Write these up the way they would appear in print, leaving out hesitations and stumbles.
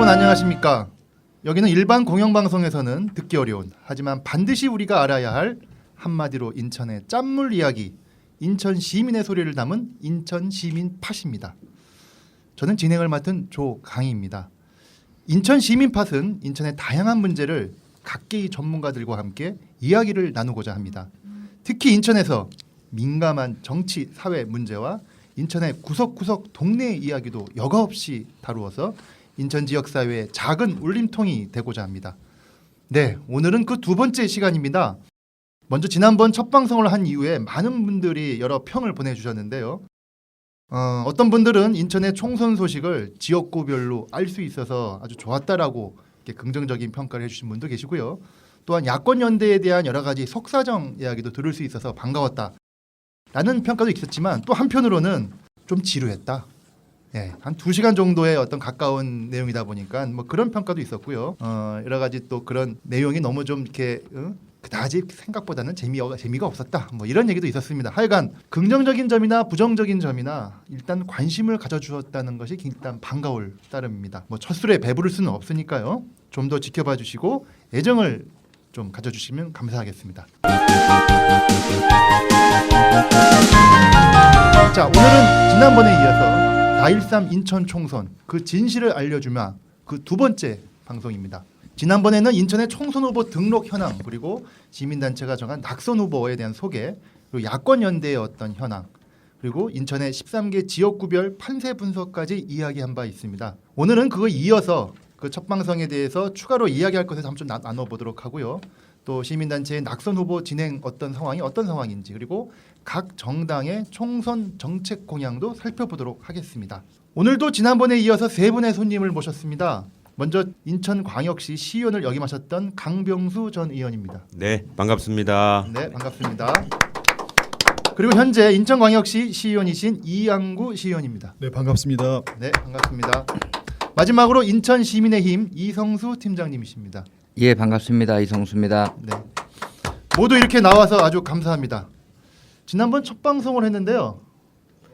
여러분 안녕하십니까? 여기는 일반 공영방송에서는 듣기 어려운 하지만 반드시 우리가 알아야 할 한마디로 인천의 짠물 이야기, 인천 시민의 소리를 담은 인천 시민 팟입니다. 저는 진행을 맡은 조강희입니다. 인천 시민 팟은 인천의 다양한 문제를 각계의 전문가들과 함께 이야기를 나누고자 합니다. 특히 인천에서 민감한 정치, 사회 문제와 인천의 구석구석 동네 이야기도 여과 없이 다루어서 인천 지역사회의 작은 울림통이 되고자 합니다. 네, 오늘은 그 두 번째 시간입니다. 먼저 지난번 첫 방송을 한 이후에 많은 분들이 여러 평을 보내주셨는데요. 어떤 분들은 인천의 총선 소식을 지역구별로 알 수 있어서 아주 좋았다라고 이렇게 긍정적인 평가를 해주신 분도 계시고요. 또한 야권 연대에 대한 여러 가지 속사정 이야기도 들을 수 있어서 반가웠다 라는 평가도 있었지만 또 한편으로는 좀 지루했다. 예, 한 2시간 정도의 어떤 가까운 내용이다 보니까 뭐 그런 평가도 있었고요. 여러 가지 또 그런 내용이 너무 좀 이렇게 그다지 생각보다는 재미가 없었다. 뭐 이런 얘기도 있었습니다. 하여간 긍정적인 점이나 부정적인 점이나 일단 관심을 가져주었다는 것이 일단 반가울 따름입니다. 뭐 첫 술에 배부를 수는 없으니까요. 좀 더 지켜봐 주시고 애정을 좀 가져주시면 감사하겠습니다. 자, 오늘은 지난번에 이어서 4.13 인천 총선 그 진실을 알려주마 그 두 번째 방송입니다. 지난번에는 인천의 총선 후보 등록 현황 그리고 시민단체가 정한 낙선 후보에 대한 소개 그리고 야권 연대의 어떤 현황 그리고 인천의 13개 지역구별 판세 분석까지 이야기한 바 있습니다. 오늘은 그거 이어서 그 첫 방송에 대해서 추가로 이야기할 것에 한번 좀 나눠보도록 하고요. 또 시민단체의 낙선 후보 진행 어떤 상황인지 그리고 각 정당의 총선 정책 공약도 살펴보도록 하겠습니다. 오늘도 지난번에 이어서 세 분의 손님을 모셨습니다. 먼저 인천광역시 시의원을 역임하셨던 강병수 전 의원입니다. 네, 반갑습니다. 네, 반갑습니다. 그리고 현재 인천광역시 시의원이신 이양구 시의원입니다. 네, 반갑습니다. 네, 반갑습니다. 마지막으로 인천 시민의힘 이성수 팀장님이십니다. 예, 반갑습니다. 이성수입니다. 네, 모두 이렇게 나와서 아주 감사합니다. 지난번 첫 방송을 했는데요.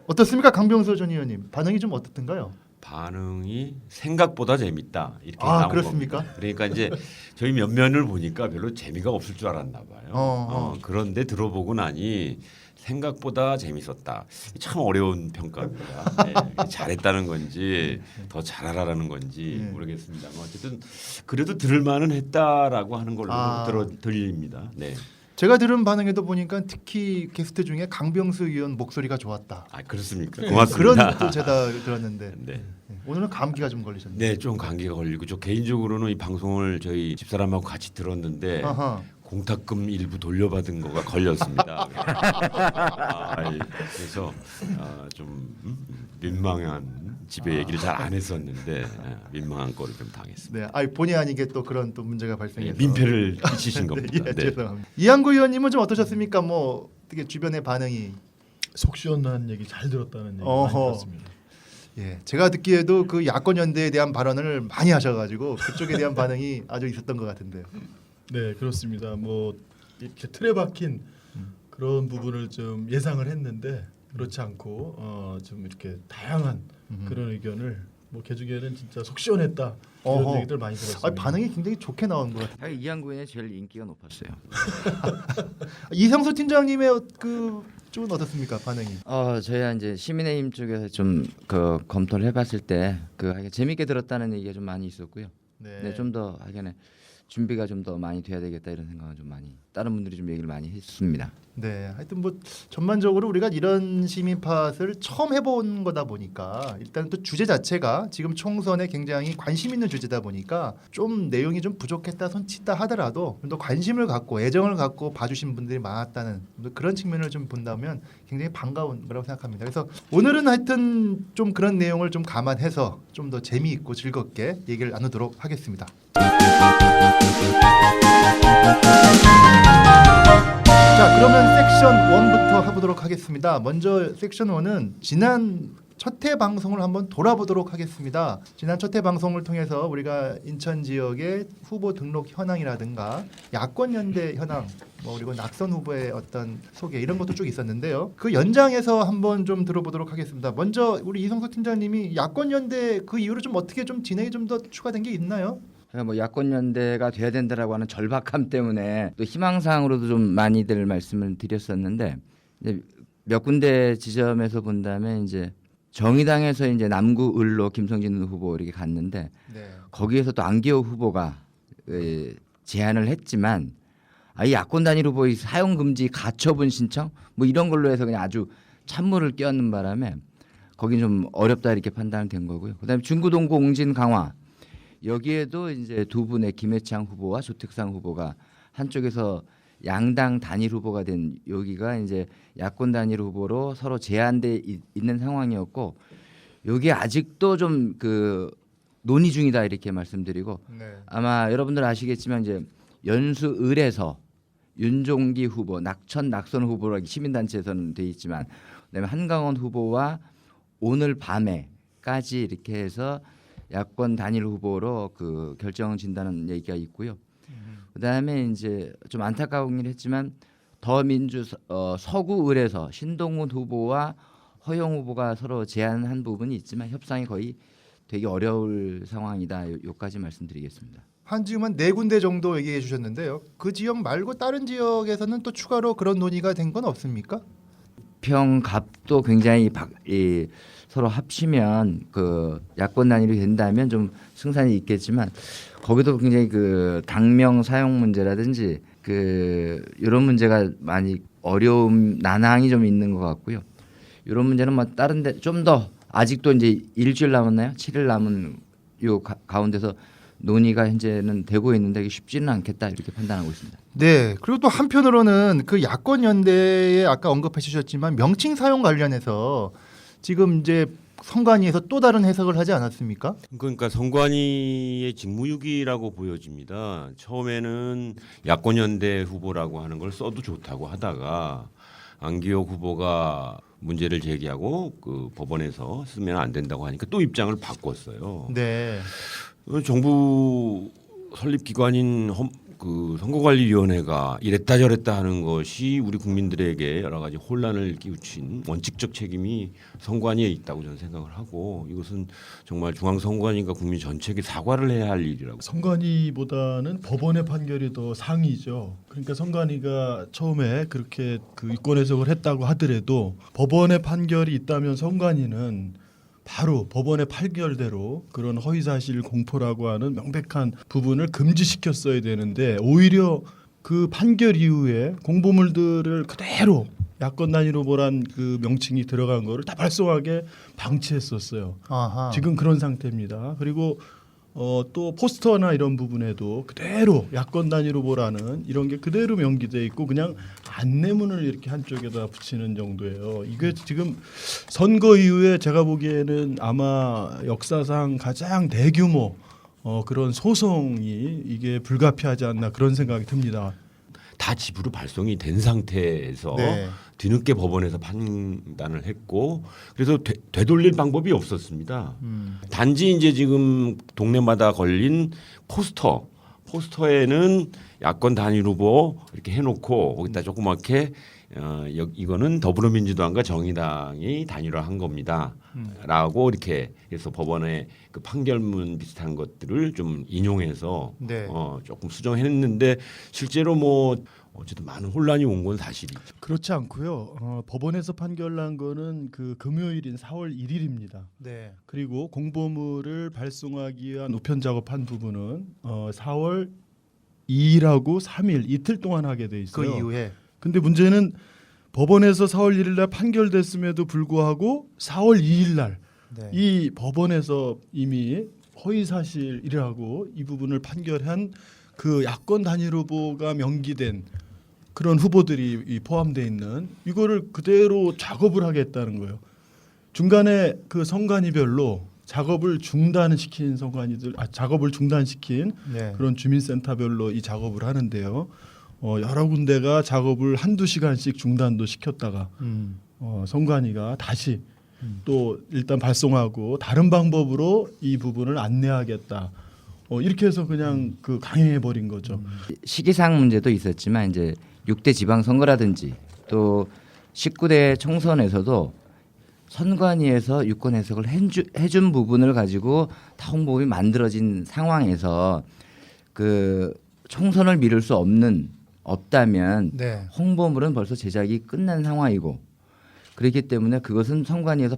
어떻습니까, 강병수 전 의원님? 반응이 좀 어떻던가요? 반응이 생각보다 재밌다 이렇게 나온 그렇습니까? 겁니다. 그러니까 이제 저희 면면을 보니까 별로 재미가 없을 줄 알았나 봐요. 그런데 들어보고 나니 생각보다 재밌었다. 참 어려운 평가입니다. 네, 잘했다는 건지 더 잘하라는 건지 모르겠습니다만 어쨌든 그래도 들을만은 했다라고 하는 걸로 들립니다. 네. 제가 들은 반응에도 보니까 특히 게스트 중에 강병수 의원 목소리가 좋았다. 아, 그렇습니까? 고맙습니다. 그런 또 제가 들었는데 네. 오늘은 감기가 좀 걸리셨네요. 네, 좀 감기가 걸리고 저 개인적으로는 이 방송을 저희 집사람하고 같이 들었는데 아하. 공탁금 일부 돌려받은 거가 걸렸습니다. 그래서 좀 민망한 집에 얘기를 잘 안 했었는데 민망한 거를 좀 당했습니다. 네, 본의 아니게 또 그런 또 문제가 발생해서 민폐를 끼치신 겁니다. 네, 네. 죄송합니다. 이양구 의원님은 좀 어떠셨습니까? 뭐 어떻게 주변의 반응이? 속 시원한 얘기 잘 들었다는 얘기 많이 들었습니다. 예, 제가 듣기에도 그 야권 연대에 대한 발언을 많이 하셔가지고 그쪽에 대한 반응이 아주 있었던 것 같은데요. 네, 그렇습니다. 뭐 이렇게 틀에 박힌 그런 부분을 좀 예상을 했는데 그렇지 않고 좀 이렇게 다양한 그런 의견을 뭐 개중에는 진짜 속 시원했다 이런 얘기들 많이 들었습니다. 반응이 굉장히 좋게 나온 것 같아요. 이양구 의원이 제일 인기가 높았어요. 이성수 팀장님의 그 쪽은 어떻습니까, 반응이? 저희가 이제 시민의힘 쪽에서 좀 그 검토를 해봤을 때 그 재밌게 들었다는 얘기가 좀 많이 있었고요. 네, 좀 더 하여간에 준비가 좀 더 많이 돼야 되겠다 이런 생각은 좀 많이 다른 분들이 좀 얘기를 많이 했습니다. 네, 하여튼 뭐 전반적으로 우리가 이런 시민팟을 처음 해본 거다 보니까 일단 또 주제 자체가 지금 총선에 굉장히 관심 있는 주제다 보니까 좀 내용이 좀 부족했다 손치다 하더라도 좀 더 관심을 갖고 애정을 갖고 봐주신 분들이 많았다는 그런 측면을 좀 본다면 굉장히 반가운 거라고 생각합니다. 그래서 오늘은 하여튼 좀 그런 내용을 좀 감안해서 좀 더 재미있고 즐겁게 얘기를 나누도록 하겠습니다. 자, 그러면 섹션 1부터 해보도록 하겠습니다. 먼저 섹션 1은 지난 첫회 방송을 한번 돌아보도록 하겠습니다. 지난 첫회 방송을 통해서 우리가 인천 지역의 후보 등록 현황이라든가 야권 연대 현황, 그리고 낙선 후보의 어떤 소개 이런 것도 쭉 있었는데요. 그 연장해서 한번 좀 들어보도록 하겠습니다. 먼저 우리 이성수 팀장님이 야권 연대 그 이후로 좀 어떻게 좀 진행이 좀 더 추가된 게 있나요? 뭐 야권 연대가 돼야 된다라고 하는 절박함 때문에 또 희망사항으로도 좀 많이들 말씀을 드렸었는데 이제 몇 군데 지점에서 본다면 이제 정의당에서 이제 남구 을로 김성진 후보 이렇게 갔는데 거기에서 또 안기호 후보가 제안을 했지만 이 야권 단일 후보의 사용 금지 가처분 신청 뭐 이런 걸로 해서 그냥 아주 찬물을 끼얹는 바람에 거긴 좀 어렵다 이렇게 판단된 거고요. 그다음에 중구동구 옹진 강화 여기에도 이제 두 분의 김해창 후보와 조택상 후보가 한쪽에서 양당 단일 후보가 된 여기가 이제 야권 단일 후보로 서로 제한돼 있는 상황이었고 여기 아직도 좀 그 논의 중이다 이렇게 말씀드리고 아마 여러분들 아시겠지만 이제 연수을에서 윤종기 후보, 낙선 후보라고 시민단체에서는 돼 있지만 그다음에 한강원 후보와 오늘 밤에까지 이렇게 해서 야권 단일 후보로 그 결정진다는 얘기가 있고요. 그다음에 이제 좀 안타까우긴 했지만 더민주 서구을에서 신동훈 후보와 허영 후보가 서로 제안한 부분이 있지만 협상이 거의 되게 어려울 상황이다. 요까지 말씀드리겠습니다. 한 지금 한 4군데 정도 얘기해 주셨는데요. 그 지역 말고 다른 지역에서는 또 추가로 그런 논의가 된 건 없습니까? 평갑도 굉장히 서로 합치면 그 야권 단일이 된다면 좀 승산이 있겠지만 거기도 굉장히 그 당명 사용 문제라든지 그 이런 문제가 많이 어려움 난항이 좀 있는 것 같고요. 이런 문제는 뭐 다른데 좀 더 아직도 이제 일주일 남았나요? 7일 남은 요 가운데서 논의가 현재는 되고 있는데 이게 쉽지는 않겠다 이렇게 판단하고 있습니다. 네. 그리고 또 한편으로는 그 야권 연대에 아까 언급해 주셨지만 명칭 사용 관련해서 지금 이제 선관위에서 또 다른 해석을 하지 않았습니까? 그러니까 선관위의 직무유기라고 보여집니다. 처음에는 야권연대 후보라고 하는 걸 써도 좋다고 하다가 안기호 후보가 문제를 제기하고 그 법원에서 쓰면 안 된다고 하니까 또 입장을 바꿨어요. 네. 정부 설립 기관인 그 선거관리위원회가 이랬다 저랬다 하는 것이 우리 국민들에게 여러 가지 혼란을 끼우친 원칙적 책임이 선관위에 있다고 저는 생각을 하고 이것은 정말 중앙선관위가 국민 전체에게 사과를 해야 할 일이라고. 선관위보다는 법원의 판결이 더 상위죠. 그러니까 선관위가 처음에 그렇게 그 유권 해석을 했다고 하더라도 법원의 판결이 있다면 선관위는 바로 법원의 판결대로 그런 허위사실 공표라고 하는 명백한 부분을 금지시켰어야 되는데 오히려 그 판결 이후에 공보물들을 그대로 야권 단일 후보란 그 명칭이 들어간 거를 다 발송하게 방치했었어요. 아하. 지금 그런 상태입니다. 그리고 또 포스터나 이런 부분에도 그대로 야권 단일 후보라는 이런 게 그대로 명기돼 있고 그냥 안내문을 이렇게 한쪽에다 붙이는 정도예요. 이게 지금 선거 이후에 제가 보기에는 아마 역사상 가장 대규모 그런 소송이 이게 불가피하지 않나 그런 생각이 듭니다. 다 집으로 발송이 된 상태에서 네. 뒤늦게 법원에서 판단을 했고 그래서 되돌릴 방법이 없었습니다. 단지 이제 지금 동네마다 걸린 포스터에는 야권 단일 후보 이렇게 해놓고 거기다 조그맣게 이거는 더불어민주당과 정의당이 단일화한 겁니다.라고 이렇게 해서 법원의 그 판결문 비슷한 것들을 좀 인용해서 네. 조금 수정했는데 실제로 뭐 어쨌든 많은 혼란이 온 건 사실이죠. 그렇지 않고요. 법원에서 판결난 거는 그 금요일인 4월 1일입니다. 네. 그리고 공보물을 발송하기 위한 우편 작업한 부분은 4월 2일하고 3일 이틀 동안 하게 돼 그 있어요. 이후에 근데 문제는 법원에서 4월 1일 날 판결됐음에도 불구하고 4월 2일 날 이 법원에서 이미 허위 사실이라고 이 부분을 판결한 그 야권 단일 후보가 명기된 그런 후보들이 포함되어 있는 이거를 그대로 작업을 하겠다는 거예요. 중간에 그 선관위별로 작업을 중단시킨 작업을 중단시킨 네. 그런 주민센터별로 이 작업을 하는데요. 여러 군데가 작업을 한두 시간씩 중단도 시켰다가 선관위가 다시 또 일단 발송하고 다른 방법으로 이 부분을 안내하겠다. 이렇게 해서 그냥 그 강행해 버린 거죠. 시기상 문제도 있었지만 이제 6대 지방선거라든지 또 19대 총선에서도 선관위에서 유권 해석을 해준 부분을 가지고 다 홍보법이 만들어진 상황에서 그 총선을 미룰 수 없다면 네. 홍보물은 벌써 제작이 끝난 상황이고 그렇기 때문에 그것은 선관위에서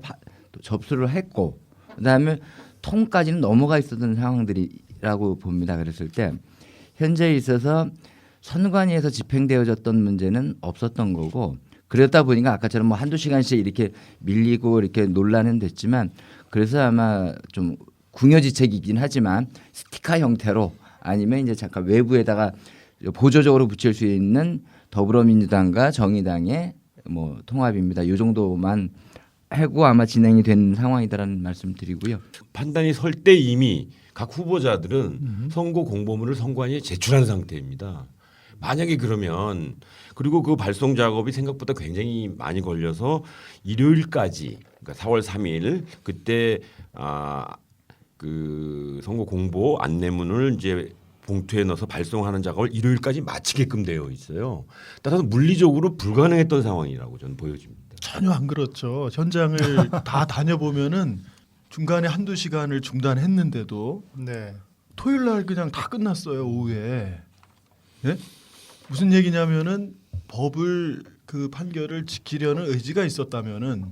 접수를 했고 그다음에 통까지는 넘어가 있었던 상황들이라고 봅니다. 그랬을 때 현재에 있어서 선관위에서 집행되어졌던 문제는 없었던 거고 그러다 보니까 아까처럼 뭐 한두 시간씩 이렇게 밀리고 이렇게 논란은 됐지만 그래서 아마 좀 궁여지책이긴 하지만 스티커 형태로 아니면 이제 잠깐 외부에다가 보조적으로 붙일 수 있는 더불어민주당과 정의당의 뭐 통합입니다. 이 정도만 하고 아마 진행이 된 상황이다라는 말씀드리고요. 판단이 설 때 이미 각 후보자들은 선거 공보문을 선관위에 제출한 상태입니다. 만약에 그러면 그리고 그 발송 작업이 생각보다 굉장히 많이 걸려서 일요일까지 그러니까 4월 3일 그때 그 선거 공보 안내문을 이제 봉투에 넣어서 발송하는 작업을 일요일까지 마치게끔 되어 있어요. 따라서 물리적으로 불가능했던 상황이라고 저는 보여집니다. 전혀 안 그렇죠. 현장을 다 다녀보면은 중간에 한두 시간을 중단했는데도 네. 토요일 날 그냥 다 끝났어요. 오후에. 예? 무슨 얘기냐면은 법을 그 판결을 지키려는 의지가 있었다면은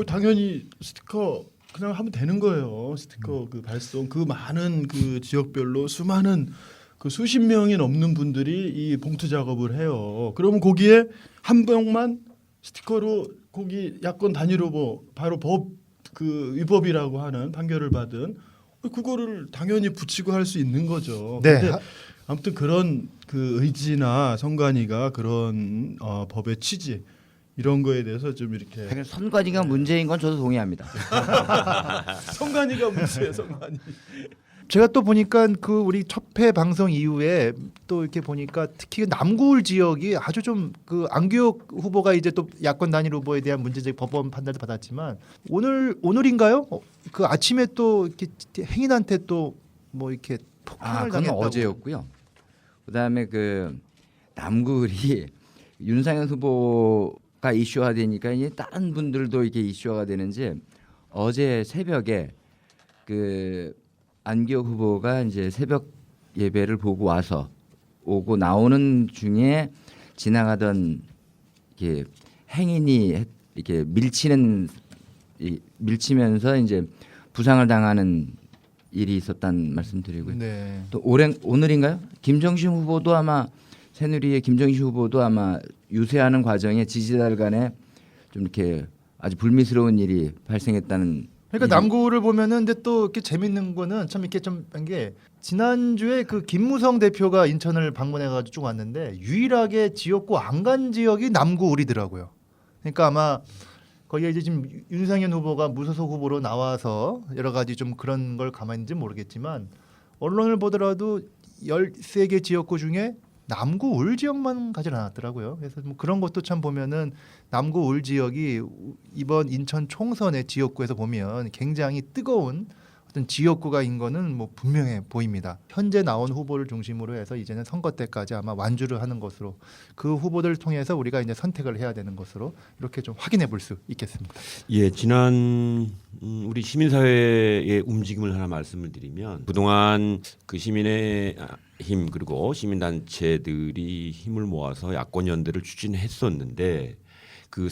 당연히 스티커 그냥 하면 되는 거예요. 스티커 그 발송 그 많은 그 지역별로 수많은 그 수십 명이 넘는 분들이 이 봉투 작업을 해요. 그러면 거기에 한 명만 스티커로 거기 야권 단일 후보 바로 법 그 위법이라고 하는 판결을 받은 그거를 당연히 붙이고 할 수 있는 거죠. 네. 근데 아무튼 그런 그 의지나 선관위가 그런 법의 취지 이런 거에 대해서 좀 이렇게 선관위가 문제인 건 저도 동의합니다. 선관위가 문제예요. 선관위. 제가 또 보니까 그 우리 첫회 방송 이후에 또 이렇게 보니까 특히 남구울 지역이 아주 좀 그 안규혁 후보가 이제 또 야권 단일 후보에 대한 문제적 법원 판단을 받았지만 오늘인가요? 그 아침에 또 이렇게 행인한테 또 뭐 이렇게 폭행을 그건 당했다고. 어제였고요. 그다음에 그 남구울이 윤상현 후보가 이슈화되니까 이제 다른 분들도 이게 이슈화가 되는지 어제 새벽에 그 안기혁 후보가 이제 새벽 예배를 보고 와서 오고 나오는 중에 지나가던 이렇게 행인이 이렇게 밀치면서 이제 부상을 당하는 일이 있었다는 말씀드리고요. 네. 또 오늘인가요? 김정신 후보도 아마 새누리의 김정신 후보도 아마 유세하는 과정에 지지자들 간에 좀 이렇게 아주 불미스러운 일이 발생했다는. 그러니까 남구를 보면은 근데 또 이렇게 재밌는 거는 참 이렇게 좀 한 게 지난주에 그 김무성 대표가 인천을 방문해가지고 쭉 왔는데 유일하게 지역구 안 간 지역이 남구울이더라고요. 그러니까 아마 거기에 이제 지금 윤상현 후보가 무소속 후보로 나와서 여러 가지 좀 그런 걸 감안인지 모르겠지만 언론을 보더라도 13개 지역구 중에 남구 울 지역만 가지 않았더라고요. 그래서 뭐 그런 것도 참 보면은 남구 울 지역이 이번 인천 총선의 지역구에서 보면 굉장히 뜨거운 어떤 지역구가인 거는 뭐 분명해 보입니다. 현재 나온 후보를 중심으로 해서 이제는 선거 때까지 아마 완주를 하는 것으로 그 후보들을 통해서 우리가 이제 선택을 해야 되는 것으로 이렇게 좀 확인해 볼 수 있겠습니다. 예, 지난 우리 시민사회의 움직임을 하나 말씀을 드리면 그동안 그 시민의 힘 그리고 시민단체들이 힘을 모아서 야권연대를 추진했었는데 그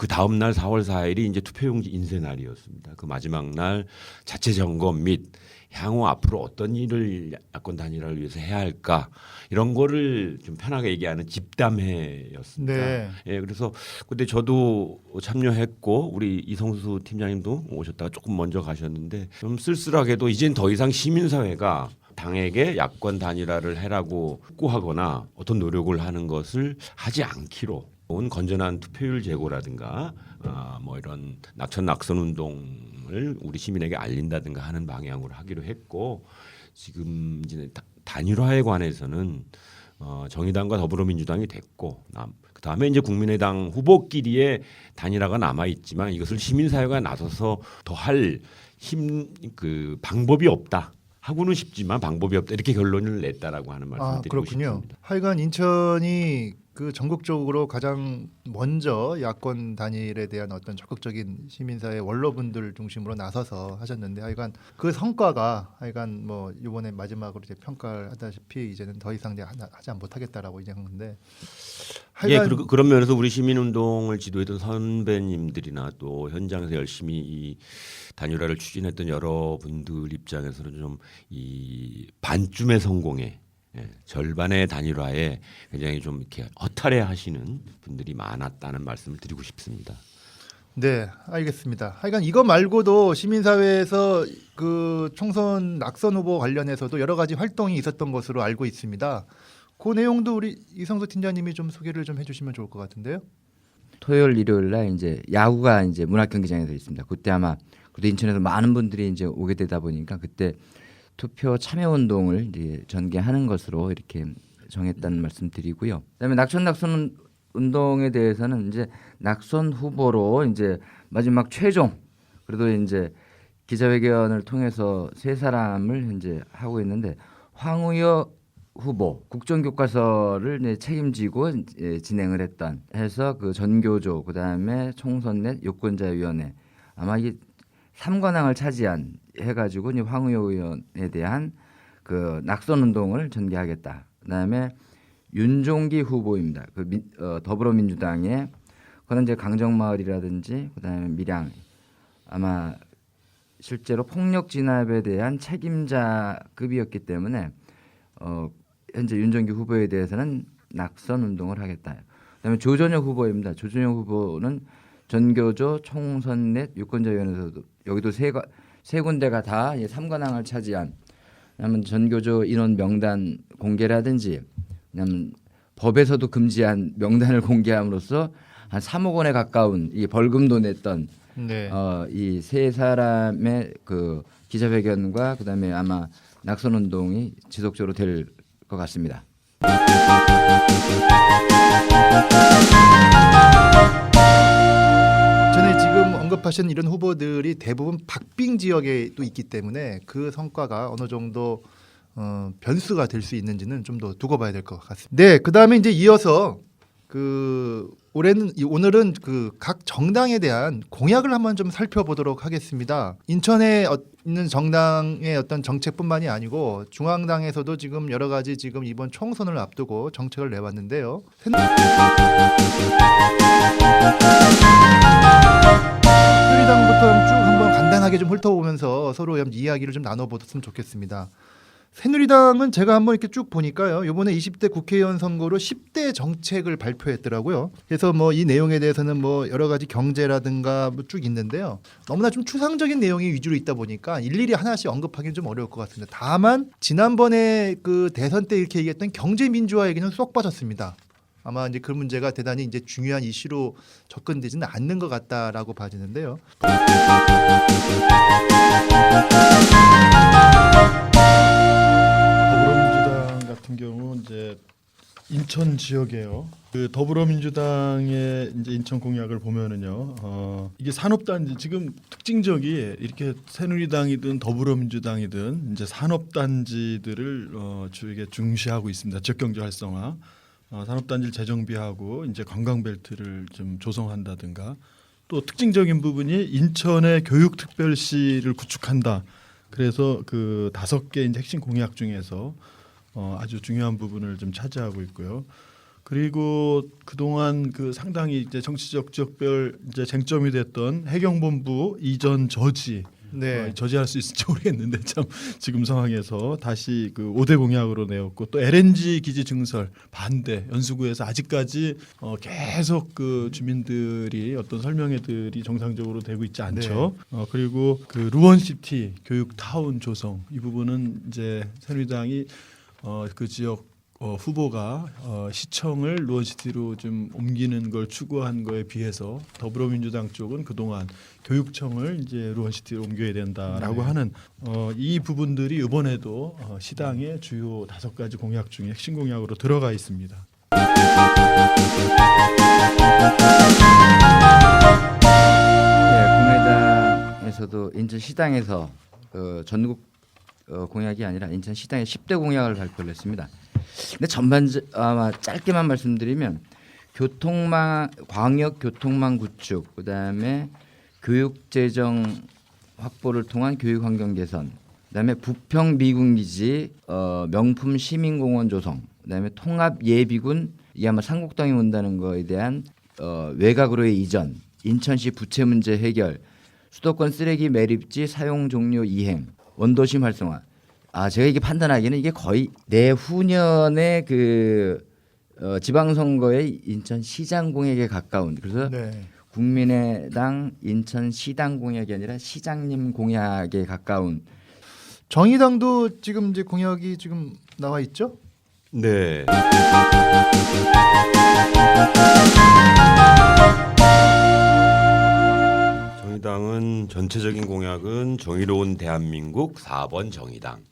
다음 날 4월 4일이 이제 투표용지 인쇄 날이었습니다. 그 마지막 날 자체 점검 및 향후 앞으로 어떤 일을 야권 단일화를 위해서 해야 할까 이런 거를 좀 편하게 얘기하는 집담회였습니다. 네. 예, 그래서 근데 저도 참여했고 우리 이성수 팀장님도 오셨다가 조금 먼저 가셨는데 좀 쓸쓸하게도 이젠 더 이상 시민사회가 당에게 야권 단일화를 해라고 촉구하거나 어떤 노력을 하는 것을 하지 않기로 건전한 투표율 제고라든가 뭐 이런 낙천 운동을 우리 시민에게 알린다든가 하는 방향으로 하기로 했고 지금 이제 단일화에 관해서는 정의당과 더불어민주당이 됐고 그다음에 이제 국민의당 후보끼리의 단일화가 남아 있지만 이것을 시민사회가 나서서 더 할 그 방법이 없다. 하고는 싶지만 방법이 없다 이렇게 결론을 냈다라고 하는 말씀을 드리고 그렇군요. 싶습니다. 하여간 인천이 그 전국적으로 가장 먼저 야권 단일에 대한 어떤 적극적인 시민사회 원로분들 중심으로 나서서 하셨는데 하여간 그 성과가 하여간 뭐 이번에 마지막으로 이제 평가를 하다시피 이제는 더 이상 이제 하지 못하겠다라고 이제 한 건데 예, 하여간 그런 면에서 우리 시민운동을 지도했던 선배님들이나 또 현장에서 열심히 이 단일화를 추진했던 여러분들 입장에서는 좀 이 반쯤의 성공에 절반의 단일화에 굉장히 좀 이렇게 허탈해하시는 분들이 많았다는 말씀을 드리고 싶습니다. 네, 알겠습니다. 하여간 이거 말고도 시민사회에서 그 총선 낙선 후보 관련해서도 여러 가지 활동이 있었던 것으로 알고 있습니다. 그 내용도 우리 이성수 팀장님이 좀 소개를 좀 해주시면 좋을 것 같은데요. 토요일 일요일 날 이제 야구가 이제 문학경기장에서 있습니다. 그때 아마 그때 인천에서 많은 분들이 이제 오게 되다 보니까 그때 투표 참여 운동을 이제 전개하는 것으로 이렇게 정했다는 말씀드리고요. 그다음에 낙선 운동에 대해서는 이제 낙선 후보로 이제 마지막 최종 그래도 이제 기자회견을 통해서 세 사람을 이제 하고 있는데 황우여 후보 국정교과서를 이제 책임지고 진행을 했던 해서 그 전교조 그다음에 총선넷 유권자위원회 아마 이게 3관왕을 차지한 해가지고 이제 황우여 의원에 대한 그 낙선 운동을 전개하겠다. 그다음에 윤종기 후보입니다. 더불어민주당의 그는 이제 강정마을이라든지 그다음에 밀양 아마 실제로 폭력 진압에 대한 책임자급이었기 때문에 현재 윤종기 후보에 대해서는 낙선 운동을 하겠다. 그다음에 조전혁 후보입니다. 조전혁 후보는 전교조 총선넷 유권자위원회에서도 여기도 세 군데가 다 3관왕을 차지한 왜냐하면 전교조 인원 명단 공개라든지 왜냐하면 법에서도 금지한 명단을 공개함으로써 한 3억 원에 가까운 이 벌금도 냈던 네. 이 세 사람의 그 기자회견과 그다음에 아마 낙선 운동이 지속적으로 될 것 같습니다. 전에 지금 언급하신 이런 후보들이 대부분 박빙 지역에 또 있기 때문에 그 성과가 어느 정도 변수가 될 수 있는지는 좀 더 두고 봐야 될 것 같습니다. 네, 그다음에 이제 이어서 오늘은 그 각 정당에 대한 공약을 한번 좀 살펴보도록 하겠습니다. 인천에 있는 정당의 어떤 정책뿐만이 아니고 중앙당에서도 지금 여러 가지 지금 이번 총선을 앞두고 정책을 내왔는데요. 새누리당부터 쭉 한번 간단하게 좀 훑어보면서 서로 이야기를 좀 나눠보셨으면 좋겠습니다. 새누리당은 제가 한번 이렇게 쭉 보니까요. 이번에 20대 국회의원 선거로 10대 정책을 발표했더라고요. 그래서 뭐 이 내용에 대해서는 뭐 여러 가지 경제라든가 뭐 쭉 있는데요. 너무나 좀 추상적인 내용이 위주로 있다 보니까 일일이 하나씩 언급하기는 좀 어려울 것 같습니다. 다만 지난번에 그 대선 때 이렇게 얘기했던 경제 민주화 얘기는 쏙 빠졌습니다. 아마 이제 그 문제가 대단히 이제 중요한 이슈로 접근되지는 않는 것 같다라고 봐지는데요. 더불어민주당 같은 경우 이제 인천 지역에요. 그 더불어민주당의 이제 인천 공약을 보면은요, 이게 산업단지 지금 특징적이 이렇게 새누리당이든 더불어민주당이든 이제 산업단지들을 이게 중시하고 있습니다. 지역경제 활성화, 산업단지를 재정비하고 이제 관광벨트를 좀 조성한다든가 또 특징적인 부분이 인천의 교육특별시를 구축한다. 그래서 그 5개 이제 핵심 공약 중에서 아주 중요한 부분을 좀 차지하고 있고요. 그리고 그동안 그 상당히 이제 정치적 지역별 이제 쟁점이 됐던 해경본부 이전 저지 네. 저지할 수 있을지 모르겠는데 참 지금 상황에서 다시 그 5대 공약으로 내었고 또 LNG 기지 증설 반대 연수구에서 아직까지 계속 그 주민들이 어떤 설명회들이 정상적으로 되고 있지 않죠. 그리고 그 루원시티 교육타운 조성 이 부분은 이제 새누리당이 그 지역 후보가 시청을 루원시티로 좀 옮기는 걸 추구한 거에 비해서 더불어민주당 쪽은 그동안 교육청을 이제 루원시티로 옮겨야 된다라고 하는 이 부분들이 이번에도 시당의 주요 5가지 공약 중에 핵심 공약으로 들어가 있습니다. 국민의당에서도 인천시당에서 전국 공약이 아니라 인천시당의 10대 공약을 발표를 했습니다. 근데 아마 짧게만 말씀드리면 광역 교통망 구축, 그다음에 교육 재정 확보를 통한 교육 환경 개선, 그다음에 부평 미군 기지 명품 시민공원 조성, 그다음에 통합 예비군, 이게 아마 상국동이 온다는 거에 대한 외곽으로의 이전, 인천시 부채 문제 해결, 수도권 쓰레기 매립지 사용 종료 이행, 원도심 활성화. 제가 이게 판단하기에는 이게 거의 내후년의 지방선거의 인천시장 공약에 가까운, 그래서 네. 국민의당 인천시당 공약이 아니라 시장님 공약에 가까운. 정의당도 지금 이제 공약이 지금 나와 있죠? 네. 정의당은 전체적인 공약은 정의로운 대한민국 4번 정의당.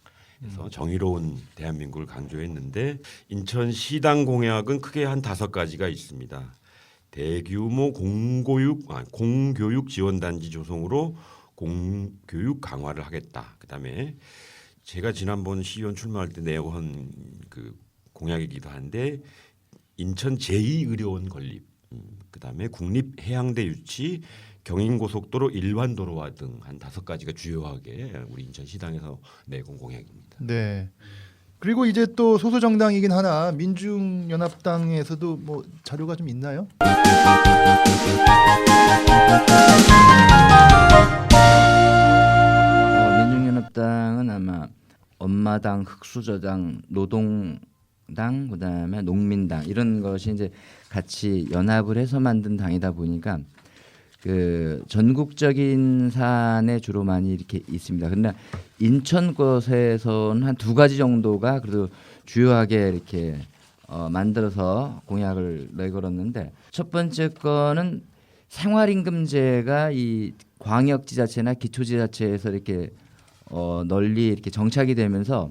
그래서 정의로운 대한민국을 강조했는데 인천시당 공약은 크게 한 5가지가 있습니다. 대규모 공교육 지원단지 조성으로 공교육 강화를 하겠다. 그다음에 제가 지난번 시의원 출마할 때 내건 그 공약이기도 한데 인천 제2의료원 건립, 그다음에 국립해양대 유치, 경인고속도로 일반도로화 등 한 5가지가 주요하게 우리 인천시당에서 내건 공약입니다. 네. 그리고 이제 또 소수 정당이긴 하나 민중연합당에서도 뭐 자료가 좀 있나요? 민중연합당은 아마 엄마당, 흑수저당, 노동당, 그다음에 농민당 이런 것이 이제 같이 연합을 해서 만든 당이다 보니까 그 전국적인 사안에 주로 많이 이렇게 있습니다. 그러나 인천 것에서는 한 2가지 정도가 그래도 주요하게 이렇게 만들어서 공약을 내걸었는데, 첫 번째 거는 생활임금제가 이 광역지자체나 기초지자체에서 이렇게 널리 이렇게 정착이 되면서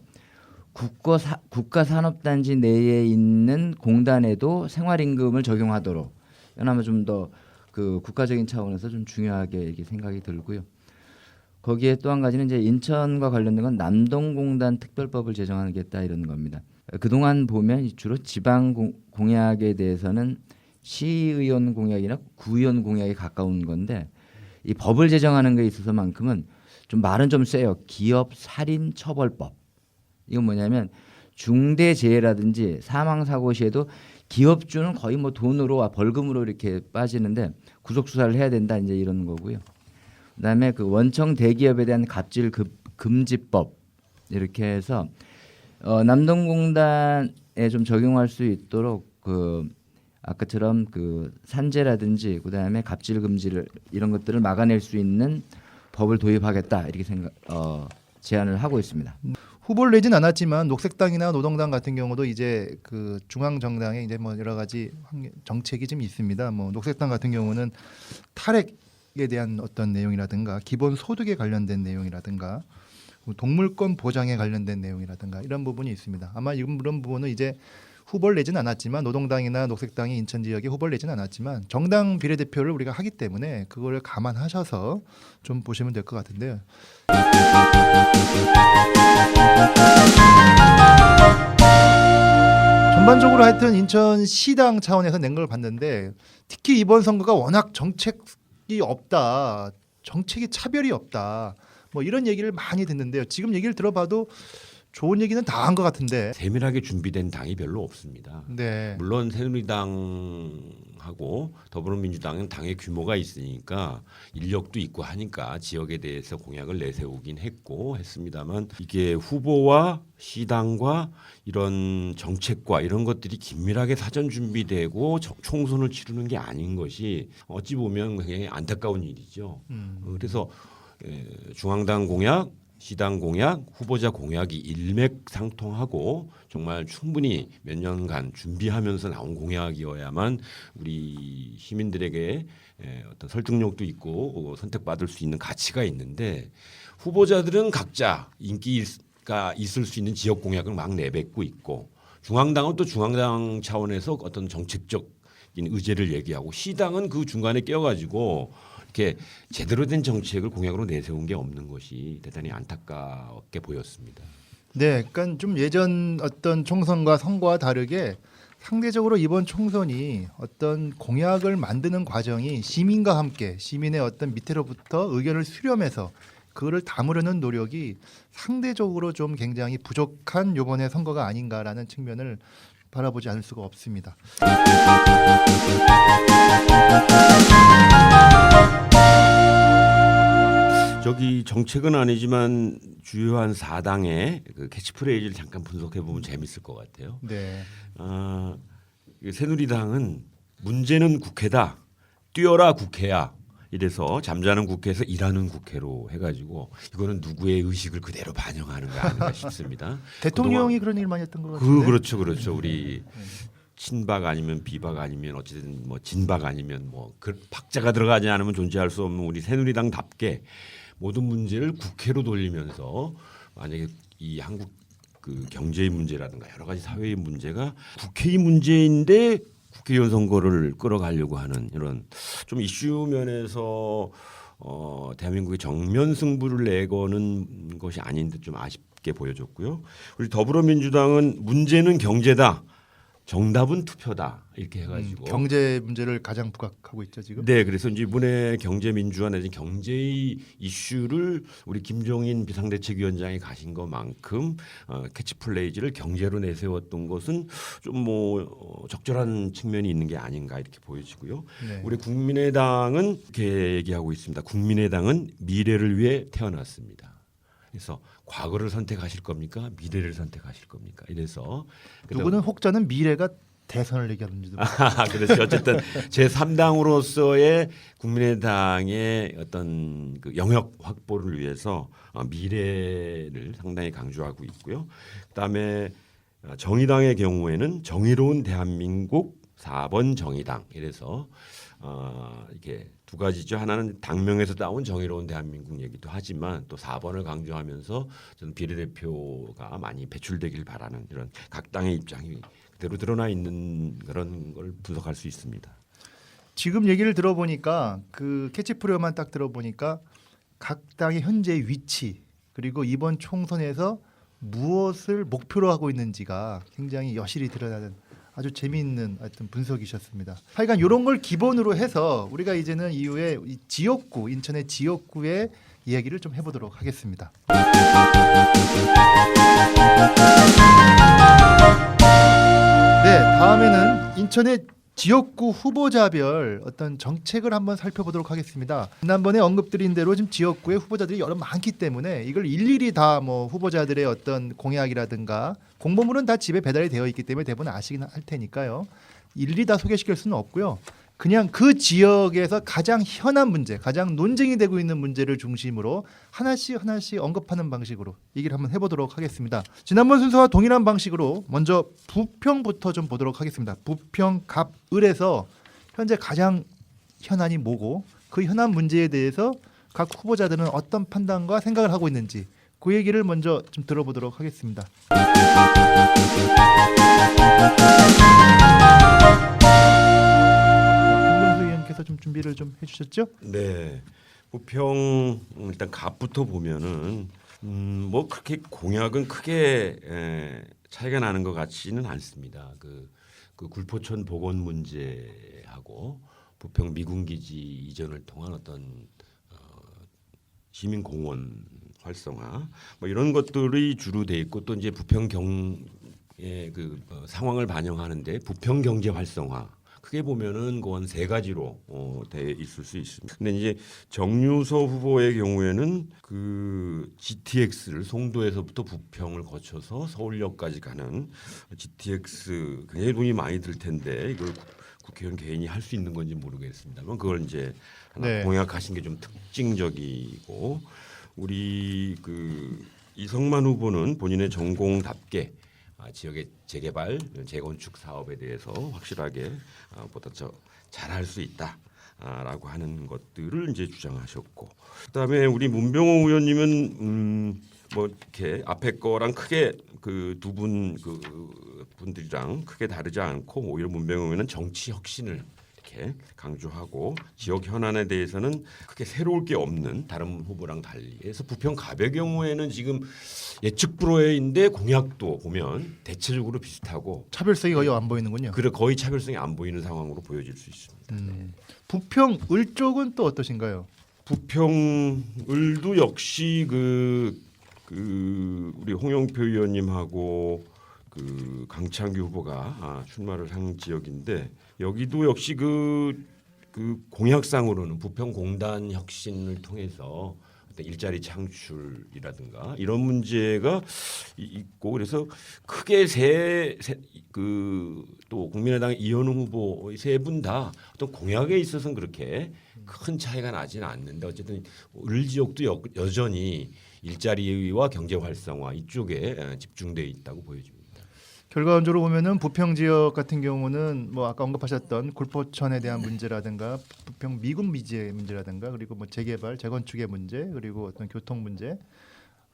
국가산업단지 내에 있는 공단에도 생활임금을 적용하도록, 왜냐하면 좀 더 그 국가적인 차원에서 좀 중요하게 이렇게 생각이 들고요. 거기에 또 한 가지는 이제 인천과 관련된 건 남동공단 특별법을 제정하겠다 이런 겁니다. 그동안 보면 주로 지방 공약에 대해서는 시의원 공약이나 구의원 공약에 가까운 건데, 이 법을 제정하는 것에 있어서만큼은 좀 말은 좀 세요. 기업 살인 처벌법. 이건 뭐냐면 중대재해라든지 사망사고 시에도 기업주는 거의 뭐 돈으로 벌금으로 이렇게 빠지는데 구속 수사를 해야 된다, 이제 이런 거고요. 그다음에 그 원청 대기업에 대한 갑질 금지법, 이렇게 해서 남동공단에 좀 적용할 수 있도록 그 아까처럼 그 산재라든지 그다음에 갑질 금지를 이런 것들을 막아낼 수 있는 법을 도입하겠다, 이렇게 제안을 하고 있습니다. 후보를 내진 않았지만 녹색당이나 노동당 같은 경우도 이제 그 중앙 정당에 이제 뭐 여러 가지 정책이 좀 있습니다. 뭐 녹색당 같은 경우는 탈핵에 대한 어떤 내용이라든가 기본 소득에 관련된 내용이라든가 동물권 보장에 관련된 내용이라든가 이런 부분이 있습니다. 아마 이런 부분은 이제 후보를 내진 않았지만, 노동당이나 녹색당이 인천 지역에 후보를 내진 않았지만 정당 비례대표를 우리가 하기 때문에 그걸 감안하셔서 좀 보시면 될 것 같은데요. 전반적으로 하여튼 인천시당 차원에서 낸 걸 봤는데, 특히 이번 선거가 워낙 정책이 없다, 정책이 차별이 없다, 뭐 이런 얘기를 많이 듣는데요. 지금 얘기를 들어봐도 좋은 얘기는 다 한 것 같은데. 세밀하게 준비된 당이 별로 없습니다. 네. 물론 새누리당하고 더불어민주당은 당의 규모가 있으니까 인력도 있고 하니까 지역에 대해서 공약을 내세우긴 했습니다만, 이게 후보와 시당과 이런 정책과 이런 것들이 긴밀하게 사전 준비되고 총선을 치르는 게 아닌 것이 어찌 보면 굉장히 안타까운 일이죠. 그래서 중앙당 공약, 시당 공약, 후보자 공약이 일맥상통하고 정말 충분히 몇 년간 준비하면서 나온 공약이어야만 우리 시민들에게 어떤 설득력도 있고 선택받을 수 있는 가치가 있는데 후보자들은 각자 인기가 있을 수 있는 지역 공약을 막 내뱉고 있고 중앙당은 또 중앙당 차원에서 어떤 정책적인 의제를 얘기하고 시당은 그 중간에 껴가지고 이렇게 제대로 된 정책을 공약으로 내세운 게 없는 것이 대단히 안타깝게 보였습니다. 네, 그러니까 좀 예전 어떤 총선과 선거와 다르게 상대적으로 이번 총선이 어떤 공약을 만드는 과정이 시민과 함께 시민의 어떤 밑으로부터 의견을 수렴해서 그거를 담으려는 노력이 상대적으로 좀 굉장히 부족한 이번의 선거가 아닌가라는 측면을 바라보지 않을 수가 없습니다. 저기 정책은 아니지만 주요한 4당의 그 캐치프레이즈를 잠깐 분석해 보면 재밌을 것 같아요. 네. 새누리당은 문제는 국회다, 뛰어라 국회야. 이래서 잠자는 국회에서 일하는 국회로 해가지고 이거는 누구의 의식을 그대로 반영하는 거 아닌가 싶습니다. 대통령이 그런 얘기를 많이 했던 것 같은데. 그렇죠. 우리 친박 아니면 비박 아니면 어쨌든 뭐 진박 아니면 뭐 그 박자가 들어가지 않으면 존재할 수 없는 우리 새누리당답게 모든 문제를 국회로 돌리면서 만약에 이 한국 그 경제의 문제라든가 여러 가지 사회의 문제가 국회의 문제인데 국회의원 선거를 끌어가려고 하는 이런 좀 이슈 면에서 대한민국의 정면 승부를 내거는 것이 아닌 듯 좀 아쉽게 보여졌고요. 우리 더불어민주당은 문제는 경제다. 정답은 투표다 이렇게 해가지고 경제 문제를 가장 부각하고 있죠 지금. 네, 그래서 이제 이번에 경제 민주화 내지 경제의 이슈를 우리 김종인 비상대책위원장이 가신 것만큼 캐치플레이즈를 경제로 내세웠던 것은 좀 뭐 적절한 측면이 있는 게 아닌가 이렇게 보여지고요. 네. 우리 국민의당은 이렇게 얘기하고 있습니다. 국민의당은 미래를 위해 태어났습니다. 그래서 과거를 선택하실 겁니까? 미래를 선택하실 겁니까? 이래서 누구는 혹자는 미래가 대선을 얘기하는지도. 그렇죠. 어쨌든 제 3당으로서의 국민의당의 어떤 그 영역 확보를 위해서 미래를 상당히 강조하고 있고요. 그다음에 정의당의 경우에는 정의로운 대한민국 4번 정의당 이래서 이렇게 두 가지죠. 하나는 당명에서 따온 정의로운 대한민국 얘기도 하지만 또 4번을 강조하면서 저는 비례대표가 많이 배출되길 바라는 이런 각 당의 입장이 그대로 드러나 있는 그런 걸 분석할 수 있습니다. 지금 얘기를 들어보니까 그 캐치프레이만 딱 들어보니까 각 당의 현재 위치 그리고 이번 총선에서 무엇을 목표로 하고 있는지가 굉장히 여실히 드러나는 아주 재미있는 하여튼 분석이셨습니다. 하여간 이런 걸 기본으로 해서 우리가 이제는 이후에 이 지역구 인천의 지역구의 이야기를 좀 해보도록 하겠습니다. 네, 다음에는 인천의 지역구 후보자별 어떤 정책을 한번 살펴보도록 하겠습니다. 지난번에 언급드린 대로 지금 지역구에 후보자들이 여러 많기 때문에 이걸 일일이 다 뭐 후보자들의 어떤 공약이라든가 공보물은 다 집에 배달이 되어 있기 때문에 대부분 아시긴 할 테니까요. 일일이 다 소개시킬 수는 없고요. 그냥 그 지역에서 가장 현안 문제, 가장 논쟁이 되고 있는 문제를 중심으로 하나씩 언급하는 방식으로 얘기를 한번 해보도록 하겠습니다. 지난번 순서와 동일한 방식으로 먼저 부평부터 좀 보도록 하겠습니다. 부평 갑을에서 현재 가장 현안이 뭐고 그 현안 문제에 대해서 각 후보자들은 어떤 판단과 생각을 하고 있는지 그 얘기를 먼저 좀 들어보도록 하겠습니다. 좀 준비를 좀 해주셨죠? 네, 부평 일단 갑부터 보면은 뭐 그렇게 공약은 크게 차이가 나는 것 같지는 않습니다. 그 굴포천 복원 문제하고 부평 미군기지 이전을 통한 어떤 시민공원 활성화 뭐 이런 것들이 주로 돼 있고 또 이제 부평 경의 그 상황을 반영하는데 부평 경제 활성화. 크게 보면은 그건 세 가지로 돼 있을 수 있습니다. 근데 이제 정유서 후보의 경우에는 그 GTX를 송도에서부터 부평을 거쳐서 서울역까지 가는 GTX 굉장히 돈이 많이 들 텐데 이걸 국회의원 개인이 할 수 있는 건지 모르겠습니다만 그걸 이제 하나 공약하신 게 좀 특징적이고 우리 그 이성만 후보는 본인의 전공답게 지역의 재개발, 재건축 사업에 대해서 확실하게 보다 더 잘할 수 있다라고 하는 것들을 이제 주장하셨고, 그다음에 우리 문병호 의원님은 뭐 이렇게 앞에 거랑 크게 그 두 분 분들이랑 크게 다르지 않고 오히려 문병호 의원은 정치 혁신을 이렇게 강조하고 지역 현안에 대해서는 크게 새로울 게 없는 다른 후보랑 달리. 그래서 부평갑의 경우에는 지금 예측 불허인데 공약도 보면 대체적으로 비슷하고 차별성이 거의 안 보이는군요. 그래 거의 차별성이 안 보이는 상황으로 보여질 수 있습니다. 부평 을 쪽은 또 어떠신가요? 부평을도 역시 우리 홍영표 의원님하고 그 강창규 후보가 출마를 한 지역인데 여기도 역시 그 공약상으로는 부평 공단 혁신을 통해서 어떤 일자리 창출이라든가 이런 문제가 있고 그래서 크게 또 국민의당 이현우 후보 세 분 다 어떤 공약에 있어서는 그렇게 큰 차이가 나지는 않는데 어쨌든 을 지역도 여전히 일자리와 경제 활성화 이쪽에 집중돼 있다고 보여집니다. 결과적으로 보면은 부평 지역 같은 경우는 뭐 아까 언급하셨던 굴포천에 대한 문제라든가 부평 미군 미지의 문제라든가 그리고 뭐 재개발, 재건축의 문제 그리고 어떤 교통 문제,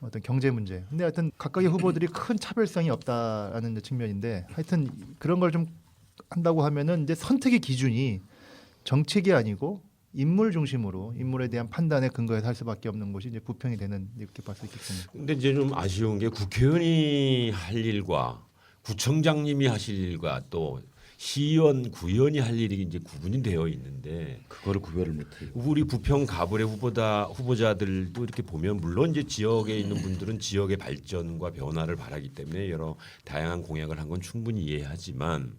어떤 경제 문제. 근데 하여튼 각각의 후보들이 큰 차별성이 없다라는 이제 측면인데 하여튼 그런 걸 좀 한다고 하면은 이제 선택의 기준이 정책이 아니고 인물 중심으로 인물에 대한 판단에 근거해서 할 수밖에 없는 곳이 이제 부평이 되는 이렇게 봤을 수 있겠습니다. 근데 이제 좀 아쉬운 게 국회의원이 할 일과 구청장님이 하실 일과 또 시의원, 구의원이 할 일이 이제 구분이 되어 있는데 그거를 구별을 못해요. 우리 부평 가불의 후보자들도 이렇게 보면 물론 이제 지역에 있는 분들은 지역의 발전과 변화를 바라기 때문에 여러 다양한 공약을 한 건 충분히 이해하지만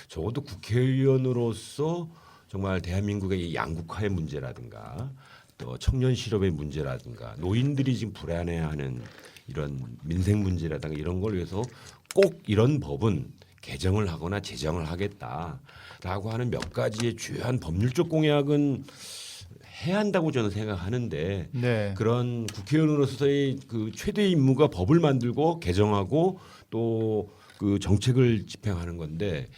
적어도 국회의원으로서 정말 대한민국의 이 양극화의 문제라든가 또 청년 실업의 문제라든가 노인들이 지금 불안해하는 이런 민생 문제라든가 이런 걸 위해서 꼭 이런 법은 개정을 하거나 제정을 하겠다라고 하는 몇 가지의 주요한 법률적 공약은 해야 한다고 저는 생각하는데 네. 그런 국회의원으로서의 그 최대 임무가 법을 만들고 개정하고 또 그 정책을 집행하는 건데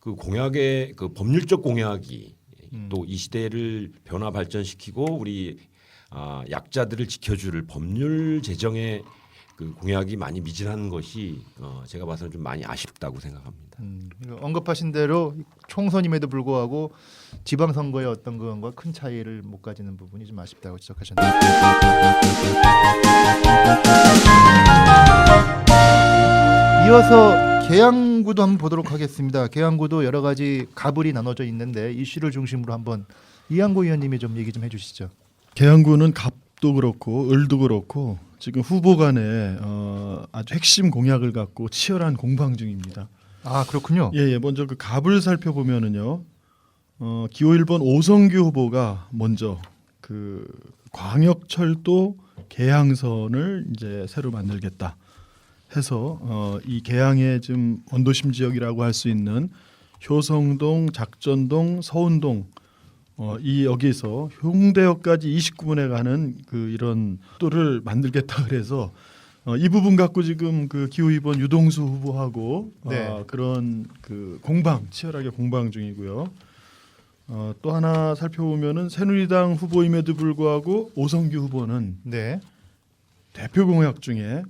그 공약의 그 법률적 공약이 또 이 시대를 변화 발전시키고 우리 약자들을 지켜줄 법률 제정의 그 공약이 많이 미진한 것이 제가 봐서는 좀 많이 아쉽다고 생각합니다. 언급하신 대로 총선임에도 불구하고 지방선거의 어떤 그것과 큰 차이를 못 가지는 부분이 좀 아쉽다고 지적하셨네요. 이어서 계양구도 한번 보도록 하겠습니다. 계양구도 여러 가지 가불이 나눠져 있는데 이슈를 중심으로 한번 이양구 의원님이 좀 얘기 좀 해주시죠. 계양구는 갑도 그렇고 을도 그렇고 지금 후보 간에 아주 핵심 공약을 갖고 치열한 공방 중입니다. 아 그렇군요. 예, 먼저 그 갑을 살펴보면은요. 기호 1번 오성규 후보가 먼저 그 광역철도 계양선을 이제 새로 만들겠다 해서 이 계양의 좀 원도심 지역이라고 할 수 있는 효성동, 작전동, 서운동 이 여기서 홍대역까지 29분에 가는 그 이런 도를 만들겠다 그래서 이 부분 갖고 지금 그 기호 2번 유동수 후보하고 네. 그런 그 치열하게 공방 중이고요. 또 하나 살펴보면은 새누리당 후보임에도 불구하고 오성규 후보는 네. 대표 공약 중에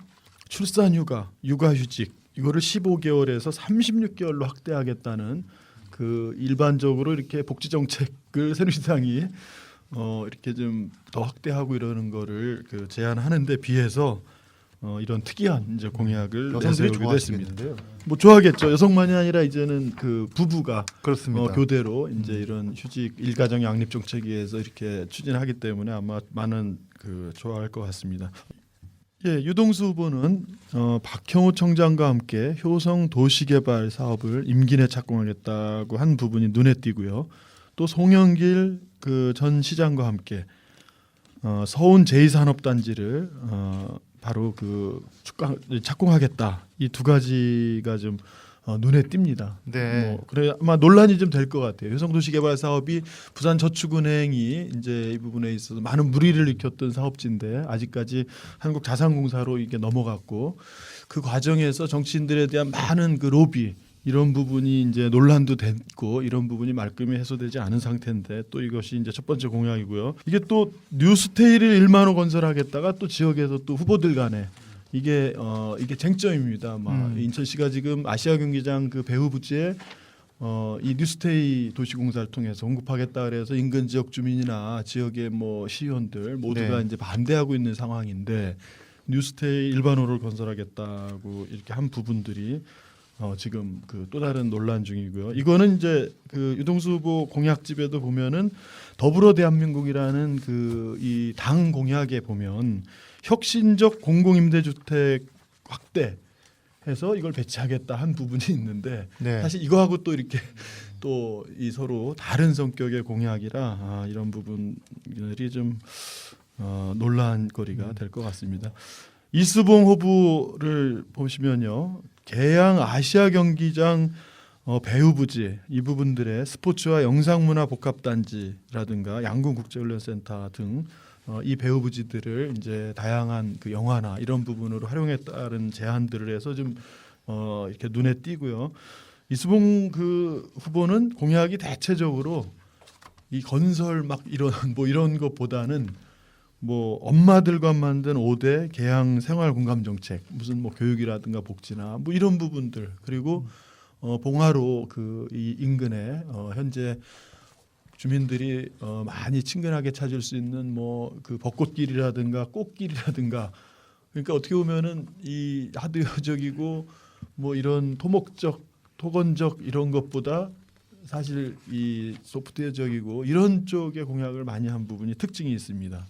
출산휴가, 육아휴직 이거를 15개월에서 36개월로 확대하겠다는 그 일반적으로 이렇게 복지 정책을 새누리당이 이렇게 좀 더 확대하고 이러는 거를 그 제안하는데 비해서 이런 특이한 이제 공약을 여성들이 내세우기도 했습니다. 좋아하시겠는데요. 뭐 좋아하겠죠. 여성만이 아니라 이제는 그 부부가 그렇습니다. 교대로 이제 이런 휴직 일가정 양립 정책에 의해서 이렇게 추진하기 때문에 아마 많은 그 좋아할 것 같습니다. 예, 유동수 후보는 박형우 청장과 함께 효성 도시개발 사업을 임기 내 착공하겠다고 한 부분이 눈에 띄고요. 또 송영길 그 전 시장과 함께 서운 눈에 띕니다. 네. 그래 아마 논란이 좀 될 것 같아요. 효성도시개발 사업이 부산저축은행이 이제 이 부분에 있어서 많은 물의를 일으켰던 사업지인데 아직까지 한국자산공사로 이게 넘어갔고 그 과정에서 정치인들에 대한 많은 그 로비 이런 부분이 이제 논란도 됐고 이런 부분이 말끔히 해소되지 않은 상태인데 또 이것이 이제 첫 번째 공약이고요. 이게 또 뉴스테일을 1만 호 건설하겠다가 또 지역에서 또 후보들 간에 이게 쟁점입니다. 인천시가 지금 아시아 경기장 그 배후 부지에 이 뉴스테이 도시공사를 통해서 공급하겠다 그래서 인근 지역 주민이나 지역의 뭐 시의원들 모두가 네. 이제 반대하고 있는 상황인데 뉴스테이 일반호를 건설하겠다고 이렇게 한 부분들이 지금 그 또 다른 논란 중이고요. 이거는 이제 그 유동수 후보 공약집에도 보면은 더불어 대한민국이라는 그 이 당 공약에 보면 혁신적 공공임대주택 확대해서 이걸 배치하겠다 한 부분이 있는데 네. 사실 이거하고 또 이렇게 또 이 서로 다른 성격의 공약이라 이런 부분들이 좀 논란거리가 될 것 같습니다. 이수봉 후보를 보시면요, 계양 아시아 경기장 배후 부지 이 부분들의 스포츠와 영상문화 복합단지라든가 양궁 국제훈련센터 등 이 배후 부지들을 이제 다양한 그 영화나 이런 부분으로 활용했다는 제안들을 해서 좀 이렇게 눈에 띄고요. 이수봉 그 후보는 공약이 대체적으로 이 건설 막 이런 것보다는 뭐 엄마들과 만든 5대 계양 생활 공감 정책, 무슨 뭐 교육이라든가 복지나 뭐 이런 부분들, 그리고 봉화로 그 이 인근에 현재 주민들이 많이 친근하게 찾을 수 있는 뭐 그 벚꽃길이라든가 꽃길이라든가, 그러니까 어떻게 보면은 이 하드웨어적이고 뭐 이런 토목적 토건적 이런 것보다 사실 이 소프트웨어적이고 이런 쪽의 공약을 많이 한 부분이 특징이 있습니다.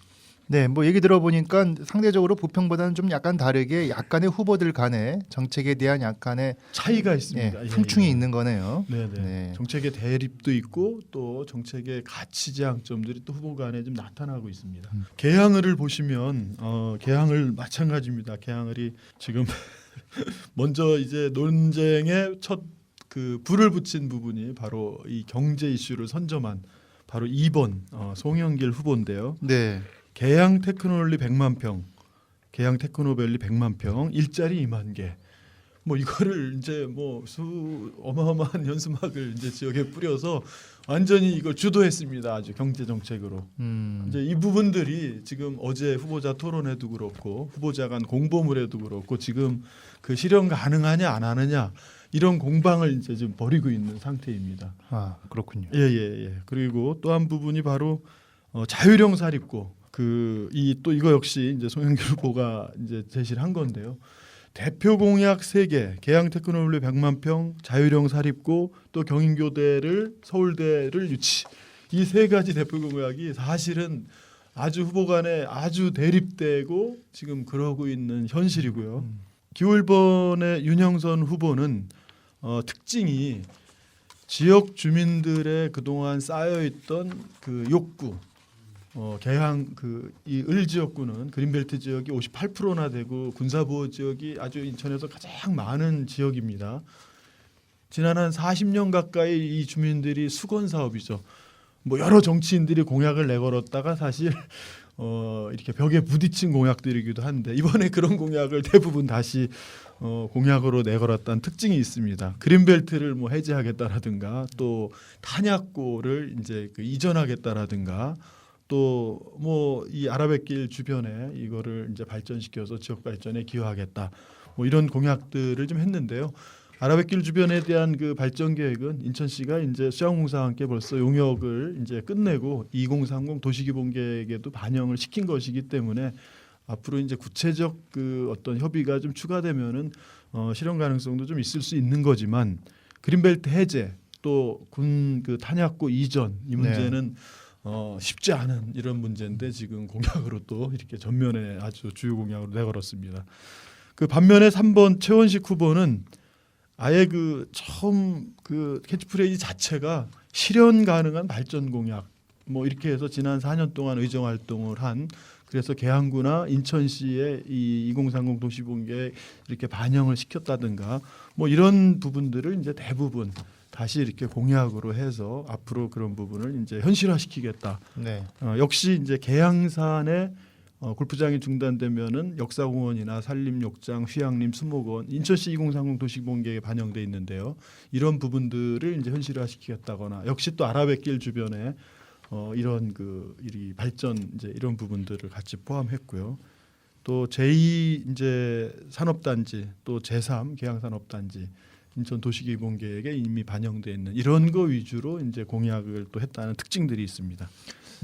네, 뭐 얘기 들어보니까 상대적으로 부평보다는 좀 약간 다르게 약간의 후보들 간의 정책에 대한 약간의 차이가 있습니다. 상충이 있는 거네요. 네네. 네. 정책의 대립도 있고 또 정책의 가치 지향점들이 또 후보 간에 좀 나타나고 있습니다. 계양을을 보시면 계양을 마찬가지입니다. 계양을이 지금 먼저 이제 논쟁의 첫 그 불을 붙인 부분이 바로 이 경제 이슈를 선점한 바로 2번 송영길 후보인데요. 네. 계양 테크노밸리 100만 평, 계양 테크노밸리 100만 평, 일자리 2만 개. 뭐 이거를 이제 뭐 어마어마한 현수막을 이제 지역에 뿌려서 완전히 이걸 주도했습니다. 아주 경제 정책으로. 이제 이 부분들이 지금 어제 후보자 토론회도 그렇고 후보자 간 공보물에도 그렇고 지금 그 실현 가능하냐 안 하느냐 이런 공방을 이제 좀 벌이고 있는 상태입니다. 아, 그렇군요. 예. 그리고 또 한 부분이 바로 자율형 사립고 이거 역시 이제 송영길 후보가 이제 제시를 한 건데요. 대표 공약 3개, 계양 테크노밸리 100만 평, 자율형 사립고 또 경인교대를 서울대를 유치. 이 3가지 대표 공약이 사실은 아주 후보 간에 아주 대립되고 지금 그러고 있는 현실이고요. 기호 1번의 윤영선 후보는 특징이 지역 주민들의 그동안 쌓여있던 그 욕구, 계양 이 을 지역구는 그린벨트 지역이 58%나 되고 군사보호 지역이 아주 인천에서 가장 많은 지역입니다. 지난 한 40년 가까이 이 주민들이 수건 사업이죠. 뭐 여러 정치인들이 공약을 내걸었다가 사실 이렇게 벽에 부딪힌 공약들이기도 한데 이번에 그런 공약을 대부분 다시 공약으로 내걸었다는 특징이 있습니다. 그린벨트를 뭐 해제하겠다라든가 또 탄약고를 이제 이전하겠다라든가 또 뭐 이 아라뱃길 주변에 이거를 이제 발전시켜서 지역 발전에 기여하겠다. 뭐 이런 공약들을 좀 했는데요. 아라뱃길 주변에 대한 그 발전 계획은 인천시가 이제 수양공사와 함께 벌써 용역을 이제 끝내고 2030 도시기본 계획에도 반영을 시킨 것이기 때문에 앞으로 이제 구체적 그 어떤 협의가 좀 추가되면은 실현 가능성도 좀 있을 수 있는 거지만 그린벨트 해제 또 군 그 탄약고 이전 이 문제는 쉽지 않은 이런 문제인데 지금 공약으로 또 이렇게 전면에 아주 주요 공약으로 내걸었습니다. 그 반면에 3번 최원식 후보는 아예 그 처음 그 캐치프레이즈 자체가 실현 가능한 발전 공약 뭐 이렇게 해서 지난 4년 동안 의정 활동을 한 그래서 계양구나 인천시의 이 2030 도시공계에 이렇게 반영을 시켰다든가 뭐 이런 부분들을 이제 대부분 다시 이렇게 공약으로 해서 앞으로 그런 부분을 이제 현실화시키겠다. 네. 역시 이제 계양산에 골프장이 중단되면은 역사공원이나 산림욕장, 휴양림, 수목원, 인천시 2030 도시공계에 반영돼 있는데요. 이런 부분들을 이제 현실화시키겠다거나 역시 또 아라뱃길 주변에 이런 이 발전 이제 이런 부분들을 같이 포함했고요. 또 제2 이제 산업단지 또 제3 계양산업단지 인천 도시개발계획에 이미 반영돼 있는 이런 거 위주로 이제 공약을 또 했다는 특징들이 있습니다.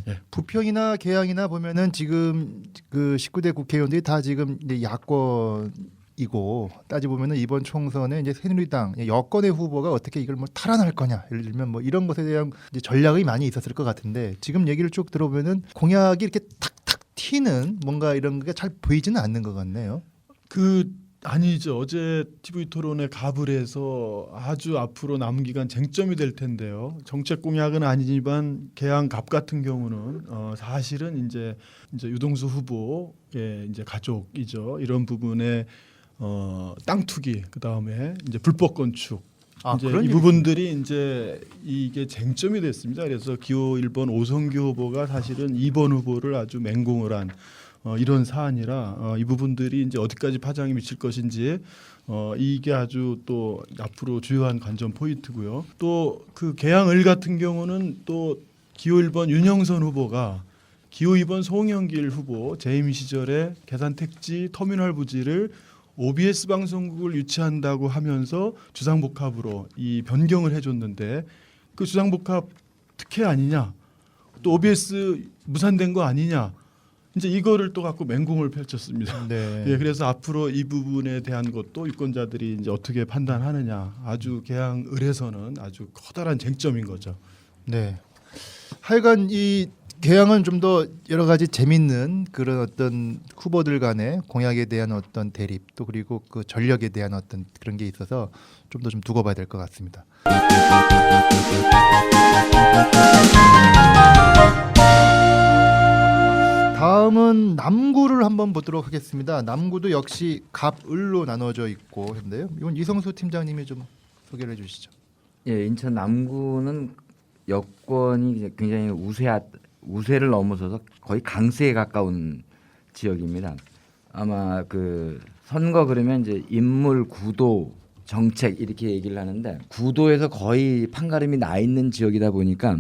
예. 부평이나 계양이나 보면은 지금 그 19대 국회의원들이 다 지금 이제 야권이고 따지 보면은 이번 총선에 이제 새누리당 여권의 후보가 어떻게 이걸 뭐 탈환할 거냐, 예를 들면 뭐 이런 것에 대한 이제 전략이 많이 있었을 것 같은데 지금 얘기를 쭉 들어보면은 공약이 이렇게 탁탁 튀는 뭔가 이런 게 잘 보이지는 않는 것 같네요. 아니죠. 어제 TV 토론에 갑을 해서 아주 앞으로 남은 기간 쟁점이 될 텐데요. 정책 공약은 아니지만 계양 갑 같은 경우는 사실은 이제 유동수 후보의 이제 가족이죠. 이런 부분에 땅 투기 그다음에 이제 불법 건축 이제 그런 이 일이 부분들이 이제 이게 쟁점이 됐습니다. 그래서 기호 1번 오성규 후보가 사실은 2번 후보를 아주 맹공을 한 이런 사안이라 이 부분들이 이제 어디까지 파장이 미칠 것인지 이게 아주 또 앞으로 주요한 관전 포인트고요. 또 그 계양을 같은 경우는 또 기호 1번 윤영선 후보가 기호 2번 송영길 후보 재임 시절에 계산 택지 터미널 부지를 OBS 방송국을 유치한다고 하면서 주상복합으로 이 변경을 해줬는데 그 주상복합 특혜 아니냐, 또 OBS 무산된 거 아니냐. 이제 이거를 또 갖고 맹공을 펼쳤습니다. 네. 예, 그래서 앞으로 이 부분에 대한 것도 유권자들이 이제 어떻게 판단하느냐, 아주 계양을에서는 아주 커다란 쟁점인 거죠. 네. 하여간 이 계양은 좀 더 여러 가지 재밌는 그런 어떤 후보들 간의 공약에 대한 어떤 대립 또 그리고 그 전력에 대한 어떤 그런 게 있어서 좀 더 좀 두고 봐야 될 것 같습니다. 다음은 남구를 한번 보도록 하겠습니다. 남구도 역시 갑을로 나눠져 있고 한데요. 이건 이성수 팀장님이 좀 소개를 해주시죠. 예, 인천 남구는 여권이 굉장히 우세를 넘어서서 거의 강세에 가까운 지역입니다. 아마 그 선거 그러면 이제 인물, 구도, 정책 이렇게 얘기를 하는데 구도에서 거의 판가름이 나 있는 지역이다 보니까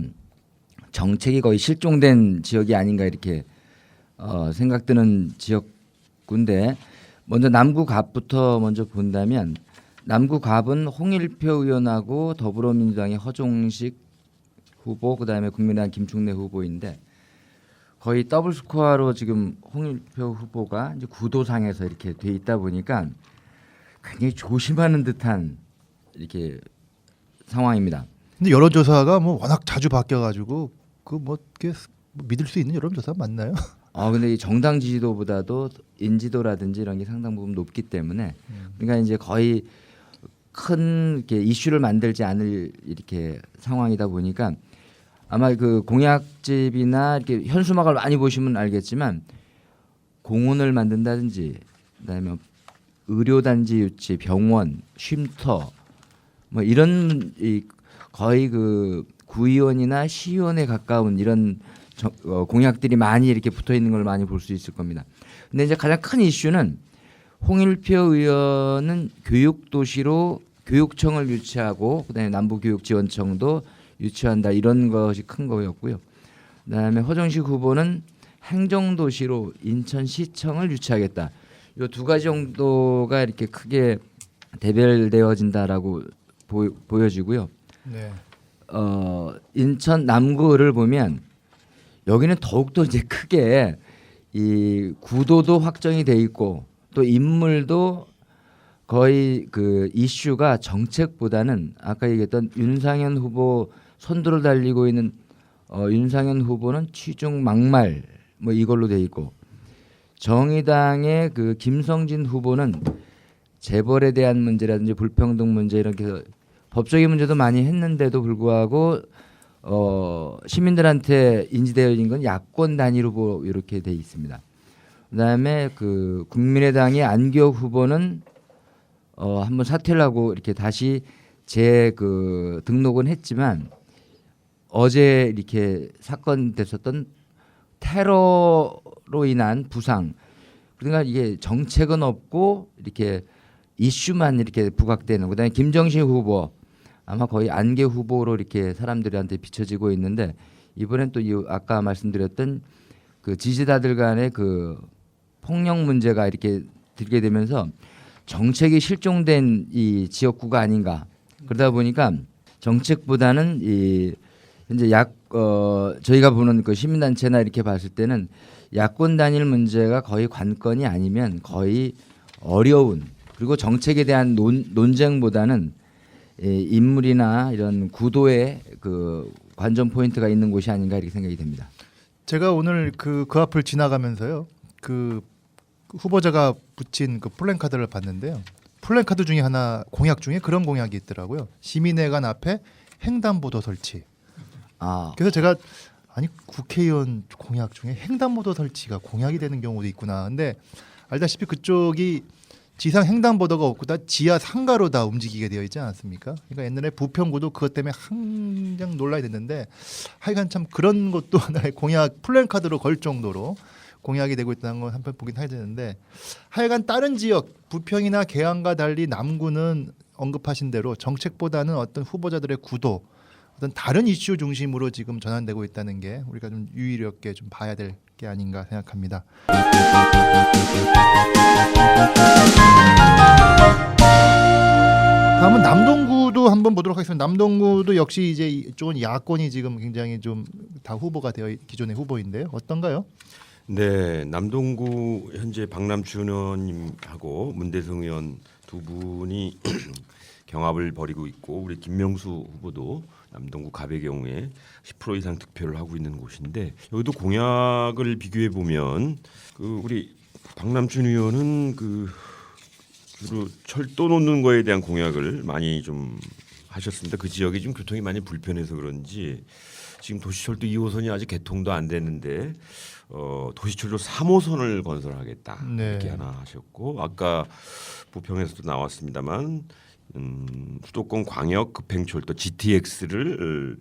정책이 거의 실종된 지역이 아닌가 이렇게 생각드는 지역군데 먼저 남구갑부터 먼저 본다면 남구갑은 홍일표 의원하고 더불어민주당의 허종식 후보 그다음에 국민의당 김충래 후보인데 거의 더블 스코어로 지금 홍일표 후보가 이제 구도상에서 이렇게 돼 있다 보니까 굉장히 조심하는 듯한 이렇게 상황입니다. 근데 여론조사가 뭐 워낙 자주 바뀌어가지고 그 뭐 믿을 수 있는 여론조사 맞나요? 근데 이 정당 지지도보다도 인지도라든지 이런 게 상당 부분 높기 때문에 그러니까 이제 거의 큰 이렇게 이슈를 만들지 않을 이렇게 상황이다 보니까 아마 그 공약집이나 이렇게 현수막을 많이 보시면 알겠지만 공원을 만든다든지 그다음에 의료단지 유치, 병원, 쉼터 뭐 이런 거의 그 구의원이나 시의원에 가까운 이런 공약들이 많이 이렇게 붙어 있는 걸 많이 볼 수 있을 겁니다. 근데 이제 가장 큰 이슈는 홍일표 의원은 교육도시로 교육청을 유치하고 그다음에 남부교육지원청도 유치한다 이런 것이 큰 거였고요. 그다음에 허정식 후보는 행정도시로 인천시청을 유치하겠다. 이 두 가지 정도가 이렇게 크게 대별되어진다라고 보여지고요. 네. 인천 남구를 보면 여기는 더욱더 이제 크게 이 구도도 확정이 돼 있고 또 인물도 거의 그 이슈가 정책보다는 아까 얘기했던 윤상현 후보 선두를 달리고 있는 윤상현 후보는 취중 막말 뭐 이걸로 돼 있고 정의당의 그 김성진 후보는 재벌에 대한 문제라든지 불평등 문제 이렇게 법적인 문제도 많이 했는데도 불구하고 시민들한테 인지되어진 건 야권 단일 후보 이렇게 돼 있습니다. 그다음에 그 국민의당의 안기호 후보는 한번 사퇴를 하고 이렇게 다시 그 등록은 했지만 어제 이렇게 사건 됐었던 테러로 인한 부상, 그러니까 이게 정책은 없고 이렇게 이슈만 이렇게 부각되는. 그다음에 김정신 후보 아마 거의 안개 후보로 이렇게 사람들한테 비춰지고 있는데, 이번엔 또 아까 말씀드렸던 그 지지자들 간의 그 폭력 문제가 이렇게 들게 되면서 정책이 실종된 이 지역구가 아닌가. 그러다 보니까 정책보다는 이 현재 저희가 보는 그 시민단체나 이렇게 봤을 때는 야권 단일 문제가 거의 관건이 아니면 거의 어려운, 그리고 정책에 대한 논쟁보다는 인물이나 이런 구도의 그 관전 포인트가 있는 곳이 아닌가 이렇게 생각이 됩니다. 제가 오늘 그 앞을 지나가면서요, 그 후보자가 붙인 그 플랜카드를 봤는데요. 플랜카드 중에 하나, 공약 중에 그런 공약이 있더라고요. 시민회관 앞에 횡단보도 설치. 그래서 제가 아니 국회의원 공약 중에 횡단보도 설치가 공약이 되는 경우도 있구나. 근데 알다시피 그쪽이 지상 횡단보도가 없고 다 지하 상가로 다 움직이게 되어 있지 않았습니까? 그러니까 옛날에 부평구도 그것 때문에 항상 논란이 됐는데, 하여간 참 그런 것도 하나의 공약 플랜카드로 걸 정도로 공약이 되고 있다는 건 한편 보긴 해야 되는데, 하여간 다른 지역 부평이나 계양과 달리 남구는 언급하신 대로 정책보다는 어떤 후보자들의 구도, 어떤 다른 이슈 중심으로 지금 전환되고 있다는 게 우리가 좀 유의롭게 좀 봐야 될 게 아닌가 생각합니다. 다음은 남동구도 한번 보도록 하겠습니다. 남동구도 역시 이제 이쪽은 야권이 지금 굉장히 좀 다 후보가 되어 기존의 후보인데요. 어떤가요? 네, 남동구 현재 박남춘 의원님하고 문대성 의원 두 분이 경합을 벌이고 있고, 우리 김명수 후보도 남동구 갑의 경우에 10% 이상 득표를 하고 있는 곳인데, 여기도 공약을 비교해 보면 그 우리 박남춘 의원은 그 주로 철도 놓는 거에 대한 공약을 많이 좀 하셨습니다. 그 지역이 좀 교통이 많이 불편해서 그런지 지금 도시철도 2호선이 아직 개통도 안 됐는데 도시철도 3호선을 건설하겠다 이렇게 하나 하셨고, 아까 부평에서도 나왔습니다만 수도권 광역 급행철도 GTX를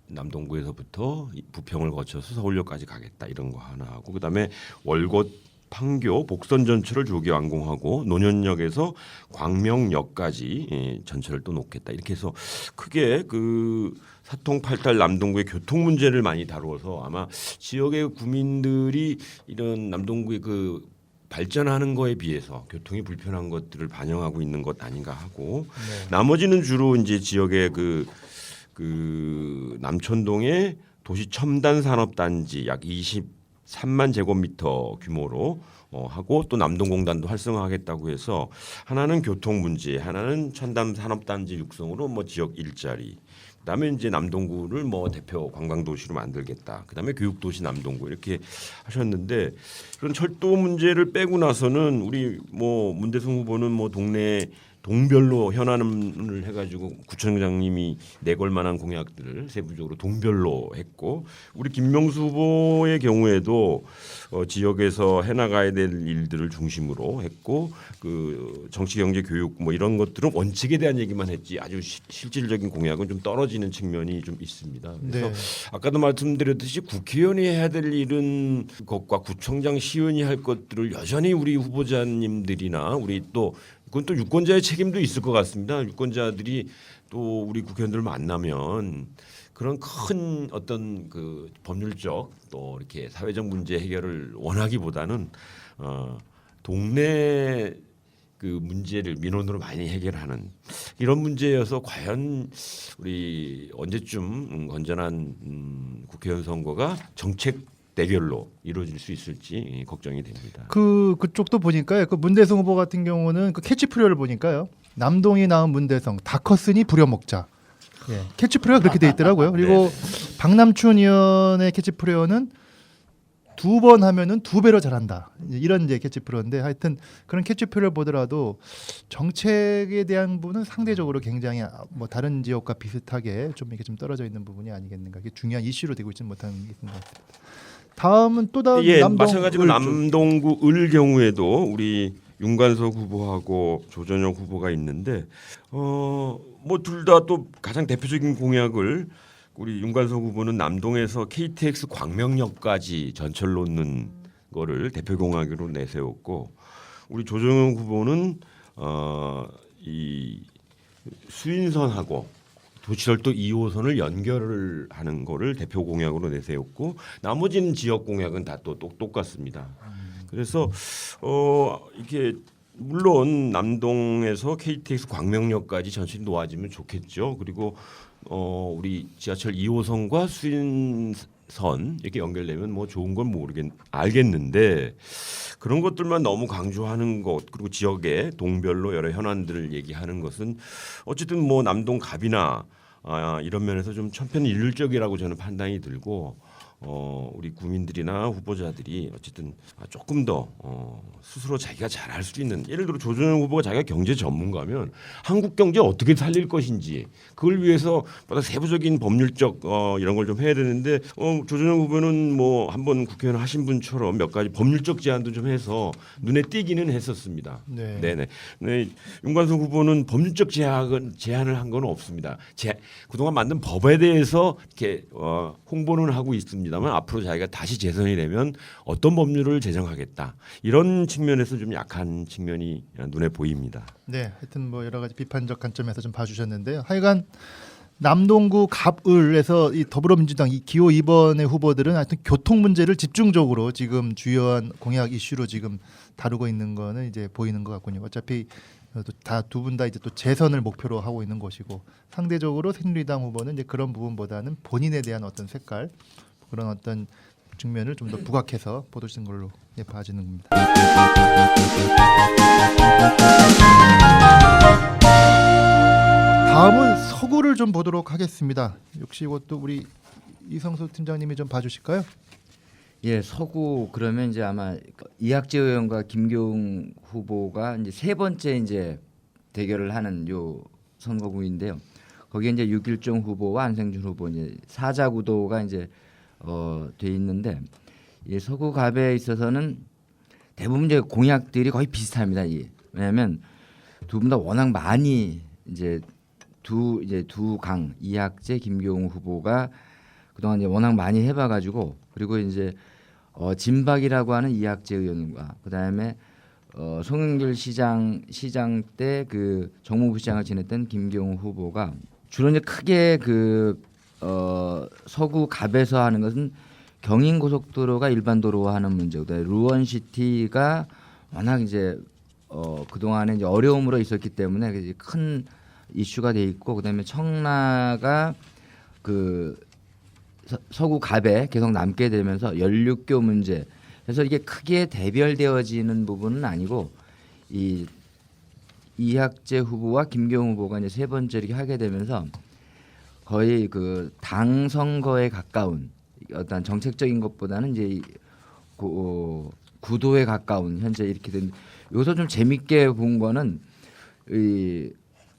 남동구에서부터 부평을 거쳐서 서울역까지 가겠다 이런 거 하나 하고, 그다음에 월곶 판교 복선 전철을 조기 완공하고 노년역에서 광명역까지 전철을 또 놓겠다 이렇게 해서 크게 그 사통팔달 남동구의 교통 문제를 많이 다루어서 아마 지역의 구민들이 이런 남동구의 그 발전하는 거에 비해서 교통이 불편한 것들을 반영하고 있는 것 아닌가 하고, 나머지는 주로 이제 지역의 그 남천동의 도시 첨단 산업 단지 약 23만 제곱미터 규모로 하고, 또 남동공단도 활성화하겠다고 해서 하나는 교통 문제, 하나는 첨단 산업 단지 육성으로 뭐 지역 일자리, 그다음에 이제 남동구를 뭐 대표 관광 도시로 만들겠다. 그다음에 교육 도시 남동구 이렇게 하셨는데, 그런 철도 문제를 빼고 나서는 우리 뭐 문대성 후보는 뭐 동네 동별로 현안을 해가지고 구청장님이 내걸 만한 공약들을 세부적으로 동별로 했고, 우리 김명수 후보의 경우에도 지역에서 해나가야 될 일들을 중심으로 했고, 그 정치, 경제, 교육 뭐 이런 것들은 원칙에 대한 얘기만 했지 아주 실질적인 공약은 좀 떨어지는 측면이 좀 있습니다. 그래서 아까도 말씀드렸듯이 국회의원이 해야 될 일은 것과 구청장, 시의원이 할 것들을 여전히 우리 후보자님들이나 우리 또 그건 또 유권자의 책임도 있을 것 같습니다. 유권자들이 또 우리 국회의원들 만나면 그런 큰 어떤 그 법률적 또 이렇게 사회적 문제 해결을 원하기보다는 동네 그 문제를 민원으로 많이 해결하는 이런 문제여서 과연 우리 언제쯤 건전한 국회의원 선거가 정책 대결로 이루어질 수 있을지 걱정이 됩니다. 그쪽도 보니까요. 그 문대성 후보 같은 경우는 그 캐치프레이를 보니까요. 남동이 낳은 문대성 다 컸으니 부려먹자. 캐치프레이가 그렇게 돼 있더라고요. 그리고 박남춘 의원의 캐치프레이는 2번 하면은 2배로 잘한다. 이런 이제 캐치프레이인데, 하여튼 그런 캐치프레이를 보더라도 정책에 대한 부분은 상대적으로 굉장히 뭐 다른 지역과 비슷하게 좀 이렇게 좀 떨어져 있는 부분이 아니겠는가. 이게 중요한 이슈로 되고 있지 못하는 게 있는 것 같습니다. 다음은 또 다른 예, 남동 마찬가지로 을 쪽. 남동구 을 경우에도 우리 윤관석 후보하고 조전혁 후보가 있는데 뭐 둘 다 또 가장 대표적인 공약을 우리 윤관석 후보는 남동에서 KTX 광명역까지 전철 놓는 거를 대표 공약으로 내세웠고 우리 조정현 후보는 이 수인선하고 도시철도 2호선을 연결을 하는 거를 대표 공약으로 내세웠고 나머지는 지역 공약은 다 또 똑같습니다. 그래서 이게 물론 남동에서 KTX 광명역까지 전철이 놓아지면 좋겠죠. 그리고 우리 지하철 2호선과 수인선 이렇게 연결되면 뭐 좋은 건 알겠는데 그런 것들만 너무 강조하는 것 그리고 지역의 동별로 여러 현안들을 얘기하는 것은 어쨌든 뭐 남동 갑이나 이런 면에서 좀 천편일률적이라고 저는 판단이 들고 우리 국민들이나 후보자들이 어쨌든 조금 더 스스로 자기가 잘할 수 있는 예를 들어 조정현 후보가 자기가 경제 전문가면 한국 경제 어떻게 살릴 것인지 그걸 위해서 보다 세부적인 법률적 이런 걸 좀 해야 되는데 조정현 후보는 뭐 한번 국회의원 하신 분처럼 몇 가지 법률적 제안도 좀 해서 눈에 띄기는 했었습니다. 네. 네네. 네, 윤관석 후보는 법률적 제안을 한 건 없습니다. 그동안 만든 법에 대해서 이렇게 홍보는 하고 있습니다만 앞으로 자기가 다시 재선이 되면 어떤 법률을 제정하겠다 이런 측면에서 좀 약한 측면이 눈에 보입니다. 네, 하여튼 뭐 여러 가지 비판적 관점에서 좀 봐주셨는데요. 하여간 남동구 갑을에서 이 더불어민주당 이 기호 2번의 후보들은 하여튼 교통 문제를 집중적으로 지금 주요한 공약 이슈로 지금 다루고 있는 거는 이제 보이는 것 같군요. 어차피 다 두 분 다 이제 또 재선을 목표로 하고 있는 것이고 상대적으로 새누리당 후보는 이제 그런 부분보다는 본인에 대한 어떤 색깔 그런 어떤 측면을 좀 더 부각해서 보도된 걸로 봐지는 겁니다. 다음은 서구를 좀 보도록 하겠습니다. 역시 이것도 우리 이성수 팀장님이 좀 봐주실까요? 예, 서구 그러면 이제 아마 이학재 의원과 김교웅 후보가 이제 세 번째 이제 대결을 하는 요 선거구인데요. 거기에 이제 유길종 후보와 안생준 후보 이제 사자 구도가 이제 돼 있는데 이 서구 갑에 있어서는 대부분 이제 공약들이 거의 비슷합니다. 왜냐하면 두 분 다 워낙 많이 이제 두 강 이학재 김교웅 후보가 그동안 이제 워낙 많이 해봐가지고 그리고 이제 진박이라고 하는 이학재 의원과 그다음에 송영길 시장 때 그 정무부 시장을 지냈던 김경우 후보가 주로 이제 크게 그 서구 갑에서 하는 것은 경인고속도로가 일반 도로화 하는 문제고 루원시티가 워낙 이제 그동안에 이제 어려움으로 있었기 때문에 이제 큰 이슈가 돼 있고 그다음에 청라가 그 서구 갑에 계속 남게 되면서 연륙교 문제 그래서 이게 크게 대별되어지는 부분은 아니고 이 이학재 후보와 김경우 후보가 이제 세 번째 이렇게 하게 되면서 거의 그 당 선거에 가까운 어떤 정책적인 것보다는 이제 구도에 가까운 현재 이렇게 된 여기서 좀 재밌게 본 거는 이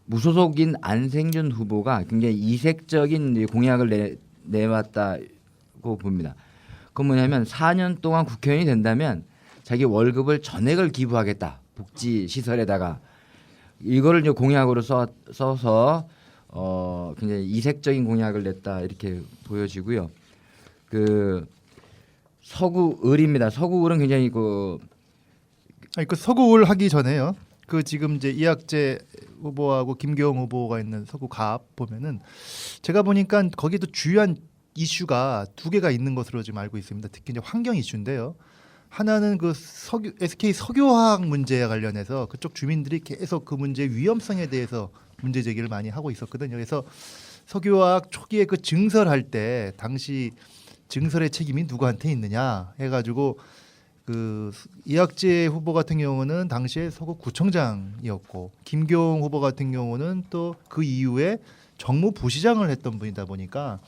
무소속인 안생준 후보가 굉장히 이색적인 공약을 내왔다고 봅니다. 그건 뭐냐면 4년 동안 국회의원이 된다면 자기 월급을 전액을 기부하겠다. 복지 시설에다가 이거를 이제 공약으로 써서 굉장히 이색적인 공약을 냈다 이렇게 보여지고요. 그 서구을입니다. 서구을은 굉장히 그 서구을 하기 전에요. 그 지금 이제 이학재 후보하고 김교웅 후보가 있는 서구 갑 보면은 제가 보니까 거기도 주요한 이슈가 두 개가 있는 것으로 지금 알고 있습니다. 특히 이제 환경 이슈인데요. 하나는 그 SK 석유화학 문제와 관련해서 그쪽 주민들이 계속 그 문제의 위험성에 대해서 문제 제기를 많이 하고 있었거든요. 그래서 석유화학 초기에 그 증설할 때 당시 증설의 책임이 누구한테 있느냐 해가지고 그 이학재 후보 같은 경우는 당시에 서구구청장이었고 김교웅 후보 같은 경우는 또 그 이후에 정무부시장을 했던 분이다 보니까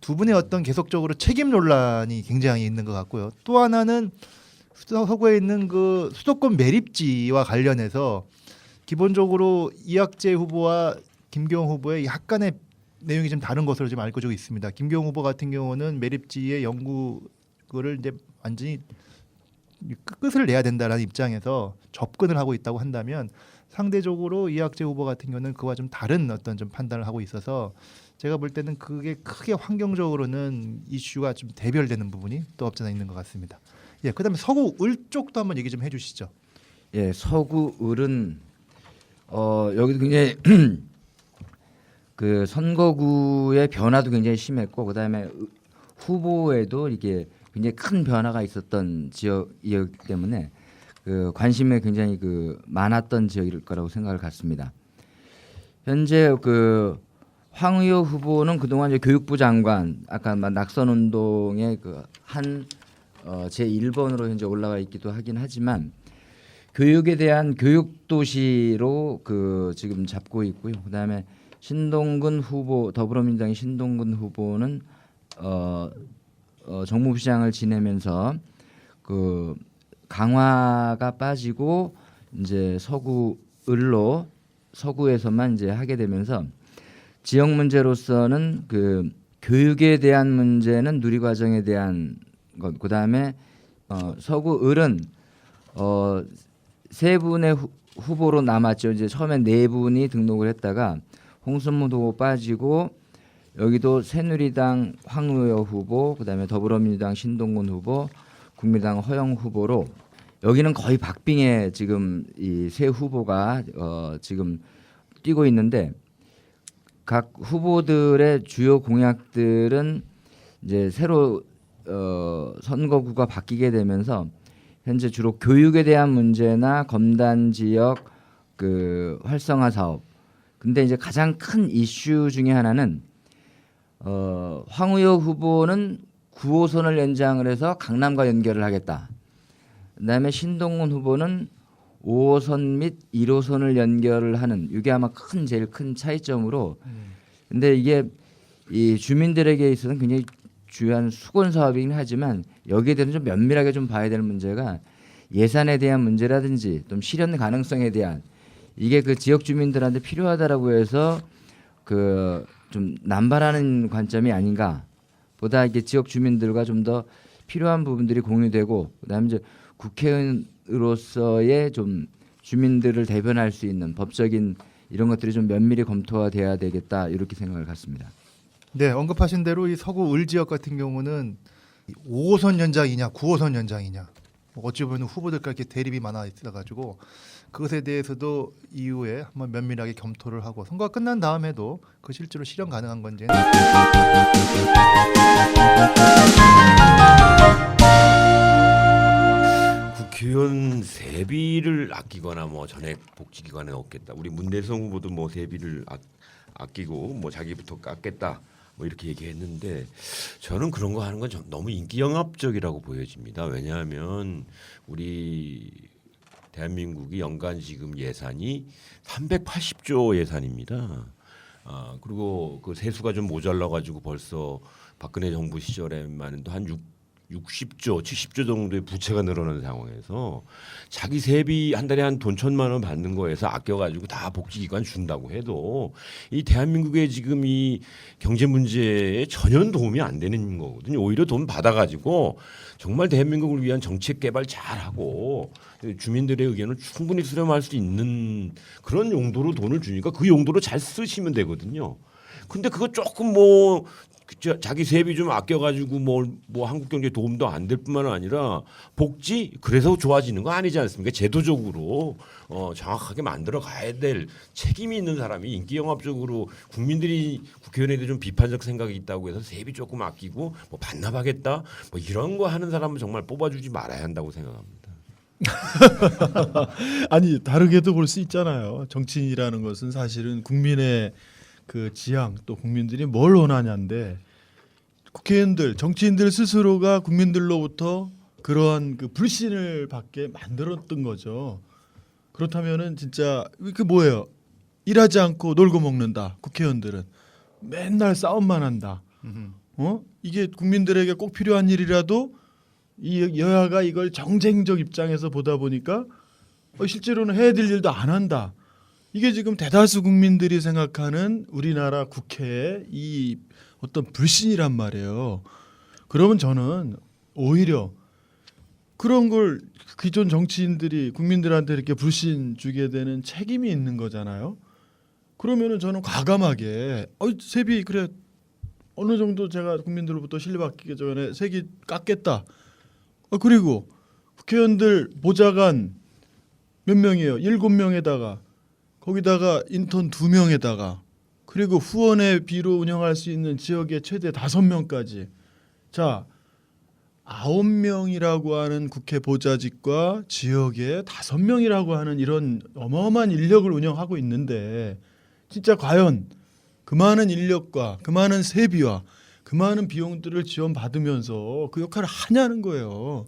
두 분의 어떤 계속적으로 책임 논란이 굉장히 있는 것 같고요. 또 하나는 서구에 있는 그 수도권 매립지와 관련해서 기본적으로 이학재 후보와 김교웅 후보의 약간의 내용이 좀 다른 것으로 지금 알고 있습니다. 김교웅 후보 같은 경우는 매립지의 연구 그거를 이제 완전히 끝을 내야 된다라는 입장에서 접근을 하고 있다고 한다면 상대적으로 이학재 후보 같은 경우는 그와 좀 다른 어떤 좀 판단을 하고 있어서 제가 볼 때는 그게 크게 환경적으로는 이슈가 좀 대별되는 부분이 또 없잖아 있는 것 같습니다. 예, 그다음에 서구 을 쪽도 한번 얘기 좀 해주시죠. 예, 서구 을은 여기도 굉장히 그 선거구의 변화도 굉장히 심했고 그다음에 후보에도 이게 굉장히 큰 변화가 있었던 지역이기 때문에 그 관심에 굉장히 그 많았던 지역일 거라고 생각을 갖습니다. 현재 그 황의호 후보는 그동안 이제 교육부 장관 아까 낙선 운동의 그한 제 1번으로 현재 올라와 있기도 하긴 하지만 교육에 대한 교육 도시로 그 지금 잡고 있고요. 그다음에 신동근 후보 더불어민주당의 신동근 후보는 정무부시장을 지내면서 그 강화가 빠지고 이제 서구을로 서구에서만 이제 하게 되면서 지역 문제로서는 그 교육에 대한 문제는 누리과정에 대한 것 그다음에 서구을은 세 분의 후보로 남았죠. 이제 처음에 네 분이 등록을 했다가 홍순문 후보 빠지고 여기도 새누리당 황의호 후보, 그다음에 더불어민주당 신동근 후보, 국민의당 허영 후보로 여기는 거의 박빙의 지금 이 세 후보가 지금 뛰고 있는데 각 후보들의 주요 공약들은 이제 새로 선거구가 바뀌게 되면서 현재 주로 교육에 대한 문제나 검단 지역 그 활성화 사업. 근데 이제 가장 큰 이슈 중에 하나는 황의호 후보는 9호선을 연장을 해서 강남과 연결을 하겠다. 그다음에 신동훈 후보는 5호선 및 1호선을 연결을 하는 이게 아마 제일 큰 차이점으로. 근데 이게 이 주민들에게 있어서는 굉장히 주요한 수건 사업이긴 하지만 여기에 대해서 좀 면밀하게 좀 봐야 될 문제가 예산에 대한 문제라든지 좀 실현 가능성에 대한 이게 그 지역 주민들한테 필요하다라고 해서 그 좀 남발하는 관점이 아닌가 보다 이게 지역 주민들과 좀 더 필요한 부분들이 공유되고 그다음에 이제 국회의원으로서의 좀 주민들을 대변할 수 있는 법적인 이런 것들이 좀 면밀히 검토가 돼야 되겠다 이렇게 생각을 갖습니다. 네, 언급하신 대로 이 서구 을 지역 같은 경우는 5호선 연장이냐 9호선 연장이냐 어찌 보면 후보들과 이렇게 대립이 많아 있어가지고 그것에 대해서도 이후에 한번 면밀하게 검토를 하고 선거가 끝난 다음에도 그 실제로 실현 가능한 건지는 국회의원 세비를 아끼거나 뭐 전액 복지기관에 넣겠다. 우리 문대성 후보도 뭐 세비를 아끼고 뭐 자기부터 깎겠다. 뭐 이렇게 얘기했는데 저는 그런 거 하는 건 너무 인기 영합적이라고 보여집니다. 왜냐하면 우리 대한민국이 연간 지금 예산이 380조 예산입니다. 그리고 그 세수가 좀 모자라 가지고 벌써 박근혜 정부 시절에만 한 60조, 70조 정도의 부채가 늘어난 상황에서 자기 세비 한 달에 한 돈 1,000만 원 받는 거에서 아껴가지고 다 복지기관 준다고 해도 이 대한민국의 지금 이 경제 문제에 전혀 도움이 안 되는 거거든요. 오히려 돈 받아가지고 정말 대한민국을 위한 정책 개발 잘하고 주민들의 의견을 충분히 수렴할 수 있는 그런 용도로 돈을 주니까 그 용도로 잘 쓰시면 되거든요. 근데 그거 조금 뭐 자기 세비 좀 아껴가지고 뭐 한국 경제 도움도 안 될 뿐만 아니라 복지 그래서 좋아지는 거 아니지 않습니까? 제도적으로 정확하게 만들어 가야 될 책임이 있는 사람이 인기 영합적으로 국민들이 국회의원에 대해 좀 비판적 생각이 있다고 해서 세비 조금 아끼고 뭐 반납하겠다 뭐 이런 거 하는 사람은 정말 뽑아주지 말아야 한다고 생각합니다. 아니 다르게도 볼 수 있잖아요. 정치인이라는 것은 사실은 국민의 그 지향 또 국민들이 뭘 원하냐인데 국회의원들 정치인들 스스로가 국민들로부터 그러한 그 불신을 받게 만들었던 거죠. 그렇다면은 진짜 그 뭐예요? 일하지 않고 놀고 먹는다. 국회의원들은 맨날 싸움만 한다. 이게 국민들에게 꼭 필요한 일이라도 이 여야가 이걸 정쟁적 입장에서 보다 보니까 실제로는 해야 될 일도 안 한다. 이게 지금 대다수 국민들이 생각하는 우리나라 국회의 이 어떤 불신이란 말이에요. 그러면 저는 오히려 그런 걸 기존 정치인들이 국민들한테 이렇게 불신 주게 되는 책임이 있는 거잖아요. 그러면은 저는 과감하게 세비 그래 어느 정도 제가 국민들로부터 신뢰받기 전에 세기 깎겠다. 그리고 국회의원들 보좌관 몇 명이에요? 7명에다가 거기다가 인턴 2명에다가 그리고 후원의 비로 운영할 수 있는 지역의 최대 5명까지. 자, 9명이라고 하는 국회 보좌직과 지역에 5명이라고 하는 이런 어마어마한 인력을 운영하고 있는데 진짜 과연 그 많은 인력과 그 많은 세비와 그 많은 비용들을 지원받으면서 그 역할을 하냐는 거예요.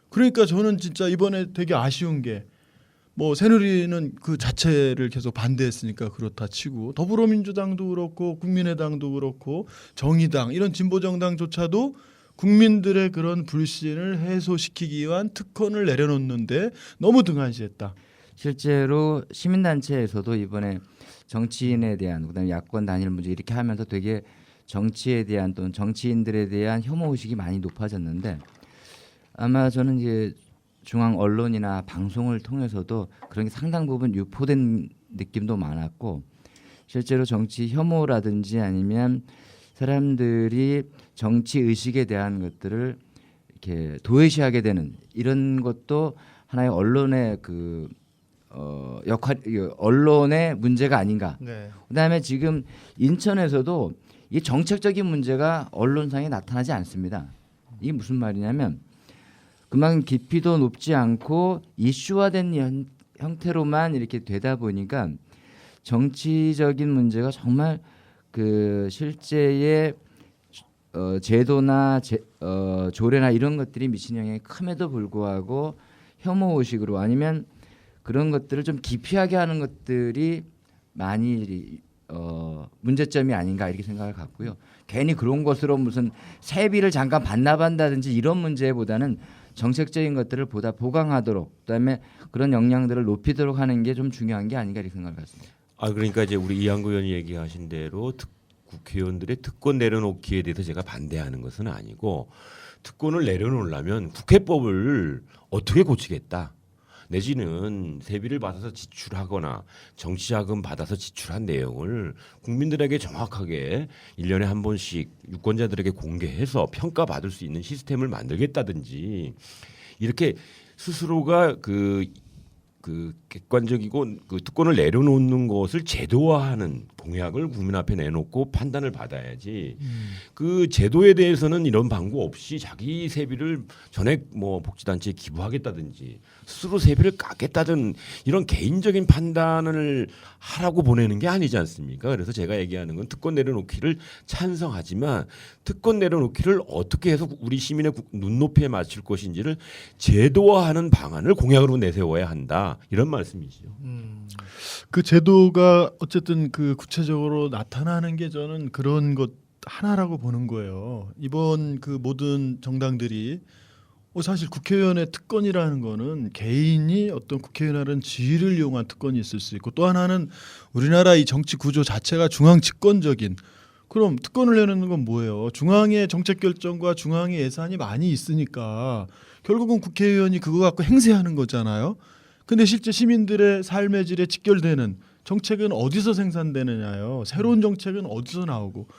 그러니까 저는 진짜 이번에 되게 아쉬운 게 뭐 새누리는 그 자체를 계속 반대했으니까 그렇다 치고 더불어민주당도 그렇고 국민의당도 그렇고 정의당 이런 진보 정당조차도 국민들의 그런 불신을 해소시키기 위한 특권을 내려놓는데 너무 등한시했다. 실제로 시민단체에서도 이번에 정치인에 대한 그다음에 야권 단일 문제 이렇게 하면서 되게 정치에 대한 또는 정치인들에 대한 혐오 의식이 많이 높아졌는데 아마 저는 이제 중앙 언론이나 방송을 통해서도 그런 게 상당 부분 유포된 느낌도 많았고 실제로 정치 혐오라든지 아니면 사람들이 정치 의식에 대한 것들을 이렇게 도외시하게 되는 이런 것도 하나의 언론의 그 역할, 언론의 문제가 아닌가. 네. 그다음에 지금 인천에서도 이 정책적인 문제가 언론상에 나타나지 않습니다. 이게 무슨 말이냐면 그만큼 깊이도 높지 않고 이슈화된 형태로만 이렇게 되다 보니까 정치적인 문제가 정말 그 실제의 제도나 조례나 이런 것들이 미치는 영향이 큼에도 불구하고 혐오 의식으로 아니면 그런 것들을 좀 기피하게 하는 것들이 많이 문제점이 아닌가 이렇게 생각을 갖고요. 괜히 그런 것으로 무슨 세비를 잠깐 반납한다든지 이런 문제보다는 정책적인 것들을 보다 보강하도록 그다음에 그런 역량들을 높이도록 하는 게 좀 중요한 게 아닌가 이렇게 생각을 갖습니다. 그러니까 이제 우리 이한구 의원이 얘기하신 대로 국회의원들의 특권 내려놓기에 대해서 제가 반대하는 것은 아니고 특권을 내려놓으려면 국회법을 어떻게 고치겠다. 내지는 세비를 받아서 지출하거나 정치자금 받아서 지출한 내용을 국민들에게 정확하게 1년에 한 번씩 유권자들에게 공개해서 평가받을 수 있는 시스템을 만들겠다든지 이렇게 스스로가 그 객관적이고 그 특권을 내려놓는 것을 제도화하는 공약을 국민 앞에 내놓고 판단을 받아야지. 그 제도에 대해서는 이런 방구 없이 자기 세비를 전액 뭐 복지단체에 기부하겠다든지 스스로 세비를 깎겠다든 이런 개인적인 판단을 하라고 보내는 게 아니지 않습니까? 그래서 제가 얘기하는 건 특권 내려놓기를 찬성하지만 특권 내려놓기를 어떻게 해서 우리 시민의 눈높이에 맞출 것인지를 제도화하는 방안을 공약으로 내세워야 한다. 이런 말씀이죠. 그 제도가 어쨌든 그 구체적으로 나타나는 게 저는 그런 것 하나라고 보는 거예요. 이번 그 모든 정당들이 사실 국회의원의 특권이라는 거는 개인이 어떤 국회의원이라는 지위를 이용한 특권이 있을 수 있고 또 하나는 우리나라 이 정치 구조 자체가 중앙 집권적인 그럼 특권을 내놓는 건 뭐예요? 중앙의 정책 결정과 중앙의 예산이 많이 있으니까 결국은 국회의원이 그거 갖고 행세하는 거잖아요. 근데 실제 시민들의 삶의 질에 직결되는 정책은 어디서 생산되느냐요. 새로운 정책은 어디서 나오고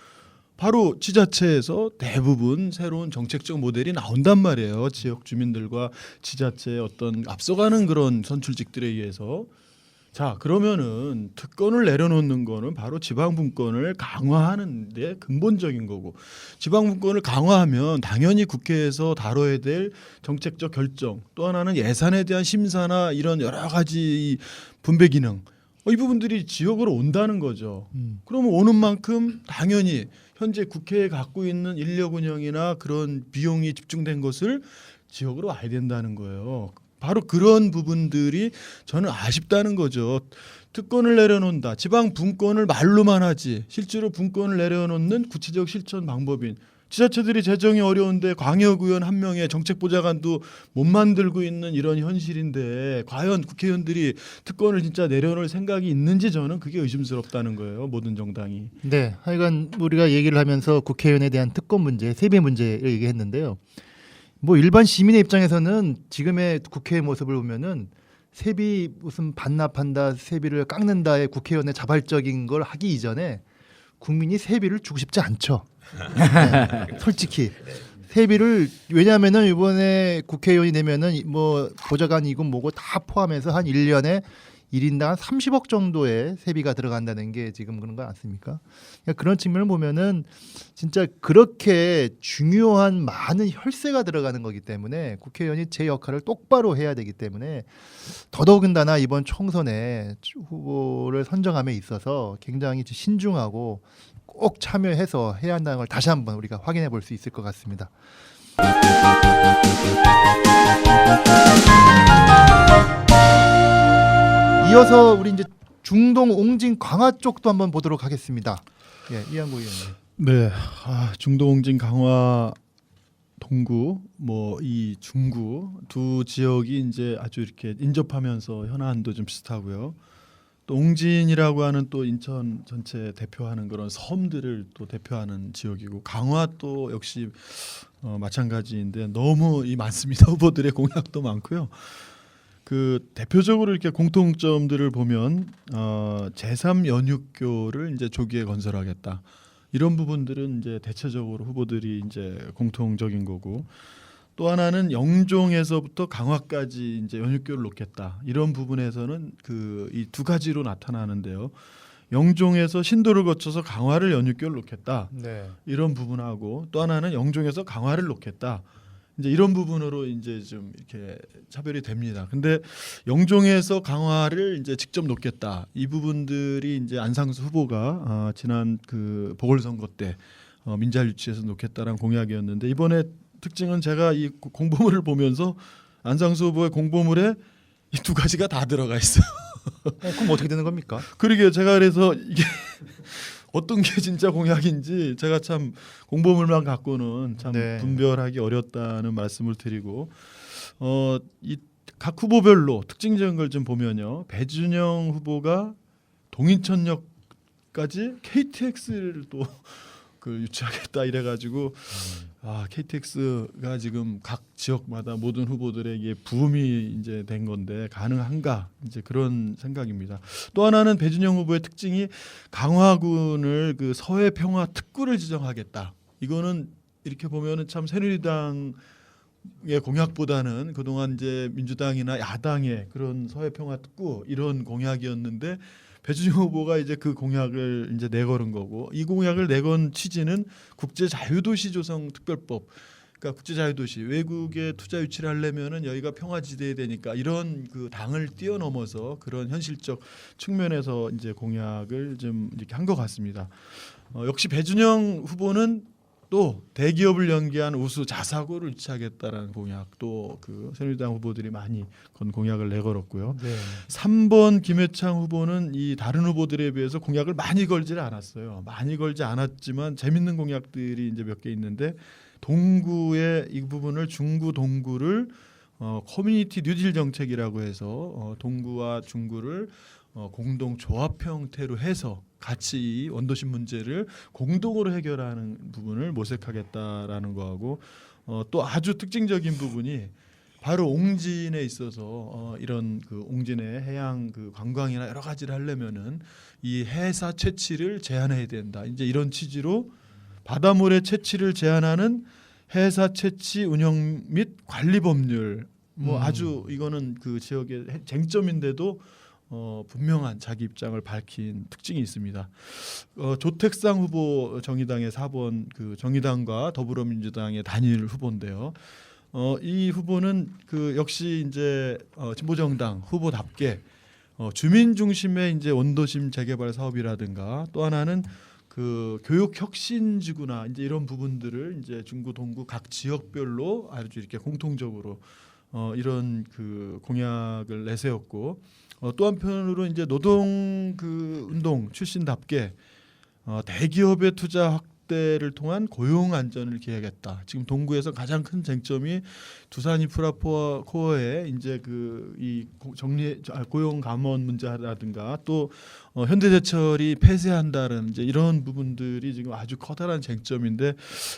바로 지자체에서 대부분 새로운 정책적 모델이 나온단 말이에요. 지역 주민들과 지자체의 어떤 앞서가는 그런 선출직들에 의해서. 자, 그러면은 특권을 내려놓는 거는 바로 지방분권을 강화하는 데 근본적인 거고 지방분권을 강화하면 당연히 국회에서 다뤄야 될 정책적 결정 또 하나는 예산에 대한 심사나 이런 여러 가지 분배 기능 이 부분들이 지역으로 온다는 거죠. 그러면 오는 만큼 당연히 현재 국회에 갖고 있는 인력 운영이나 그런 비용이 집중된 것을 지역으로 와야 된다는 거예요. 바로 그런 부분들이 저는 아쉽다는 거죠. 특권을 내려놓는다. 지방 분권을 말로만 하지 실제로 분권을 내려놓는 구체적 실천 방법인 지자체들이 재정이 어려운데 광역의원 한 명의 정책보좌관도 못 만들고 있는 이런 현실인데 과연 국회의원들이 특권을 진짜 내려놓을 생각이 있는지 저는 그게 의심스럽다는 거예요. 모든 정당이. 네, 하여간 우리가 얘기를 하면서 국회의원에 대한 특권 문제, 세비 문제를 얘기했는데요. 뭐 일반 시민의 입장에서는 지금의 국회의 모습을 보면은 세비 무슨 반납한다, 세비를 깎는다의 국회의원의 자발적인 걸 하기 이전에 국민이 세비를 주고 싶지 않죠. 네, 솔직히 세비를 왜냐하면은 이번에 국회의원이 되면은 뭐 보좌관이고 뭐고 다 포함해서 한 1년에 1인당 한 30억 정도의 세비가 들어간다는 게 지금 그런 거 않습니까? 그러니까 그런 측면을 보면은 진짜 그렇게 중요한 많은 혈세가 들어가는 거기 때문에 국회의원이 제 역할을 똑바로 해야 되기 때문에 더더군다나 이번 총선에 후보를 선정함에 있어서 굉장히 신중하고 꼭 참여해서 해야 한다는 걸 다시 한번 우리가 확인해 볼 수 있을 것 같습니다. 이어서 우리 이제 중동 옹진 강화 쪽도 한번 보도록 하겠습니다. 예, 이한구 의원님. 네, 중동옹진 강화 동구 뭐 이 중구 두 지역이 이제 아주 이렇게 인접하면서 현안도 좀 비슷하고요. 또 옹진이라고 하는 또 인천 전체 대표하는 그런 섬들을 또 대표하는 지역이고 강화 또 역시 마찬가지인데 너무 많습니다. 후보들의 공약도 많고요. 그 대표적으로 이렇게 공통점들을 보면 제3 연육교를 이제 조기에 건설하겠다. 이런 부분들은 이제 대체적으로 후보들이 이제 공통적인 거고 또 하나는 영종에서부터 강화까지 이제 연육교를 놓겠다. 이런 부분에서는 그 이 두 가지로 나타나는데요. 영종에서 신도를 거쳐서 강화를 연육교를 놓겠다. 네. 이런 부분하고 또 하나는 영종에서 강화를 놓겠다. 이제 이런 부분으로 이제 좀 이렇게 차별이 됩니다. 근데 영종에서 강화를 이제 직접 놓겠다. 이 부분들이 이제 안상수 후보가 지난 그 보궐선거 때 민자를 유치해서 놓겠다라는 공약이었는데 이번에 특징은 제가 이 공보물을 보면서 안상수 후보의 공보물에 이 두 가지가 다 들어가 있어요. 그럼 어떻게 되는 겁니까? 그러게요. 제가 그래서 이게 어떤 게 진짜 공약인지 제가 참 공보물만 갖고는 참 네. 분별하기 어렵다는 말씀을 드리고 이 각 후보별로 특징적인 걸 좀 보면요. 배준영 후보가 동인천역까지 KTX를 또 그 유치하겠다 이래가지고 KTX가 지금 각 지역마다 모든 후보들에게 붐이 이제 된 건데 가능한가 이제 그런 생각입니다. 또 하나는 배준영 후보의 특징이 강화군을 그 서해 평화 특구를 지정하겠다. 이거는 이렇게 보면은 참 새누리당의 공약보다는 그동안 이제 민주당이나 야당의 그런 서해 평화 특구 이런 공약이었는데. 배준영 후보가 이제 그 공약을 이제 내걸은 거고 이 공약을 내건 취지는 국제 자유도시 조성 특별법, 그러니까 국제 자유도시 외국에 투자 유치를 하려면은 여기가 평화지대에 되니까 이런 그 당을 뛰어넘어서 그런 현실적 측면에서 이제 공약을 좀 이렇게 한 것 같습니다. 역시 배준영 후보는 또 대기업을 연계한 우수 자사고를 유치하겠다라는 공약 또 그 새누리당 후보들이 많이 건 공약을 내걸었고요. 네. 3번 김해창 후보는 이 다른 후보들에 비해서 공약을 많이 걸지를 않았어요. 많이 걸지 않았지만 재밌는 공약들이 이제 몇 개 있는데 동구의 이 부분을 중구 동구를 커뮤니티 뉴딜 정책이라고 해서 동구와 중구를 공동 조합 형태로 해서 같이 이 원도심 문제를 공동으로 해결하는 부분을 모색하겠다라는 거하고 또 아주 특징적인 부분이 바로 옹진에 있어서 이런 그 옹진의 해양 그 관광이나 여러 가지를 하려면은 이 해사 채취를 제한해야 된다. 이제 이런 취지로 바닷물의 채취를 제한하는 해사 채취 운영 및 관리 법률 뭐 아주 이거는 그 지역의 쟁점인데도 분명한 자기 입장을 밝힌 특징이 있습니다. 조택상 후보 정의당의 4번 그 정의당과 더불어민주당의 단일 후보인데요. 이 후보는 그 역시 이제 진보정당 후보답게 주민 중심의 이제 원도심 재개발 사업이라든가 또 하나는 그 교육 혁신지구나 이제 이런 부분들을 이제 중구 동구 각 지역별로 아주 이렇게 공통적으로 이런 그 공약을 내세웠고 또 한편으로 이제 노동 그 운동 출신답게 대기업의 투자 확대를 통한 고용 안전을 기하겠다. 지금 동구에서 가장 큰 쟁점이 두산 인프라코어의 이제 이 고용 감원 문제라든가 또 현대제철이 폐쇄한다는 이제 이런 부분들이 지금 아주 커다란 쟁점인데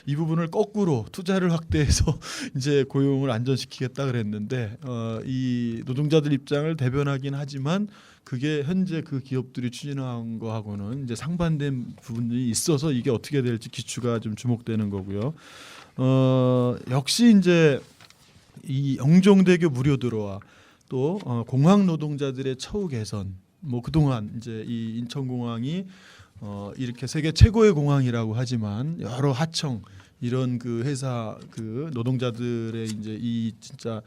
이 부분을 거꾸로 투자를 확대해서 이제 고용을 안전시키겠다 그랬는데 이 노동자들 입장을 대변하긴 하지만 그게 현재 그 기업들이 추진한 거하고는 이제 상반된 부분이 있어서 이게 어떻게 될지 기추가 좀 주목되는 거고요. 역시 이제 이 영종대교 무료 들어와 또 공항 노동자들의 처우 개선 뭐 그동안 이제 이 인천공항이 이렇게 세계 최고의 공항이라고 하지만 여러 하청 이런 그 회사 그 노동자들의 이제 이 진짜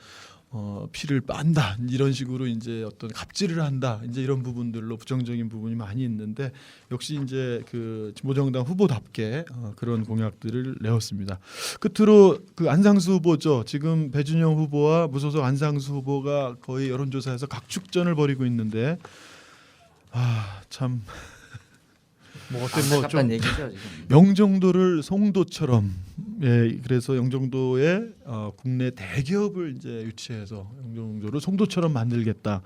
피를 빤다 이런 식으로 이제 어떤 갑질을 한다 이제 이런 부분들로 부정적인 부분이 많이 있는데 역시 이제 그 진보정당 후보답게 그런 공약들을 내었습니다. 끝으로 그 안상수 후보죠. 지금 배준영 후보와 무소속 안상수 후보가 거의 여론조사에서 각축전을 벌이고 있는데 참 뭐 어때 뭐좀 안타깝다는 얘기죠 지금. 영종도를 송도처럼 그래서 영종도에 국내 대기업을 이제 유치해서 영종도를 송도처럼 만들겠다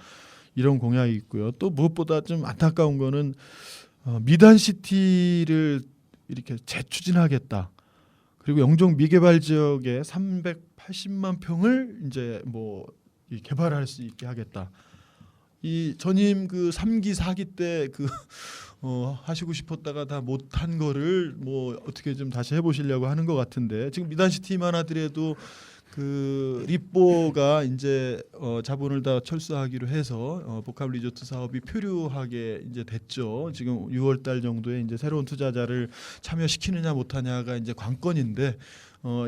이런 공약이 있고요. 또 무엇보다 좀 안타까운 거는 미단시티를 이렇게 재추진하겠다. 그리고 영종 미개발 지역에 380만 평을 이제 뭐 개발할 수 있게 하겠다. 이 전임 그 3기 4기 때 그 하시고 싶었다가 다 못한 거를 뭐 어떻게 좀 다시 해보시려고 하는 것 같은데 지금 미단시티만 하더라도 그 립보가 이제 자본을 다 철수하기로 해서 복합 리조트 사업이 표류하게 이제 됐죠. 지금 6월달 정도에 이제 새로운 투자자를 참여시키느냐 못하냐가 이제 관건인데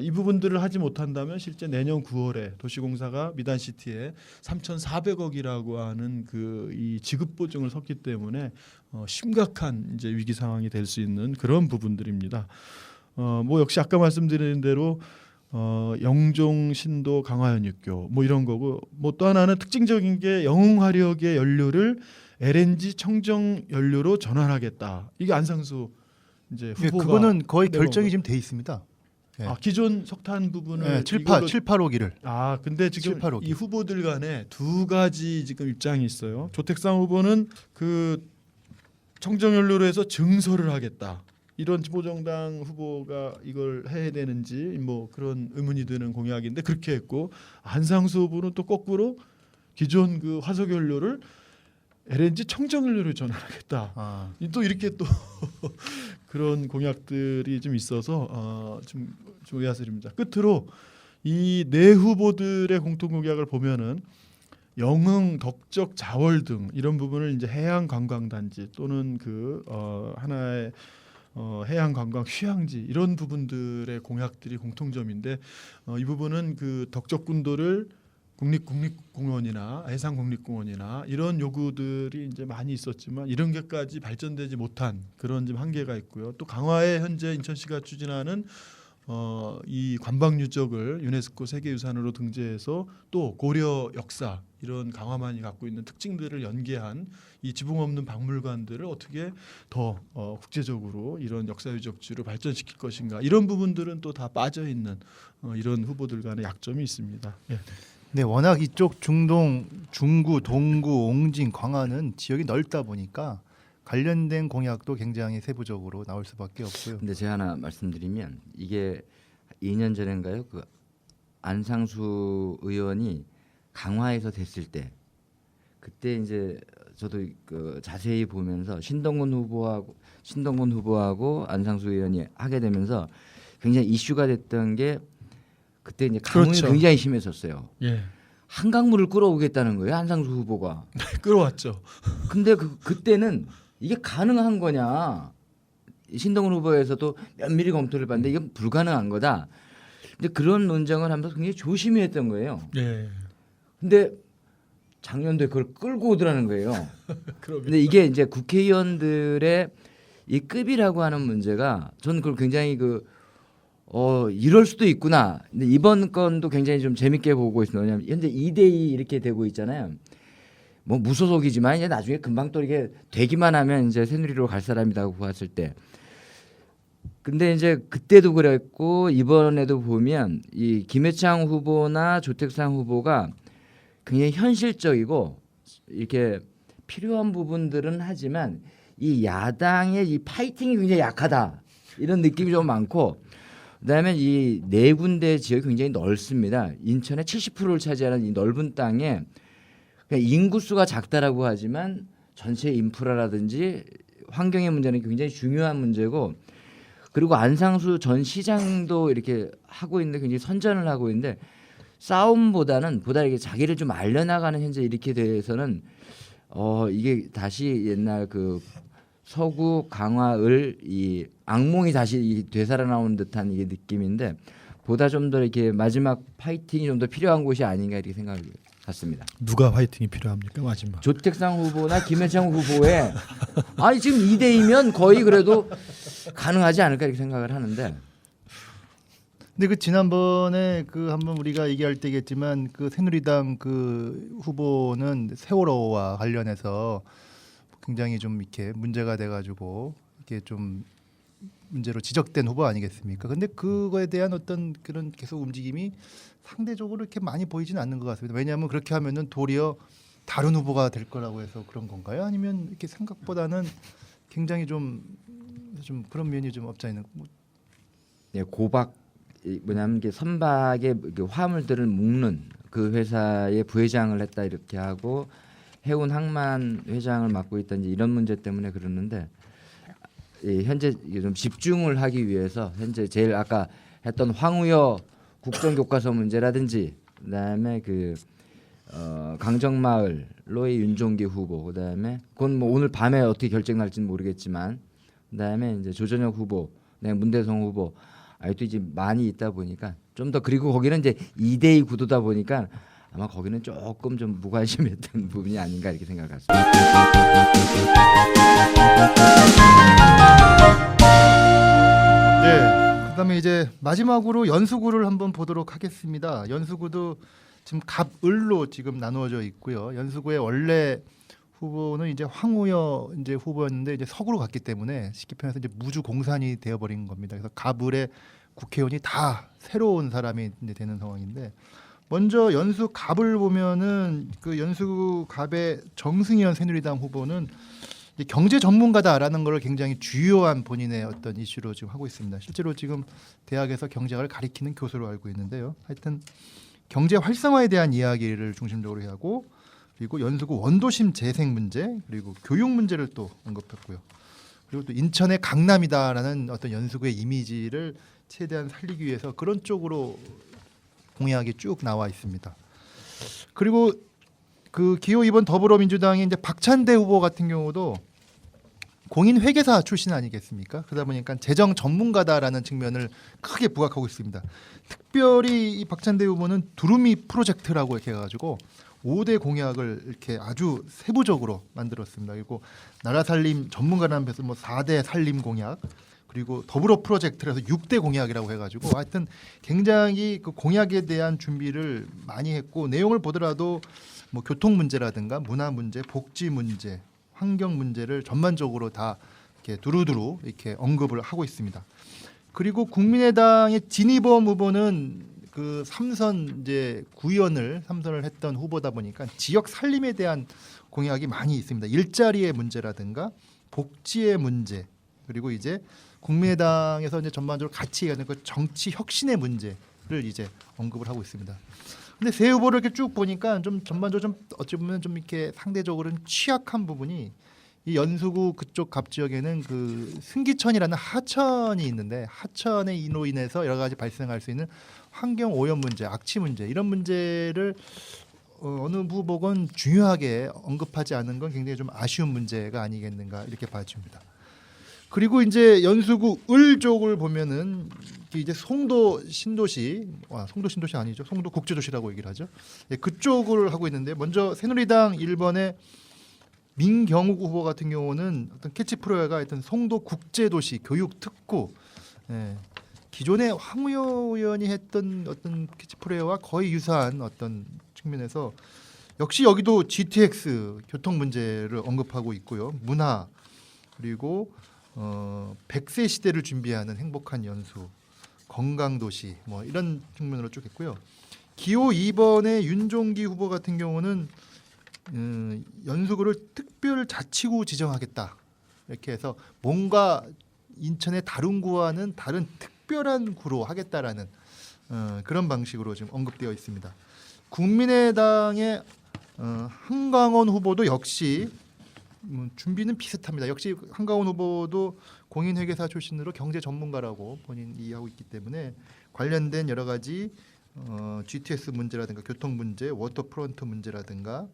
이 부분들을 하지 못한다면 실제 내년 9월에 도시공사가 미단시티에 3,400억이라고 하는 그 이 지급 보증을 섰기 때문에 심각한 이제 위기 상황이 될 수 있는 그런 부분들입니다. 뭐 역시 아까 말씀드린 대로 영종 신도 강화연육교 뭐 이런 거고 뭐 또 하나는 특징적인 게 영흥 화력의 연료를 LNG 청정 연료로 전환하겠다. 이게 안상수 이제 후보가 그거는 거의 내놓은 결정이 거. 지금 돼 있습니다. 네. 기존 석탄 부분을 네, 785기를. 근데 지금 785기. 이 후보들 간에 두 가지 지금 입장이 있어요. 조택상 후보는 그 청정연료로 해서 증설을 하겠다. 이런 진보정당 후보가 이걸 해야 되는지 뭐 그런 의문이 드는 공약인데 그렇게 했고 안상수 후보는 또 거꾸로 기존 그 화석연료를 LNG 청정연료로 전환하겠다. 또 이렇게 또 그런 공약들이 좀 있어서 좀 의아스럽습니다. 끝으로 이 네 후보들의 공통 공약을 보면은 영흥, 덕적, 자월 등 이런 부분을 이제 해양 관광 단지 또는 그 하나의 해양 관광 휴양지 이런 부분들의 공약들이 공통점인데 이 부분은 그 덕적군도를 국립공원이나 해상국립공원이나 이런 요구들이 이제 많이 있었지만 이런 게까지 발전되지 못한 그런 좀 한계가 있고요. 또 강화에 현재 인천시가 추진하는 이 관방 유적을 유네스코 세계유산으로 등재해서 또 고려 역사 이런 강화만이 갖고 있는 특징들을 연계한 이 지붕 없는 박물관들을 어떻게 더 국제적으로 이런 역사 유적지로 발전시킬 것인가 이런 부분들은 또 다 빠져 있는 이런 후보들 간의 약점이 있습니다. 예. 네, 워낙 이쪽 중동, 중구, 동구, 옹진, 광화는 지역이 넓다 보니까 관련된 공약도 굉장히 세부적으로 나올 수밖에 없고요. 근데 제가 하나 말씀드리면 이게 2년 전인가요? 그 안상수 의원이 강화에서 됐을 때 그때 이제 저도 그 자세히 보면서 신동근 후보하고 안상수 의원이 하게 되면서 굉장히 이슈가 됐던 게 그때 이제 가뭄이 그렇죠. 굉장히 심했었어요. 예. 한강물을 끌어오겠다는 거예요, 안상수 후보가. 끌어왔죠. 근데 그때는 이게 가능한 거냐? 신동훈 후보에서도 면밀히 검토를 받는데 이건 불가능한 거다. 근데 그런 논쟁을 하면서 굉장히 조심히 했던 거예요. 예. 근데 작년도에 그걸 끌고 오더라는 거예요. 그럼 근데 이게 이제 국회의원들의 이 급이라고 하는 문제가 저는 그걸 굉장히 이럴 수도 있구나. 근데 이번 건도 굉장히 좀 재밌게 보고 있습니다. 왜냐하면 현재 2대2 이렇게 되고 있잖아요. 뭐 무소속이지만 이제 나중에 금방 또 이게 되기만 하면 이제 새누리로 갈 사람이라고 봤을 때 근데 이제 그때도 그랬고 이번에도 보면 이 김해창 후보나 조택상 후보가 굉장히 현실적이고 이렇게 필요한 부분들은 하지만 이 야당의 이 파이팅이 굉장히 약하다 이런 느낌이 좀 많고 그다음에 이 네 군데 지역이 굉장히 넓습니다. 인천의 70%를 차지하는 이 넓은 땅에 그냥 인구수가 작다라고 하지만 전체 인프라라든지 환경의 문제는 굉장히 중요한 문제고 그리고 안상수 전 시장도 이렇게 하고 있는데 굉장히 선전을 하고 있는데 싸움보다는 보다 이게 자기를 좀 알려나가는 현재 이렇게 돼서는 이게 다시 옛날 그 서구 강화을 이 악몽이 다시 이 되살아나오는 듯한 이게 느낌인데 보다 좀 더 이렇게 마지막 파이팅이 좀 더 필요한 곳이 아닌가 이렇게 생각을 갖습니다. 누가 파이팅이 필요합니까 마지막? 조택상 후보나 김해창 후보의 아니 지금 2대2면 거의 그래도 가능하지 않을까 이렇게 생각을 하는데 근데 그 지난번에 그 한번 우리가 얘기할 때겠지만 그 새누리당 그 후보는 세월호와 관련해서 굉장히 좀 이렇게 문제가 돼가지고 이게 좀 문제로 지적된 후보 아니겠습니까? 근데 그거에 대한 어떤 그런 계속 움직임이 상대적으로 이렇게 많이 보이지는 않는 것 같습니다. 왜냐하면 그렇게 하면은 도리어 다른 후보가 될 거라고 해서 그런 건가요? 아니면 이렇게 생각보다는 굉장히 좀 그런 면이 좀 없지 않는 뭐 예, 고박 뭐냐면 이게 선박의 그 화물들을 묶는 그 회사의 부회장을 했다 이렇게 하고 해운 항만 회장을 맡고 있다든지 이런 문제 때문에 그러는데 현재 좀 집중을 하기 위해서 현재 제일 아까 했던 황우여 국정교과서 문제라든지 그다음에 그 강정마을로의 윤종기 후보 그다음에 그건 뭐 오늘 밤에 어떻게 결정 날지는 모르겠지만 그다음에 이제 조전혁 후보, 문대성 후보 아직도 이제 많이 있다 보니까 좀 더 그리고 거기는 이제 2대2 구도다 보니까 아마 거기는 조금 좀 무관심했던 부분이 아닌가 이렇게 생각했습니다. 네. 그다음에 이제 마지막으로 연수구를 한번 보도록 하겠습니다. 연수구도 지금 갑을로 지금 나누어져 있고요. 연수구의 원래 후보는 이제 황우여 이제 후보였는데 이제 서구로 갔기 때문에 쉽게 표현해서 이제 무주 공산이 되어버린 겁니다. 그래서 갑을의 국회의원이 다 새로운 사람이 이제 되는 상황인데 먼저 연수 갑을 보면은 그 연수 갑의 정승현 새누리당 후보는 이제 경제 전문가다라는 걸 굉장히 주요한 본인의 어떤 이슈로 지금 하고 있습니다. 실제로 지금 대학에서 경제학을 가리키는 교수로 알고 있는데요. 하여튼 경제 활성화에 대한 이야기를 중심적으로 하고 그리고 연수구 원도심 재생 문제 그리고 교육 문제를 또 언급했고요. 그리고 또 인천의 강남이다라는 어떤 연수구의 이미지를 최대한 살리기 위해서 그런 쪽으로 공약이 쭉 나와 있습니다. 그리고 그 기호 2번 더불어민주당의 이제 박찬대 후보 같은 경우도 공인회계사 출신 아니겠습니까? 그러다 보니까 재정 전문가다라는 측면을 크게 부각하고 있습니다. 특별히 이 박찬대 후보는 두루미 프로젝트라고 이렇게 해가지고 5대 공약을 이렇게 아주 세부적으로 만들었습니다. 그리고 나라 살림 전문가라는 데서 뭐 4대 살림 공약 그리고 더불어 프로젝트라서 6대 공약이라고 해가지고 하여튼 굉장히 그 공약에 대한 준비를 많이 했고 내용을 보더라도 뭐 교통 문제라든가 문화 문제, 복지 문제, 환경 문제를 전반적으로 다 이렇게 두루두루 이렇게 언급을 하고 있습니다. 그리고 국민의당의 진희범 후보는 그 삼선 이제 구의원을 삼선을 했던 후보다 보니까 지역 살림에 대한 공약이 많이 있습니다. 일자리의 문제라든가 복지의 문제 그리고 이제 국민의당에서 이제 전반적으로 같이 얘기하는 그 정치 혁신의 문제를 이제 언급을 하고 있습니다. 근데 세 후보를 이렇게 쭉 보니까 좀 전반적으로 좀 어찌 보면 좀 이렇게 상대적으로는 취약한 부분이 이 연수구 그쪽 갑 지역에는 그 승기천이라는 하천이 있는데 하천의 인로 인해서 여러 가지 발생할 수 있는 환경 오염 문제, 악취 문제 이런 문제를 어느 후보건 중요하게 언급하지 않은 건 굉장히 좀 아쉬운 문제가 아니겠는가 이렇게 봐집니다. 그리고 이제 연수구 을 쪽을 보면은 이제 송도 신도시, 송도 신도시 아니죠? 송도 국제도시라고 얘기를 하죠. 네, 그쪽을 하고 있는데 먼저 새누리당 1번의 민경욱 후보 같은 경우는 어떤 캐치프레이가 하여튼 송도 국제도시 교육 특구, 예, 기존에 황우여 의원이 했던 어떤 캐치프레이와 거의 유사한 어떤 측면에서 역시 여기도 GTX 교통 문제를 언급하고 있고요. 문화 그리고 100세 시대를 준비하는 행복한 연수, 건강도시 뭐 이런 측면으로 쭉 했고요. 기호 2번의 윤종기 후보 같은 경우는 연수구를 특별자치구 지정하겠다 이렇게 해서 뭔가 인천의 다른 구와는 다른 특별한 구로 하겠다라는 그런 방식으로 지금 언급되어 있습니다. 국민의당의 한강원 후보도 역시 준비는 비슷합니다. 역시 한강원 후보도 공인회계사 출신으로 경제 전문가라고 본인이 이해하고 있기 때문에 관련된 여러 가지 GTS 문제라든가 교통 문제, 워터프론트 문제라든가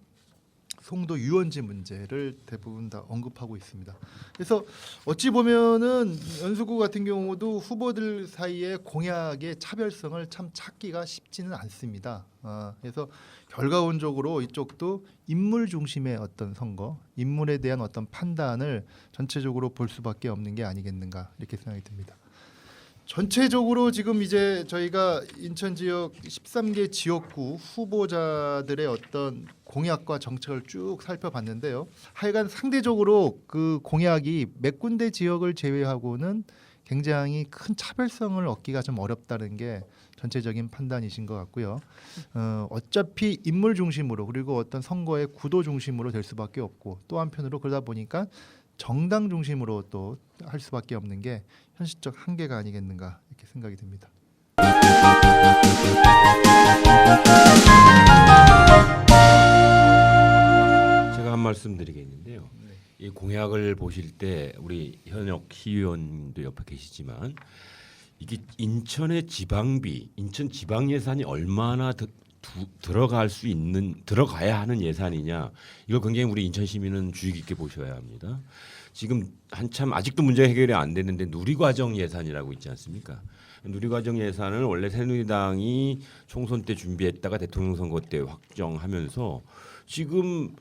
송도 유원지 문제를 대부분 다 언급하고 있습니다. 그래서 어찌 보면은 연수구 같은 경우도 후보들 사이에 공약의 차별성을 참 찾기가 쉽지는 않습니다. 그래서 결과론적으로 이쪽도 인물 중심의 어떤 선거, 인물에 대한 어떤 판단을 전체적으로 볼 수밖에 없는 게 아니겠는가 이렇게 생각이 듭니다. 전체적으로 지금 이제 저희가 인천 지역 13개 지역구 후보자들의 어떤 공약과 정책을 쭉 살펴봤는데요. 하여간 상대적으로 그 공약이 몇 군데 지역을 제외하고는 굉장히 큰 차별성을 얻기가 좀 어렵다는 게 전체적인 판단이신 것 같고요. 어차피 인물 중심으로 그리고 어떤 선거의 구도 중심으로 될 수밖에 없고 또 한편으로 그러다 보니까 정당 중심으로 또 할 수밖에 없는 게 현실적 한계가 아니겠는가 이렇게 생각이 듭니다. 제가 한 말씀 드리겠는데요. 이 공약을 보실 때 우리 현역 시의원도 옆에 계시지만 이게 인천의 지방비, 인천 지방 예산이 얼마나 들어가야 하는 예산이냐 이걸 굉장히 우리 인천 시민은 주의 깊게 보셔야 합니다. 지금 한참 아직도 문제가 해결이 안 됐는데 누리과정 예산이라고 있지 않습니까? 누리과정 예산을 원래 새누리당이 총선 때 준비했다가 대통령 선거 때 확정하면서 지금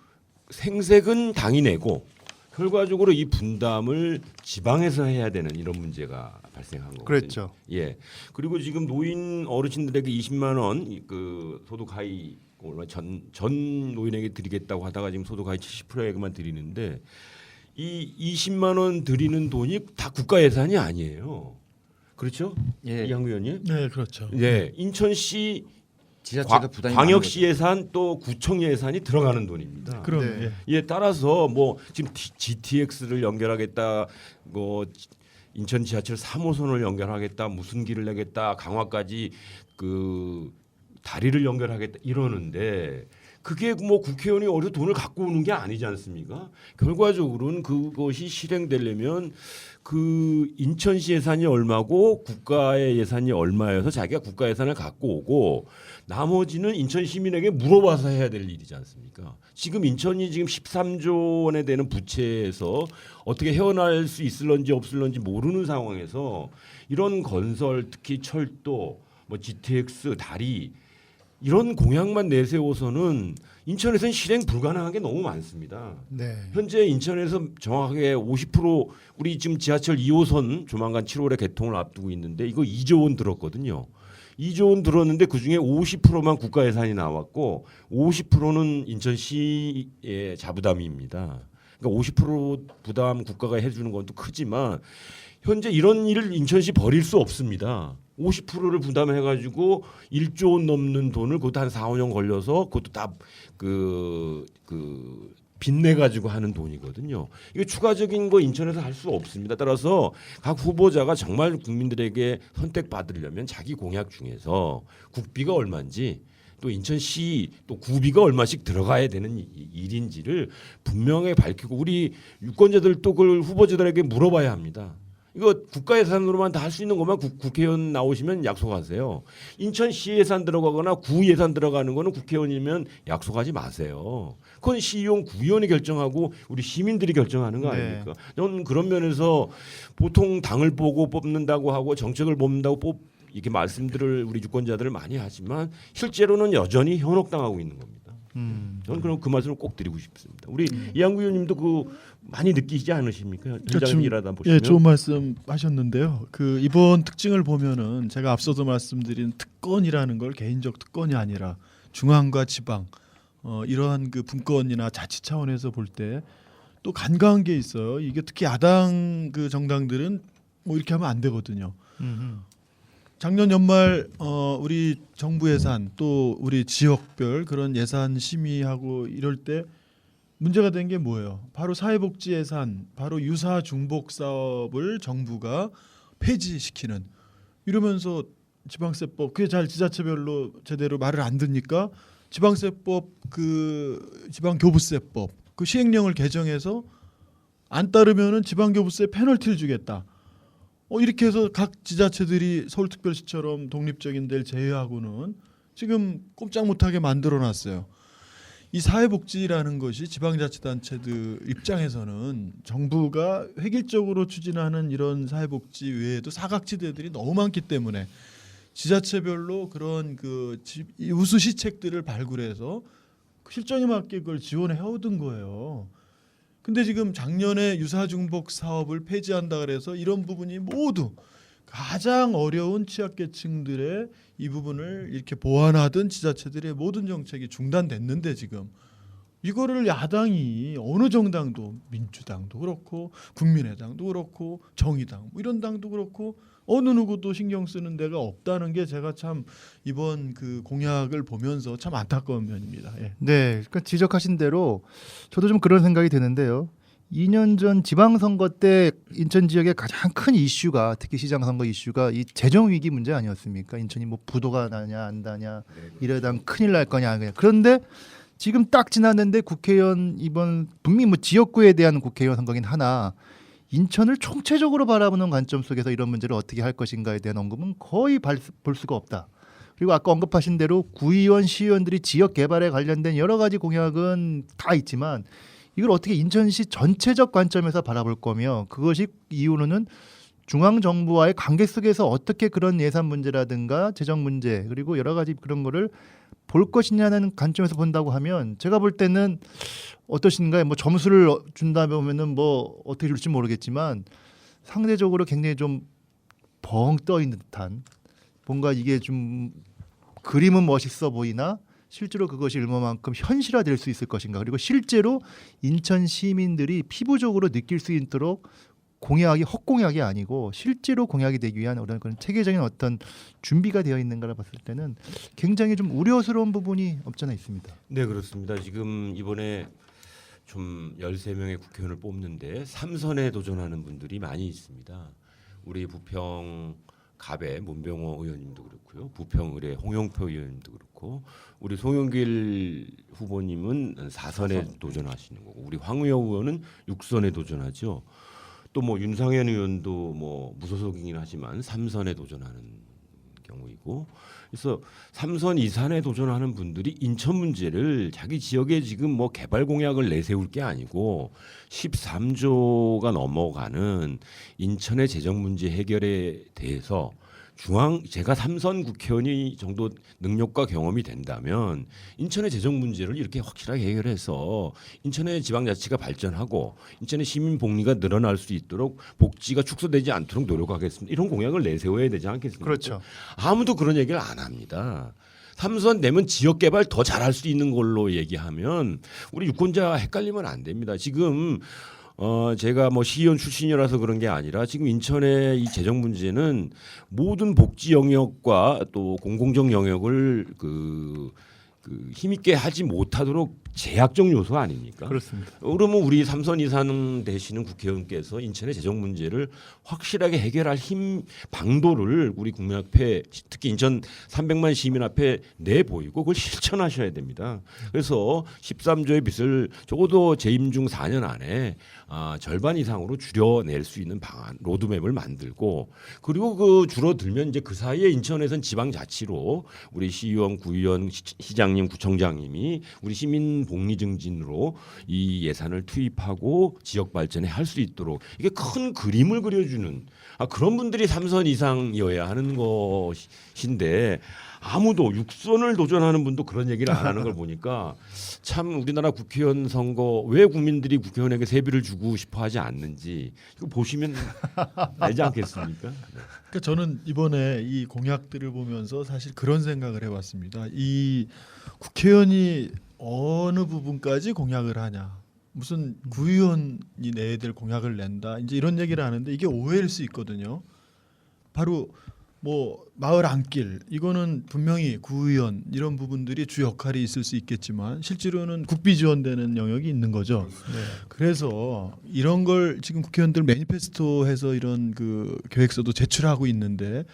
생색은 당이 내고 결과적으로 이 분담을 지방에서 해야 되는 이런 문제가 발생한 거거든요. 그랬죠. 예. 그리고 지금 노인 어르신들에게 20만 원 그 소득 하위 얼마 전 노인에게 드리겠다고 하다가 지금 소득 하위 70%에게만 드리는데 이 20만 원 드리는 돈이 다 국가 예산이 아니에요. 그렇죠? 예. 이양구 의원님? 네, 그렇죠. 예. 인천시 지자체가 부담이 광역시 예산 또 구청 예산이 들어가는 돈입니다. 그럼 네. 예. 예, 따라서 뭐 지금 GTX를 연결하겠다, 뭐 인천 지하철 3호선을 연결하겠다, 무슨 길을 내겠다, 강화까지 그 다리를 연결하겠다 이러는데 그게 뭐 국회의원이 어디서 돈을 갖고 오는 게 아니지 않습니까? 결과적으로는 그것이 실행되려면 그 인천시 예산이 얼마고 국가의 예산이 얼마여서 자기가 국가 예산을 갖고 오고 나머지는 인천 시민에게 물어봐서 해야 될 일이지 않습니까? 지금 인천이 지금 13조 원에 되는 부채에서 어떻게 헤어날 수 있을런지 없을런지 모르는 상황에서 이런 건설 특히 철도 뭐 GTX 다리 이런 공약만 내세워서는 인천에서는 실행 불가능한 게 너무 많습니다. 네. 현재 인천에서 정확하게 50% 우리 지금 지하철 2호선 조만간 7월에 개통을 앞두고 있는데 이거 2조 원 들었거든요. 2조 원 들었는데 그중에 50%만 국가 예산이 나왔고 50%는 인천시의 자부담입니다. 그러니까 50% 부담 국가가 해주는 건 또 크지만 현재 이런 일을 인천시 버릴 수 없습니다. 50%를 부담해가지고 1조 원 넘는 돈을 그것도 한 4, 5년 걸려서 그것도 다 빚내 가지고 하는 돈이거든요. 이게 추가적인 거 인천에서 할 수 없습니다. 따라서 각 후보자가 정말 국민들에게 선택받으려면 자기 공약 중에서 국비가 얼마인지 또 인천시 또 구비가 얼마씩 들어가야 되는 일인지를 분명히 밝히고 우리 유권자들도 그걸 후보자들에게 물어봐야 합니다. 이거 국가 예산으로만 다 할 수 있는 것만 국회의원 나오시면 약속하세요. 인천시 예산 들어가거나 구 예산 들어가는 거는 국회의원이면 약속하지 마세요. 그건 시의원, 구의원이 결정하고 우리 시민들이 결정하는 거 아닙니까? 저는 그런 면에서 보통 당을 보고 뽑는다고 하고 정책을 뽑는다고 이렇게 말씀들을 우리 유권자들을 많이 하지만 실제로는 여전히 현혹당하고 있는 겁니다. 저는 그럼 그 말씀을 꼭 드리고 싶습니다. 우리 이양구 의원님도 그 많이 느끼지 않으십니까? 현장 일하다 보시면. 예, 좋은 말씀하셨는데요. 그 이번 특징을 보면은 제가 앞서도 말씀드린 특권이라는 걸 개인적 특권이 아니라 중앙과 지방 이러한 그 분권이나 자치 차원에서 볼 때 또 간과한 게 있어요. 이게 특히 야당 그 정당들은 뭐 이렇게 하면 안 되거든요. 작년 연말 우리 정부 예산 또 우리 지역별 그런 예산 심의하고 이럴 때 문제가 된 게 뭐예요? 바로 사회복지 예산, 바로 유사 중복 사업을 정부가 폐지시키는 이러면서 지방세법 그게 잘 지자체별로 제대로 말을 안 듣니까 지방세법 그 지방교부세법 그 시행령을 개정해서 안 따르면은 지방교부세 페널티를 주겠다. 이렇게 해서 각 지자체들이 서울특별시처럼 독립적인 데를 제외하고는 지금 꼼짝 못하게 만들어놨어요. 이 사회복지라는 것이 지방자치단체들 입장에서는 정부가 획일적으로 추진하는 이런 사회복지 외에도 사각지대들이 너무 많기 때문에 지자체별로 그런 그 우수 시책들을 발굴해서 실정에 맞게 그걸 지원해 오던 거예요. 근데 지금 작년에 유사중복 사업을 폐지한다 그래서 이런 부분이 모두 가장 어려운 취약계층들의 이 부분을 이렇게 보완하던 지자체들의 모든 정책이 중단됐는데 지금 이거를 야당이 어느 정당도 민주당도 그렇고 국민의당도 그렇고 정의당 뭐 이런 당도 그렇고 어느 누구도 신경 쓰는 데가 없다는 게 제가 참 이번 그 공약을 보면서 참 안타까운 면입니다. 예. 네, 그러니까 지적하신 대로 저도 좀 그런 생각이 드는데요. 2년 전 지방선거 때 인천 지역의 가장 큰 이슈가 특히 시장선거 이슈가 이 재정 위기 문제 아니었습니까? 인천이 뭐 부도가 나냐 안 나냐 이러다 큰일 날 거냐 그냥. 그런데 지금 딱 지났는데 국회의원 이번 분명히 뭐 지역구에 대한 국회의원 선거긴 하나 인천을 총체적으로 바라보는 관점 속에서 이런 문제를 어떻게 할 것인가에 대한 언급은 거의 볼 수가 없다. 그리고 아까 언급하신 대로 구의원, 시의원들이 지역 개발에 관련된 여러 가지 공약은 다 있지만 이걸 어떻게 인천시 전체적 관점에서 바라볼 거며 그것이 이유는 중앙정부와의 관계 속에서 어떻게 그런 예산 문제라든가 재정 문제 그리고 여러 가지 그런 거를 볼 것이냐는 관점에서 본다고 하면 제가 볼 때는 어떠신가요? 뭐 점수를 준다 보면은 뭐 어떻게 줄지 모르겠지만 상대적으로 굉장히 좀 벙 떠 있는 듯한 뭔가 이게 좀 그림은 멋있어 보이나 실제로 그것이 얼마만큼 현실화될 수 있을 것인가 그리고 실제로 인천 시민들이 피부적으로 느낄 수 있도록 공약이 헛공약이 아니고 실제로 공약이 되기 위한 어떤 그런 체계적인 어떤 준비가 되어 있는가를 봤을 때는 굉장히 좀 우려스러운 부분이 없잖아 있습니다. 네, 그렇습니다. 지금 이번에 좀 13명의 국회의원을 뽑는데 3선에 도전하는 분들이 많이 있습니다. 우리 부평 갑의 문병호 의원님도 그렇고요. 부평 의뢰 홍영표 의원님도 그렇고 우리 송영길 후보님은 4선에 도전하시는 거고 우리 황우여 의원은 6선에 도전하죠. 또 뭐 윤상현 의원도 뭐 무소속이긴 하지만 3선에 도전하는 경우이고 그래서 3선 이산에 도전하는 분들이 인천 문제를 자기 지역에 지금 뭐 개발 공약을 내세울 게 아니고 13조가 넘어가는 인천의 재정 문제 해결에 대해서 제가 3선 국회의원이 정도 능력과 경험이 된다면 인천의 재정 문제를 이렇게 확실하게 해결해서 인천의 지방자치가 발전하고 인천의 시민 복리가 늘어날 수 있도록 복지가 축소되지 않도록 노력하겠습니다. 이런 공약을 내세워야 되지 않겠습니까? 그렇죠. 아무도 그런 얘기를 안 합니다. 3선 내면 지역 개발 더 잘할 수 있는 걸로 얘기하면 우리 유권자 헷갈리면 안 됩니다. 지금 제가 뭐 시의원 출신이라서 그런 게 아니라 지금 인천의 이 재정 문제는 모든 복지 영역과 또 공공적 영역을 그 힘있게 하지 못하도록 제약적 요소 아닙니까? 그렇습니다. 그러면 우리 3선 이상 되시는 국회의원께서 인천의 재정 문제를 확실하게 해결할 힘 방도를 우리 국민 앞에 특히 인천 300만 시민 앞에 내보이고 그걸 실천하셔야 됩니다. 그래서 13조의 빚을 적어도 재임 중 4년 안에 절반 이상으로 줄여낼 수 있는 방안 로드맵을 만들고 그리고 그 줄어들면 이제 그 사이에 인천에선 지방자치로 우리 시의원, 구의원, 시장님, 구청장님이 우리 시민 복리 증진으로 이 예산을 투입하고 지역 발전에 할 수 있도록 이게 큰 그림을 그려주는 그런 분들이 3선 이상이어야 하는 것인데 아무도 6선을 도전하는 분도 그런 얘기를 안 하는 걸 보니까 참 우리나라 국회의원 선거 왜 국민들이 국회의원에게 세비를 주고 싶어 하지 않는지 이거 보시면 알지 않겠습니까? 그러니까 저는 이번에 이 공약들을 보면서 사실 그런 생각을 해봤습니다. 이 국회의원이 어느 부분까지 공약을 하냐. 무슨 구의원이 내야 될 공약을 낸다 이제 이런 얘기를 하는데 이게 오해일 수 있거든요. 바로 뭐 마을 안길 이거는 분명히 구의원 이런 부분들이 주 역할이 있을 수 있겠지만 실제로는 국비 지원되는 영역이 있는 거죠. 그래서 이런 걸 지금 국회의원들 매니페스토에서 이런 그 계획서도 제출하고 있는데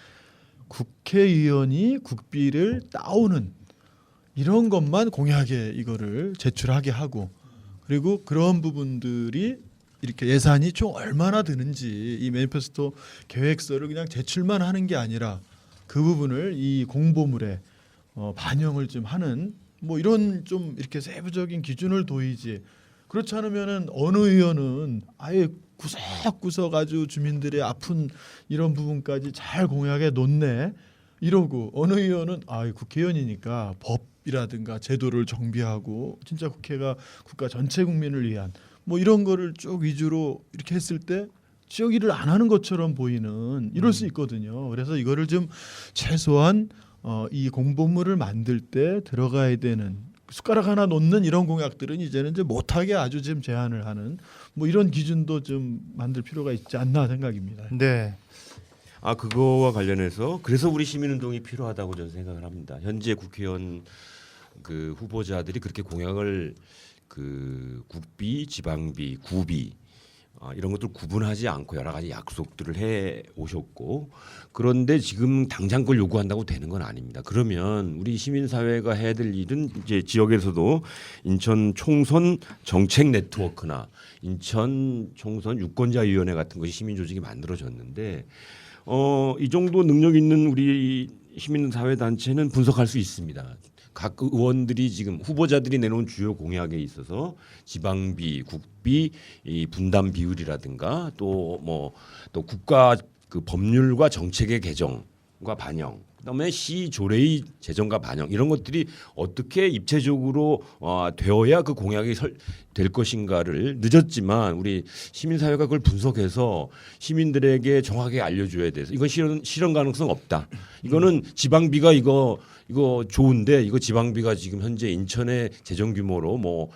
국회의원이 국비를 따오는 이런 것만 공약에 이거를 제출하게 하고 그리고 그런 부분들이 이렇게 예산이 총 얼마나 드는지 이 매니페스토 계획서를 그냥 제출만 하는 게 아니라 그 부분을 이 공보물에 반영을 좀 하는 뭐 이런 좀 이렇게 세부적인 기준을 둬야지. 그렇지 않으면은 어느 의원은 아예 구석구석 아주 주민들의 아픈 이런 부분까지 잘 공약에 놓네 이러고 어느 의원은 아 국회의원이니까 법이라든가 제도를 정비하고 진짜 국회가 국가 전체 국민을 위한 뭐 이런 거를 쭉 위주로 이렇게 했을 때 지역 일을 안 하는 것처럼 보이는 이럴 수 있거든요. 그래서 이거를 좀 최소한 이 공보물을 만들 때 들어가야 되는 숟가락 하나 놓는 이런 공약들은 이제는 이제 못하게 아주 지금 제한을 하는 뭐 이런 기준도 좀 만들 필요가 있지 않나 생각입니다. 네. 아 그거와 관련해서 그래서 우리 시민운동이 필요하다고 저는 생각을 합니다. 현재 국회의원 그 후보자들이 그렇게 공약을 그 국비, 지방비, 구비 이런 것들 구분하지 않고 여러 가지 약속들을 해 오셨고 그런데 지금 당장 그걸 요구한다고 되는 건 아닙니다. 그러면 우리 시민사회가 해야 될 일은 이제 지역에서도 인천 총선 정책 네트워크나 인천 총선 유권자위원회 같은 것이 시민조직이 만들어졌는데 이 정도 능력 있는 우리 시민사회단체는 분석할 수 있습니다. 각 의원들이 지금 후보자들이 내놓은 주요 공약에 있어서 지방비, 국비, 이 분담 비율이라든가 또 국가 그 법률과 정책의 개정과 반영, 그다음에 시 조례의 제정과 반영 이런 것들이 어떻게 입체적으로 되어야 그 공약이 될 것인가를 늦었지만 우리 시민사회가 그걸 분석해서 시민들에게 정확하게 알려줘야 돼서 이건 실현 가능성 없다. 이거는 지방비가 이거 좋은데 이거 지방비가 지금 현재 인천의 재정 규모로 뭐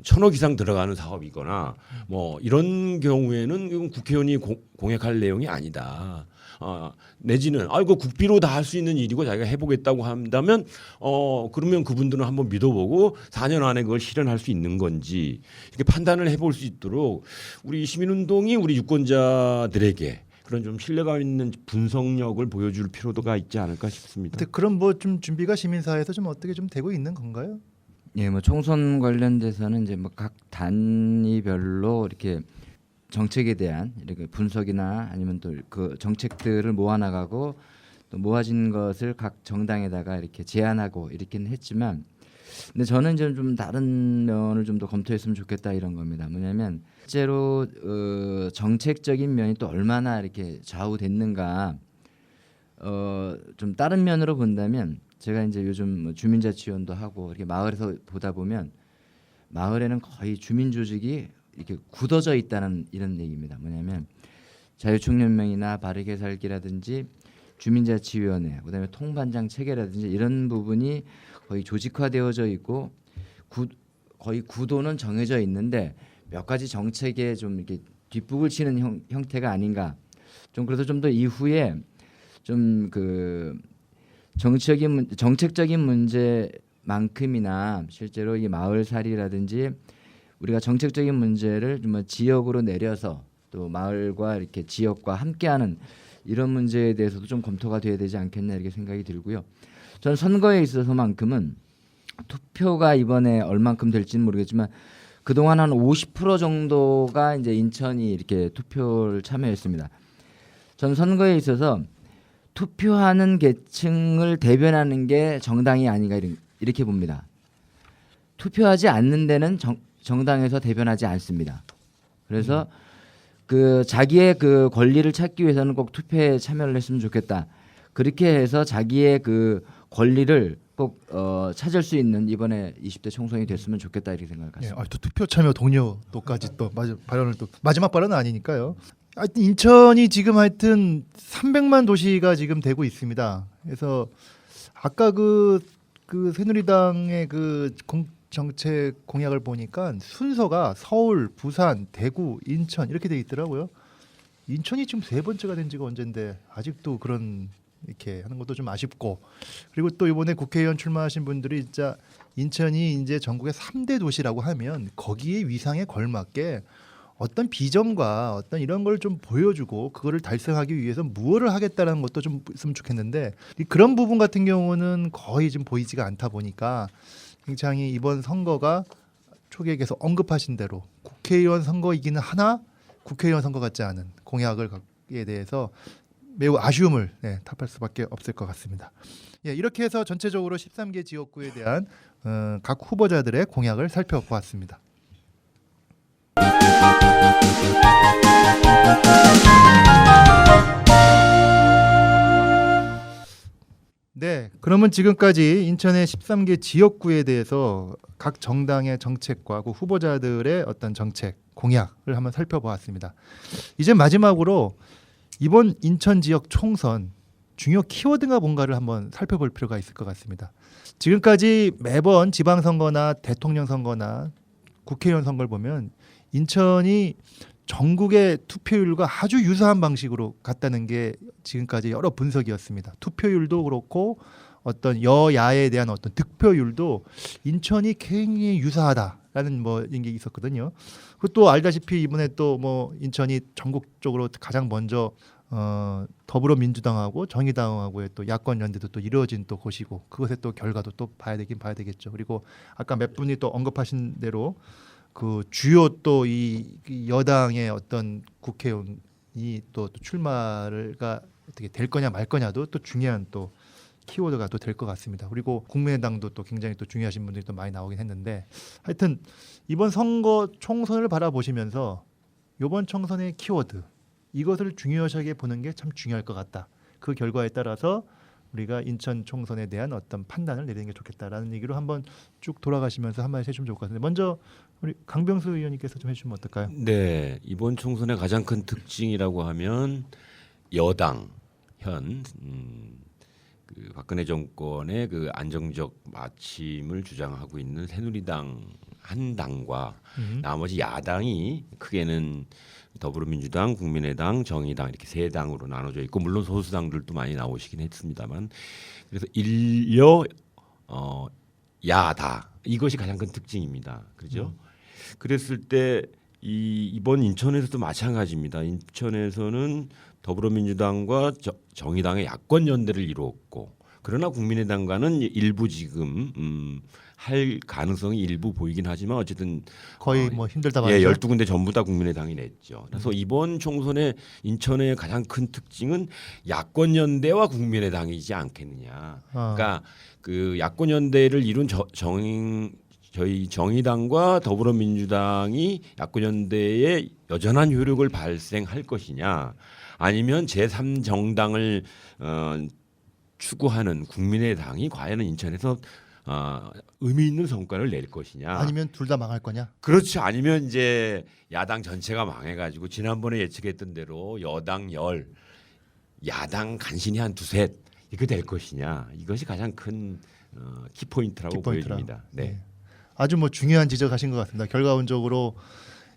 1,000억 이상 들어가는 사업이거나 뭐 이런 경우에는 이건 국회의원이 공약할 내용이 아니다. 내지는 이거 국비로 다 할 수 있는 일이고 자기가 해보겠다고 한다면 그러면 그분들은 한번 믿어보고 4년 안에 그걸 실현할 수 있는 건지 이렇게 판단을 해볼 수 있도록 우리 시민운동이 우리 유권자들에게 그런 좀 신뢰감 있는 분석력을 보여줄 필요도가 있지 않을까 싶습니다. 근데 그럼 뭐 좀 준비가 시민사회에서 좀 어떻게 좀 되고 있는 건가요? 예, 뭐 총선 관련돼서는 이제 뭐 각 단위별로 이렇게 정책에 대한 이렇게 분석이나 아니면 또 그 정책들을 모아나가고 또 모아진 것을 각 정당에다가 이렇게 제안하고 이렇게는 했지만, 근데 저는 좀 다른 면을 좀 더 검토했으면 좋겠다 이런 겁니다. 뭐냐면 실제로 정책적인 면이 또 얼마나 이렇게 좌우됐는가. 좀 다른 면으로 본다면 제가 이제 요즘 뭐 주민자치위원도 하고 이렇게 마을에서 보다 보면 마을에는 거의 주민 조직이 이렇게 굳어져 있다는 이런 얘기입니다. 뭐냐면 자유총연맹이나 바르게 살기라든지 주민자치위원회, 그다음에 통반장 체계라든지 이런 부분이 거의 조직화되어져 있고 거의 구도는 정해져 있는데 몇 가지 정책에 좀 이렇게 뒷북을 치는 형태가 아닌가. 좀 그래서 좀 더 이후에 좀 그 정책적인 문제만큼이나 실제로 이 마을살이라든지 우리가 정책적인 문제를 좀 지역으로 내려서 또 마을과 이렇게 지역과 함께하는 이런 문제에 대해서도 좀 검토가 돼야 되지 않겠나 이렇게 생각이 들고요. 저는 선거에 있어서만큼은 투표가 이번에 얼만큼 될지는 모르겠지만 그동안 한 50% 정도가 이제 인천이 이렇게 투표를 참여했습니다. 저는 선거에 있어서 투표하는 계층을 대변하는 게 정당이 아닌가 이렇게 봅니다. 투표하지 않는 데는 정당에서 대변하지 않습니다. 그래서 그 자기의 그 권리를 찾기 위해서는 꼭 투표에 참여를 했으면 좋겠다. 그렇게 해서 자기의 그 권리를 꼭 찾을 수 있는 이번에 20대 총선이 됐으면 좋겠다 이렇게 생각을 갖습니다. 또 투표 참여 동료도까지 또 발언을 또 마지막 발언은 아니니까요. 하여튼 인천이 지금 하여튼 300만 도시가 지금 되고 있습니다. 그래서 아까 그 새누리당의 그 정책 공약을 보니까 순서가 서울, 부산, 대구, 인천 이렇게 돼 있더라고요. 인천이 지금 3번째가 된 지가 언젠데 아직도 그런 이렇게 하는 것도 좀 아쉽고, 그리고 또 이번에 국회의원 출마하신 분들이 진짜 인천이 이제 전국의 3대 도시라고 하면 거기에 위상에 걸맞게 어떤 비전과 어떤 이런 걸 좀 보여주고 그거를 달성하기 위해서 무엇을 하겠다라는 것도 좀 있으면 좋겠는데, 그런 부분 같은 경우는 거의 지금 보이지가 않다 보니까 굉장히 이번 선거가 초기에 계속 언급하신 대로 국회의원 선거이기는 하나 국회의원 선거 같지 않은 공약에 대해서 매우 아쉬움을 탑할 수밖에 없을 것 같습니다. 이렇게 해서 전체적으로 13개 지역구에 대한 각 후보자들의 공약을 살펴보았습니다. 네, 그러면 지금까지 인천의 13개 지역구에 대해서 각 정당의 정책과 그 후보자들의 어떤 정책, 공약을 한번 살펴보았습니다. 이제 마지막으로 이번 인천 지역 총선 중요 키워드가 뭔가를 한번 살펴볼 필요가 있을 것 같습니다. 지금까지 매번 지방선거나 대통령 선거나 국회의원 선거를 보면 인천이 전국의 투표율과 아주 유사한 방식으로 갔다는 게 지금까지 여러 분석이었습니다. 투표율도 그렇고 어떤 여야에 대한 어떤 득표율도 인천이 굉장히 유사하다라는 뭐 이런 게 있었거든요. 그리고 또 알다시피 이번에 또 뭐 인천이 전국적으로 가장 먼저 더불어민주당하고 정의당하고의 또 야권 연대도 또 이루어진 또 곳이고, 그것의 또 결과도 또 봐야 되겠죠. 그리고 아까 몇 분이 또 언급하신 대로 그 주요 또 이 여당의 어떤 국회의원이 또 출마가 어떻게 될 거냐 말 거냐도 또 중요한 또 키워드가 또 될 것 같습니다. 그리고 국민의당도 또 굉장히 또 중요하신 분들이 또 많이 나오긴 했는데, 하여튼 이번 선거 총선을 바라보시면서 이번 총선의 키워드 이것을 중요하게 보는 게 참 중요할 것 같다. 그 결과에 따라서 우리가 인천 총선에 대한 어떤 판단을 내리는 게 좋겠다라는 얘기로 한번 쭉 돌아가시면서 한마디 해주면 좋을 것 같은데, 먼저 우리 강병수 의원님께서 좀 해주시면 어떨까요? 네, 이번 총선의 가장 큰 특징이라고 하면 여당 그 박근혜 정권의 그 안정적 마침을 주장하고 있는 새누리당 한 당과 나머지 야당이 크게는 더불어민주당, 국민의당, 정의당 이렇게 세 당으로 나눠져 있고, 물론 소수당들도 많이 나오시긴 했습니다만, 그래서 일여 야다, 이것이 가장 큰 특징입니다. 그렇죠? 그랬을 때 이번 인천에서도 마찬가지입니다. 인천에서는 더불어민주당과 정의당의 야권 연대를 이루었고, 그러나 국민의당과는 일부 지금 할 가능성이 일부 보이긴 하지만 어쨌든 거의 뭐 힘들다 말이죠. 12군데 전부 다 국민의당이 냈죠. 그래서 이번 총선의 인천의 가장 큰 특징은 야권 연대와 국민의당이지 않겠느냐. 그러니까 그 야권 연대를 이룬 저희 정의당과 더불어민주당이 야권 연대에 여전한 효력을 발생할 것이냐, 아니면 제3정당을 추구하는 국민의당이 과연 인천에서 의미 있는 성과를 낼 것이냐, 아니면 둘 다 망할 거냐? 그렇죠. 아니면 이제 야당 전체가 망해가지고 지난번에 예측했던 대로 여당 10, 야당 간신히 한 두셋 이렇게 될 것이냐, 이것이 가장 큰 키포인트라고 보여집니다. 네. 아주 뭐 중요한 지적하신 것 같습니다. 결과론적으로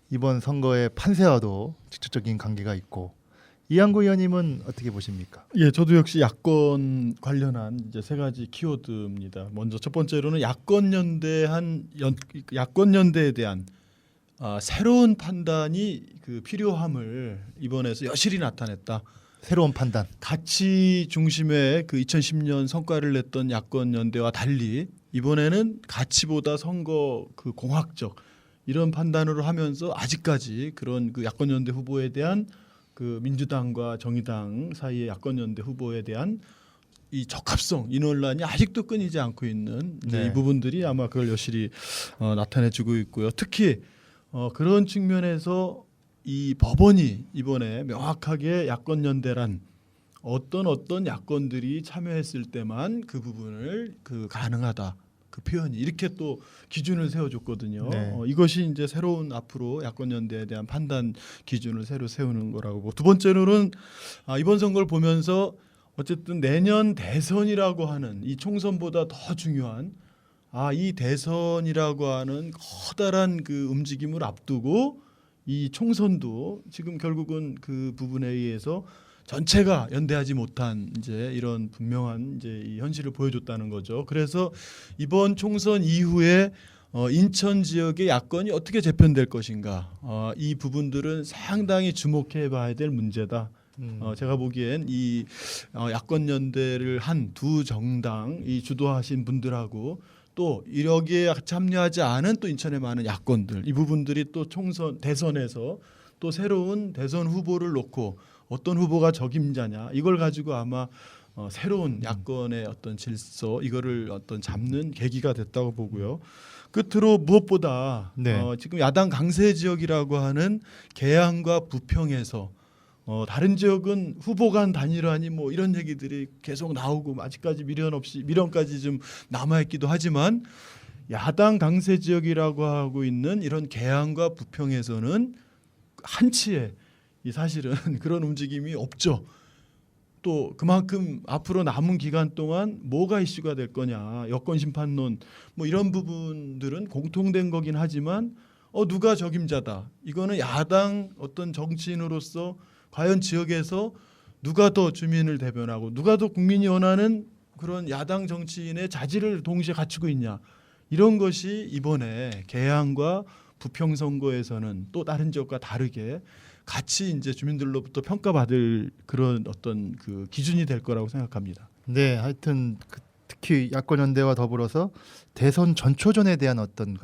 이번 선거의 판세와도 직접적인 관계가 있고, 이한구 의원님은 어떻게 보십니까? 예, 저도 역시 야권 관련한 이제 세 가지 키워드입니다. 먼저 첫 번째로는 야권 연대에 대한 새로운 판단이 그 필요함을 이번에서 여실히 나타냈다. 새로운 판단. 가치 중심의 그 2010년 성과를 냈던 야권 연대와 달리 이번에는 가치보다 선거 그 공학적 이런 판단으로 하면서 아직까지 그런 그 야권 연대 후보에 대한 그 민주당과 정의당 사이의 야권 연대 후보에 대한 이 적합성, 이 논란이 아직도 끊이지 않고 있는 네. 이 부분들이 아마 그걸 여실히 나타내주고 있고요. 특히 그런 측면에서 이 법원이 이번에 명확하게 야권 연대란 어떤 야권들이 참여했을 때만 그 부분을 그 가능하다, 그 표현이 이렇게 또 기준을 세워줬거든요. 네. 이것이 이제 새로운 앞으로 야권 연대에 대한 판단 기준을 새로 세우는 거라고 보고, 두 번째로는 이번 선거를 보면서 어쨌든 내년 대선이라고 하는 이 총선보다 더 중요한 이 대선이라고 하는 커다란 그 움직임을 앞두고 이 총선도 지금 결국은 그 부분에 의해서 전체가 연대하지 못한 이제 이런 분명한 이제 이 현실을 보여줬다는 거죠. 그래서 이번 총선 이후에 인천 지역의 야권이 어떻게 재편될 것인가, 이 부분들은 상당히 주목해봐야 될 문제다. 제가 보기엔 이 야권 연대를 한 두 정당이 주도하신 분들하고 또 여기에 참여하지 않은 또 인천의 많은 야권들, 이 부분들이 또 총선 대선에서 또 새로운 대선 후보를 놓고 어떤 후보가 적임자냐, 이걸 가지고 아마 새로운 야권의 어떤 질서, 이거를 어떤 잡는 계기가 됐다고 보고요. 끝으로 무엇보다 네. 지금 야당 강세 지역이라고 하는 계양과 부평에서 다른 지역은 후보 간 단일화니 뭐 이런 얘기들이 계속 나오고 아직까지 미련까지 좀 남아있기도 하지만, 야당 강세 지역이라고 하고 있는 이런 계양과 부평에서는 한치의 이 사실은 그런 움직임이 없죠. 또 그만큼 앞으로 남은 기간 동안 뭐가 이슈가 될 거냐, 여권 심판론 뭐 이런 부분들은 공통된 거긴 하지만 누가 적임자다, 이거는 야당 어떤 정치인으로서 과연 지역에서 누가 더 주민을 대변하고 누가 더 국민이 원하는 그런 야당 정치인의 자질을 동시에 갖추고 있냐, 이런 것이 이번에 계양과 부평 선거에서는 또 다른 지역과 다르게 같이 이제 주민들로부터 평가받을 그런 어떤 그 기준이 될 거라고 생각합니다. 네, 하여튼 특히 야권 연대와 더불어서 대선 전초전에 대한 어떤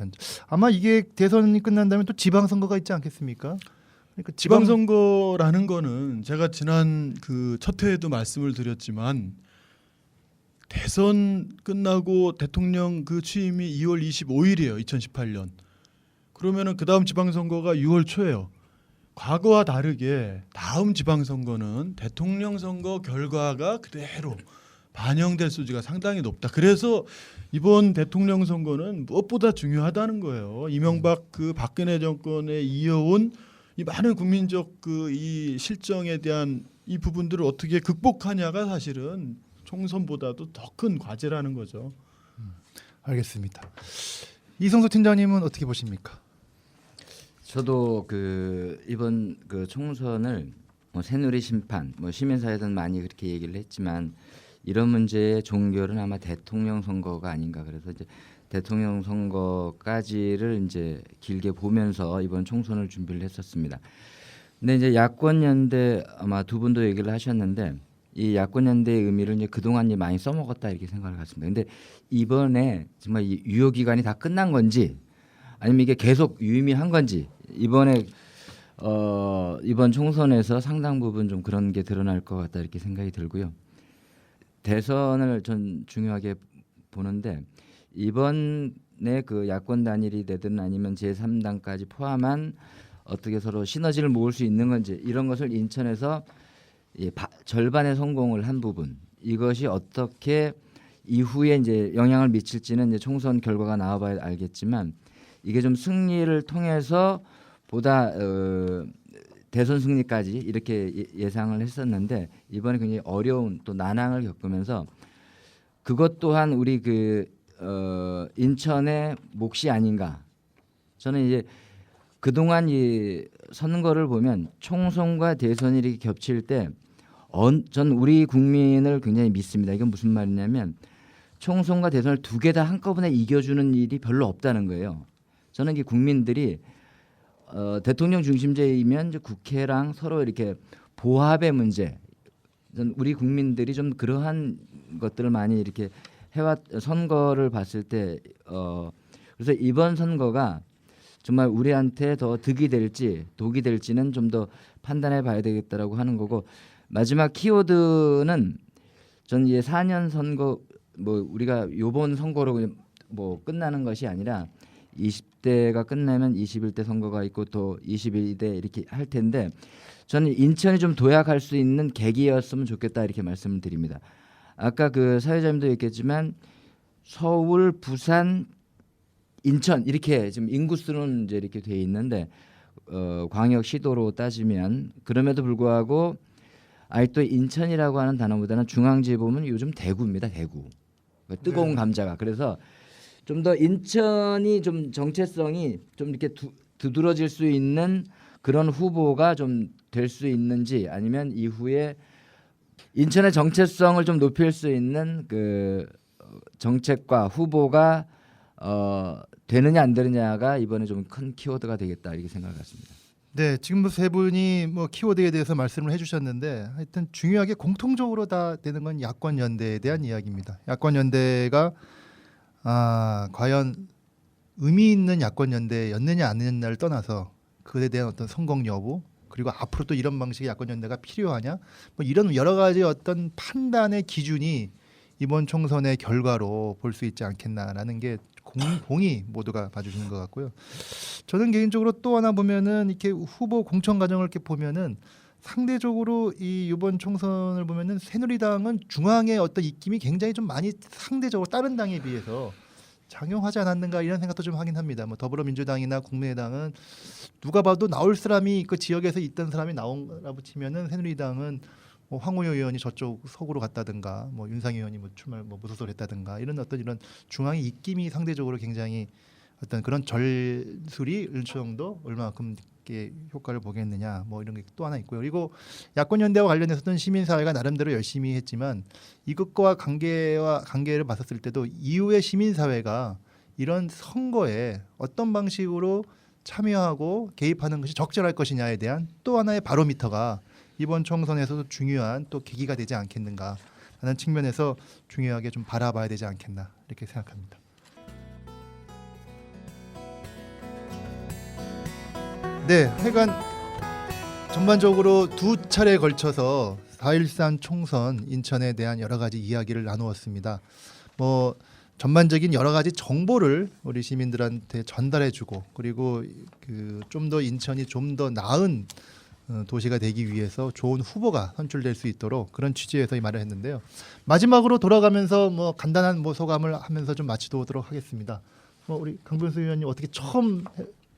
아마 이게 대선이 끝난다면 또 지방선거가 있지 않겠습니까? 그러니까 지방선거라는 거는 제가 지난 그 첫 회에도 말씀을 드렸지만, 대선 끝나고 대통령 그 취임이 2월 25일이에요. 2018년. 그러면은 그 다음 지방선거가 6월 초예요. 과거와 다르게 다음 지방선거는 대통령 선거 결과가 그대로 반영될 소지가 상당히 높다. 그래서 이번 대통령 선거는 무엇보다 중요하다는 거예요. 이명박 그 박근혜 정권에 이어온 이 많은 국민적 그 이 실정에 대한 이 부분들을 어떻게 극복하냐가 사실은 총선보다도 더 큰 과제라는 거죠. 알겠습니다. 이성수 팀장님은 어떻게 보십니까? 저도 그 이번 그 총선을 뭐 새누리 심판, 뭐 시민사회든 많이 그렇게 얘기를 했지만, 이런 문제의 종결은 아마 대통령 선거가 아닌가. 그래서 이제 대통령 선거까지를 이제 길게 보면서 이번 총선을 준비를 했었습니다. 근데 이제 야권 연대, 아마 두 분도 얘기를 하셨는데, 이 야권 연대의 의미를 이제 그동안 이제 많이 써먹었다 이렇게 생각을 했습니다. 근데 이번에 정말 이 유효 기간이 다 끝난 건지 아니면 이게 계속 유의미한 건지, 이번에 이번 총선에서 상당 부분 좀 그런 게 드러날 것 같다 이렇게 생각이 들고요. 대선을 전 중요하게 보는데, 이번에 그 야권 단일이 되든 아니면 제3당까지 포함한 어떻게 서로 시너지를 모을 수 있는 건지, 이런 것을 인천에서 절반의 성공을 한 부분, 이것이 어떻게 이후에 이제 영향을 미칠지는 이제 총선 결과가 나와봐야 알겠지만, 이게 좀 승리를 통해서 보다 대선 승리까지 이렇게 예상을 했었는데, 이번에 굉장히 어려운 또 난항을 겪으면서 그것 또한 우리 그 인천의 몫이 아닌가. 저는 이제 그동안 이 선거를 보면 총선과 대선이 이렇게 겹칠 때 전 우리 국민을 굉장히 믿습니다. 이건 무슨 말이냐면, 총선과 대선을 두 개 다 한꺼번에 이겨주는 일이 별로 없다는 거예요. 저는 이게 국민들이 대통령 중심제이면 이제 국회랑 서로 이렇게 보합의 문제, 우리 국민들이 좀 그러한 것들을 많이 이렇게 해왔 선거를 봤을 때 그래서 이번 선거가 정말 우리한테 더 득이 될지 독이 될지는 좀 더 판단해 봐야 되겠다라고 하는 거고, 마지막 키워드는 전 이제 4년 선거, 뭐 우리가 요번 선거로 뭐 끝나는 것이 아니라 20대가 끝나면 21대 선거가 있고 또 21대 이렇게 할 텐데, 저는 인천이 좀 도약할 수 있는 계기였으면 좋겠다 이렇게 말씀을 드립니다. 아까 그 사회자님도 얘기했지만 서울, 부산, 인천 이렇게 지금 인구수는 이제 이렇게 돼 있는데 광역 시도로 따지면, 그럼에도 불구하고 또 인천이라고 하는 단어보다는 중앙지에 보면 요즘 대구입니다. 대구. 뜨거운 감자가. 그래서 좀 더 인천이 좀 정체성이 좀 이렇게 두드러질 수 있는 그런 후보가 좀 될 수 있는지, 아니면 이후에 인천의 정체성을 좀 높일 수 있는 그 정책과 후보가 되느냐 안 되느냐가 이번에 좀 큰 키워드가 되겠다 이렇게 생각했습니다. 네, 지금 세 분이 뭐 키워드에 대해서 말씀을 해주셨는데 하여튼 중요하게 공통적으로 다 되는 건 야권 연대에 대한 이야기입니다. 야권 연대가 과연 의미 있는 야권 연대였느냐 아니냐를 떠나서 그에 대한 어떤 성공 여부, 그리고 앞으로 또 이런 방식의 야권 연대가 필요하냐, 뭐 이런 여러 가지 어떤 판단의 기준이 이번 총선의 결과로 볼 수 있지 않겠나라는 게 공이 모두가 봐주시는 것 같고요. 저는 개인적으로 또 하나 보면은 이렇게 후보 공천 과정을 이렇게 보면은 상대적으로 이번 총선을 보면은 새누리당은 중앙의 어떤 입김이 굉장히 좀 많이 상대적으로 다른 당에 비해서 작용하지 않았는가 이런 생각도 좀 하긴 합니다. 뭐 더불어민주당이나 국민의당은 누가 봐도 나올 사람이 그 지역에서 있던 사람이 나온다고 치면은 새누리당은 뭐 황우여 의원이 저쪽 서구로 갔다든가 뭐 윤상희 의원이 뭐 출마 뭐 무소속을 했다든가 이런 어떤 이런 중앙의 입김이 상대적으로 굉장히 어떤 그런 절술이 어느 정도 얼마만큼 이렇게 효과를 보겠느냐 뭐 이런 게 또 하나 있고요. 그리고 야권 연대와 관련해서는 시민사회가 나름대로 열심히 했지만 이것과 관계를 봤었을 때도 이후에 시민사회가 이런 선거에 어떤 방식으로 참여하고 개입하는 것이 적절할 것이냐에 대한 또 하나의 바로미터가 이번 총선에서도 중요한 또 계기가 되지 않겠는가 하는 측면에서 중요하게 좀 바라봐야 되지 않겠나 이렇게 생각합니다. 네, 하여간 전반적으로 두 차례에 걸쳐서 4.13 총선 인천에 대한 여러 가지 이야기를 나누었습니다. 뭐 전반적인 여러 가지 정보를 우리 시민들한테 전달해주고 그리고 그 좀 더 인천이 좀 더 나은 도시가 되기 위해서 좋은 후보가 선출될 수 있도록 그런 취지에서 이 말을 했는데요. 마지막으로 돌아가면서 뭐 간단한 뭐 소감을 하면서 좀 마치도록 하겠습니다. 뭐 우리 강병수 의원님 어떻게 처음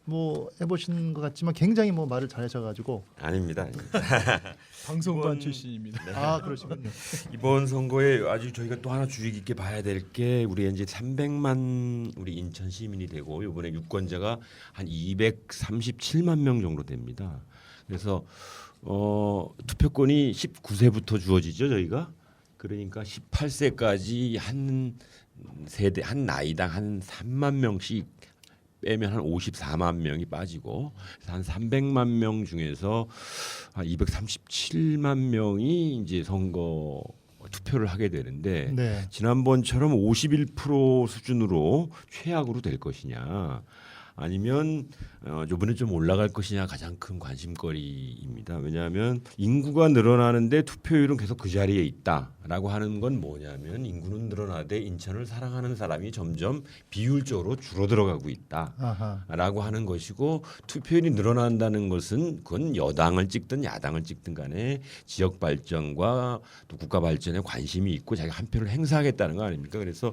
뭐 해보신 것 같지만 굉장히 뭐 말을 잘하셔가지고 아닙니다. 방송관 이번- 출신입니다. 아 그러시군요. 이번 선거에 아주 저희가 또 하나 주의 깊게 봐야 될 게 우리 이제 300만 우리 인천 시민이 되고 이번에 유권자가 한 237만 명 정도 됩니다. 그래서 투표권이 19세부터 주어지죠 저희가. 그러니까 18세까지 한 세대 한 나이당 한 3만 명씩 빼면 한 54만 명이 빠지고 한 300만 명 중에서 한 237만 명이 이제 선거 투표를 하게 되는데 네. 지난번처럼 51% 수준으로 최악으로 될 것이냐 아니면 이번에 좀 올라갈 것이냐 가장 큰 관심거리입니다. 왜냐하면 인구가 늘어나는데 투표율은 계속 그 자리에 있다라고 하는 건 뭐냐면 인구는 늘어나되 인천을 사랑하는 사람이 점점 비율적으로 줄어들어가고 있다라고 하는 것이고 투표율이 늘어난다는 것은 그건 여당을 찍든 야당을 찍든 간에 지역 발전과 또 국가 발전에 관심이 있고 자기가 한 표를 행사하겠다는 거 아닙니까? 그래서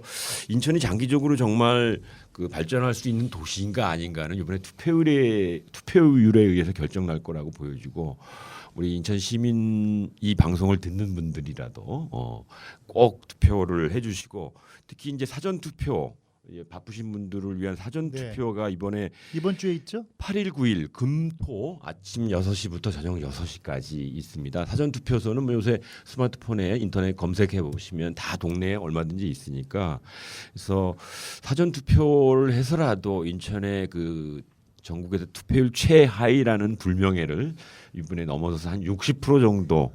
인천이 장기적으로 정말 그 발전할 수 있는 도시인가 아닌가는 이번에 투표율에 의해서 결정날 거라고 보여지고 우리 인천 시민 이 방송을 듣는 분들이라도 꼭 투표를 해주시고 특히 이제 사전 투표 바쁘신 분들을 위한 사전 네. 투표가 이번에 이번 주에 있죠? 8일 9일 금토 아침 6시부터 저녁 6시까지 있습니다. 사전 투표소는 뭐 요새 스마트폰에 인터넷 검색해 보시면 다 동네에 얼마든지 있으니까 그래서 사전 투표를 해서라도 인천의 그 전국에서 투표율 최하위라는 불명예를 이번에 넘어서서 한 60% 정도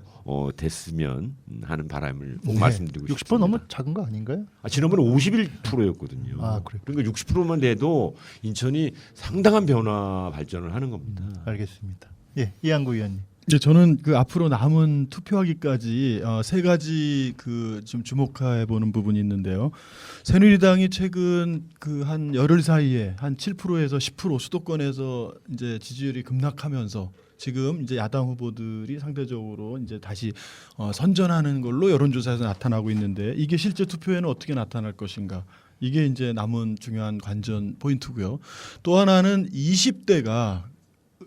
됐으면 하는 바람을 꼭 말씀드리고 60% 싶습니다. 너무 작은 거 아닌가요? 지난번에 51%였거든요. 아, 그래요? 그러니까 60%만 돼도 인천이 상당한 변화 발전을 하는 겁니다. 알겠습니다. 예, 이한구 의원님. 네, 저는 그 앞으로 남은 투표하기까지 세 가지 그 좀 주목해 보는 부분이 있는데요. 새누리당이 최근 그 한 열흘 사이에 한 7%에서 10% 수도권에서 이제 지지율이 급락하면서 지금 이제 야당 후보들이 상대적으로 이제 다시 선전하는 걸로 여론조사에서 나타나고 있는데 이게 실제 투표에는 어떻게 나타날 것인가? 이게 이제 남은 중요한 관전 포인트고요. 또 하나는 20대가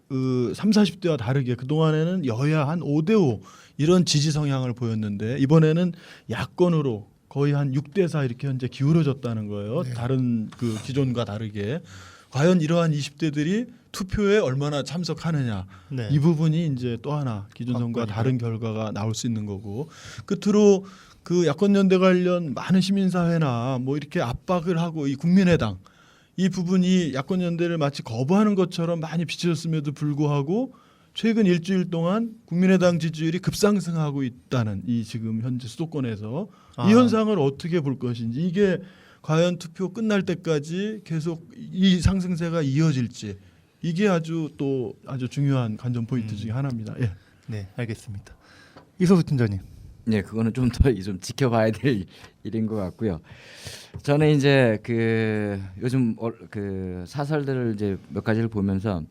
3, 40대와 다르게 그동안에는 여야 한 5대5 이런 지지 성향을 보였는데 이번에는 야권으로 거의 한 6대4 이렇게 현재 기울어졌다는 거예요. 네. 다른 그 기존과 다르게 과연 이러한 20대들이 투표에 얼마나 참석하느냐 네. 이 부분이 이제 또 하나 기존 선거와 관건이죠. 다른 결과가 나올 수 있는 거고 끝으로 그 야권연대 관련 많은 시민사회나 뭐 이렇게 압박을 하고 이 국민의당 이 부분이 야권연대를 마치 거부하는 것처럼 많이 비춰졌음에도 불구하고 최근 일주일 동안 국민의당 지지율이 급상승하고 있다는 이 지금 현재 수도권에서 아. 이 현상을 어떻게 볼 것인지 이게 과연 투표 끝날 때까지 계속 이 상승세가 이어질지 이게 아주 중요한 관전 포인트 중에 하나입니다. 예. 네, 알겠습니다. 이소수 팀장님. 네, 그거는 좀 더 좀 지켜봐야 될 일인 것 같고요. 저는 이제 그 요즘 그 사설들을 이제 몇 가지를 보면서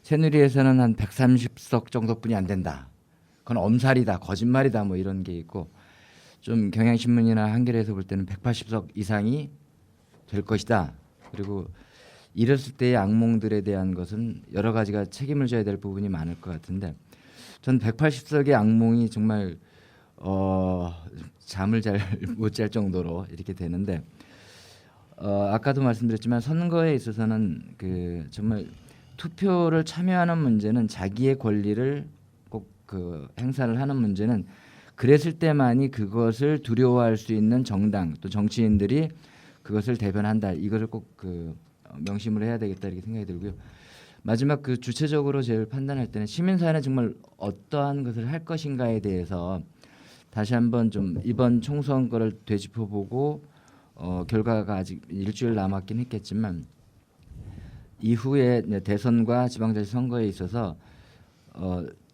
새누리에서는 한 130석 정도뿐이 안 된다. 그건 엄살이다, 거짓말이다, 뭐 이런 게 있고 좀 경향신문이나 한겨레에서 볼 때는 180석 이상이 될 것이다. 그리고 이랬을 때의 악몽들에 대한 것은 여러 가지가 책임을 져야 될 부분이 많을 것 같은데 전 180석의 악몽이 정말 잠을 잘 못 잘 정도로 이렇게 되는데 아까도 말씀드렸지만 선거에 있어서는 그 정말 투표를 참여하는 문제는 자기의 권리를 꼭 그 행사를 하는 문제는 그랬을 때만이 그것을 두려워할 수 있는 정당 또 정치인들이 그것을 대변한다. 이거를 꼭 그 명심을 해야 되겠다 이렇게 생각이 들고요. 마지막 그 주체적으로 제일 판단할 때는 시민사회는 정말 어떠한 것을 할 것인가에 대해서 다시 한번 좀 이번 총선 거를 되짚어보고 결과가 아직 일주일 남았긴 했겠지만 이후에 이제 대선과 지방자치 선거에 있어서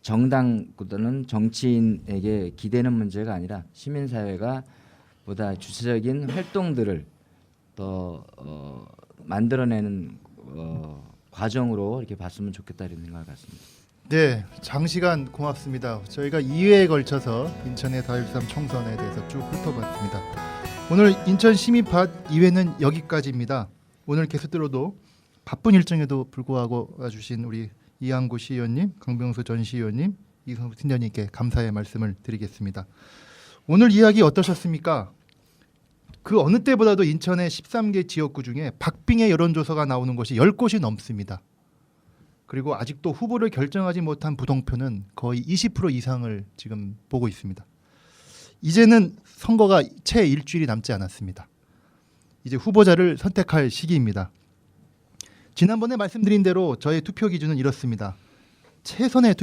정당보다는 정치인에게 기대는 문제가 아니라 시민사회가 보다 주체적인 활동들을 더 만들어내는 과정으로 이렇게 봤으면 좋겠다 이런 생각을 갖습니다. 네, 장시간 고맙습니다. 저희가 2회에 걸쳐서 인천의 4.13 총선에 대해서 쭉 훑어봤습니다. 오늘 인천 시민팟 2회는 여기까지입니다. 오늘 게스트로도 바쁜 일정에도 불구하고 와주신 우리 이항구 시의원님, 강병수 전 시의원님, 이성수 팀장님께 감사의 말씀을 드리겠습니다. 오늘 이야기 어떠셨습니까? 그 어느 때보다도 인천의 13개 지역구 중에 박빙의 여론조사가 나오는 곳이 10곳이 넘습니다. 그리고 아직도 후보를 결정하지 못한 부동표는 거의 20% 이상을 지금 보고 있습니다. 이제는 선거가 채 일주일이 남지 않았습니다. 이제 후보자를 선택할 시기입니다. 지난번에 말씀드린 대로 저의 투표 기준은 이렇습니다. 최선의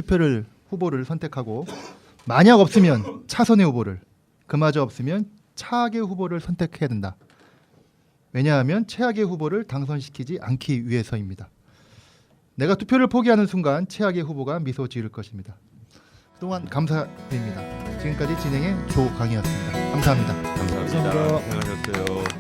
후보를 선택하고 만약 없으면 차선의 후보를, 그마저 없으면 차악의 후보를 선택해야 된다. 왜냐하면 최악의 후보를 당선시키지 않기 위해서입니다. 내가 투표를 포기하는 순간 최악의 후보가 미소 지을 것입니다. 그동안 감사드립니다. 지금까지 진행의 조강이었습니다. 감사합니다. 감사합니다. 감사합니다. 고생하셨어요.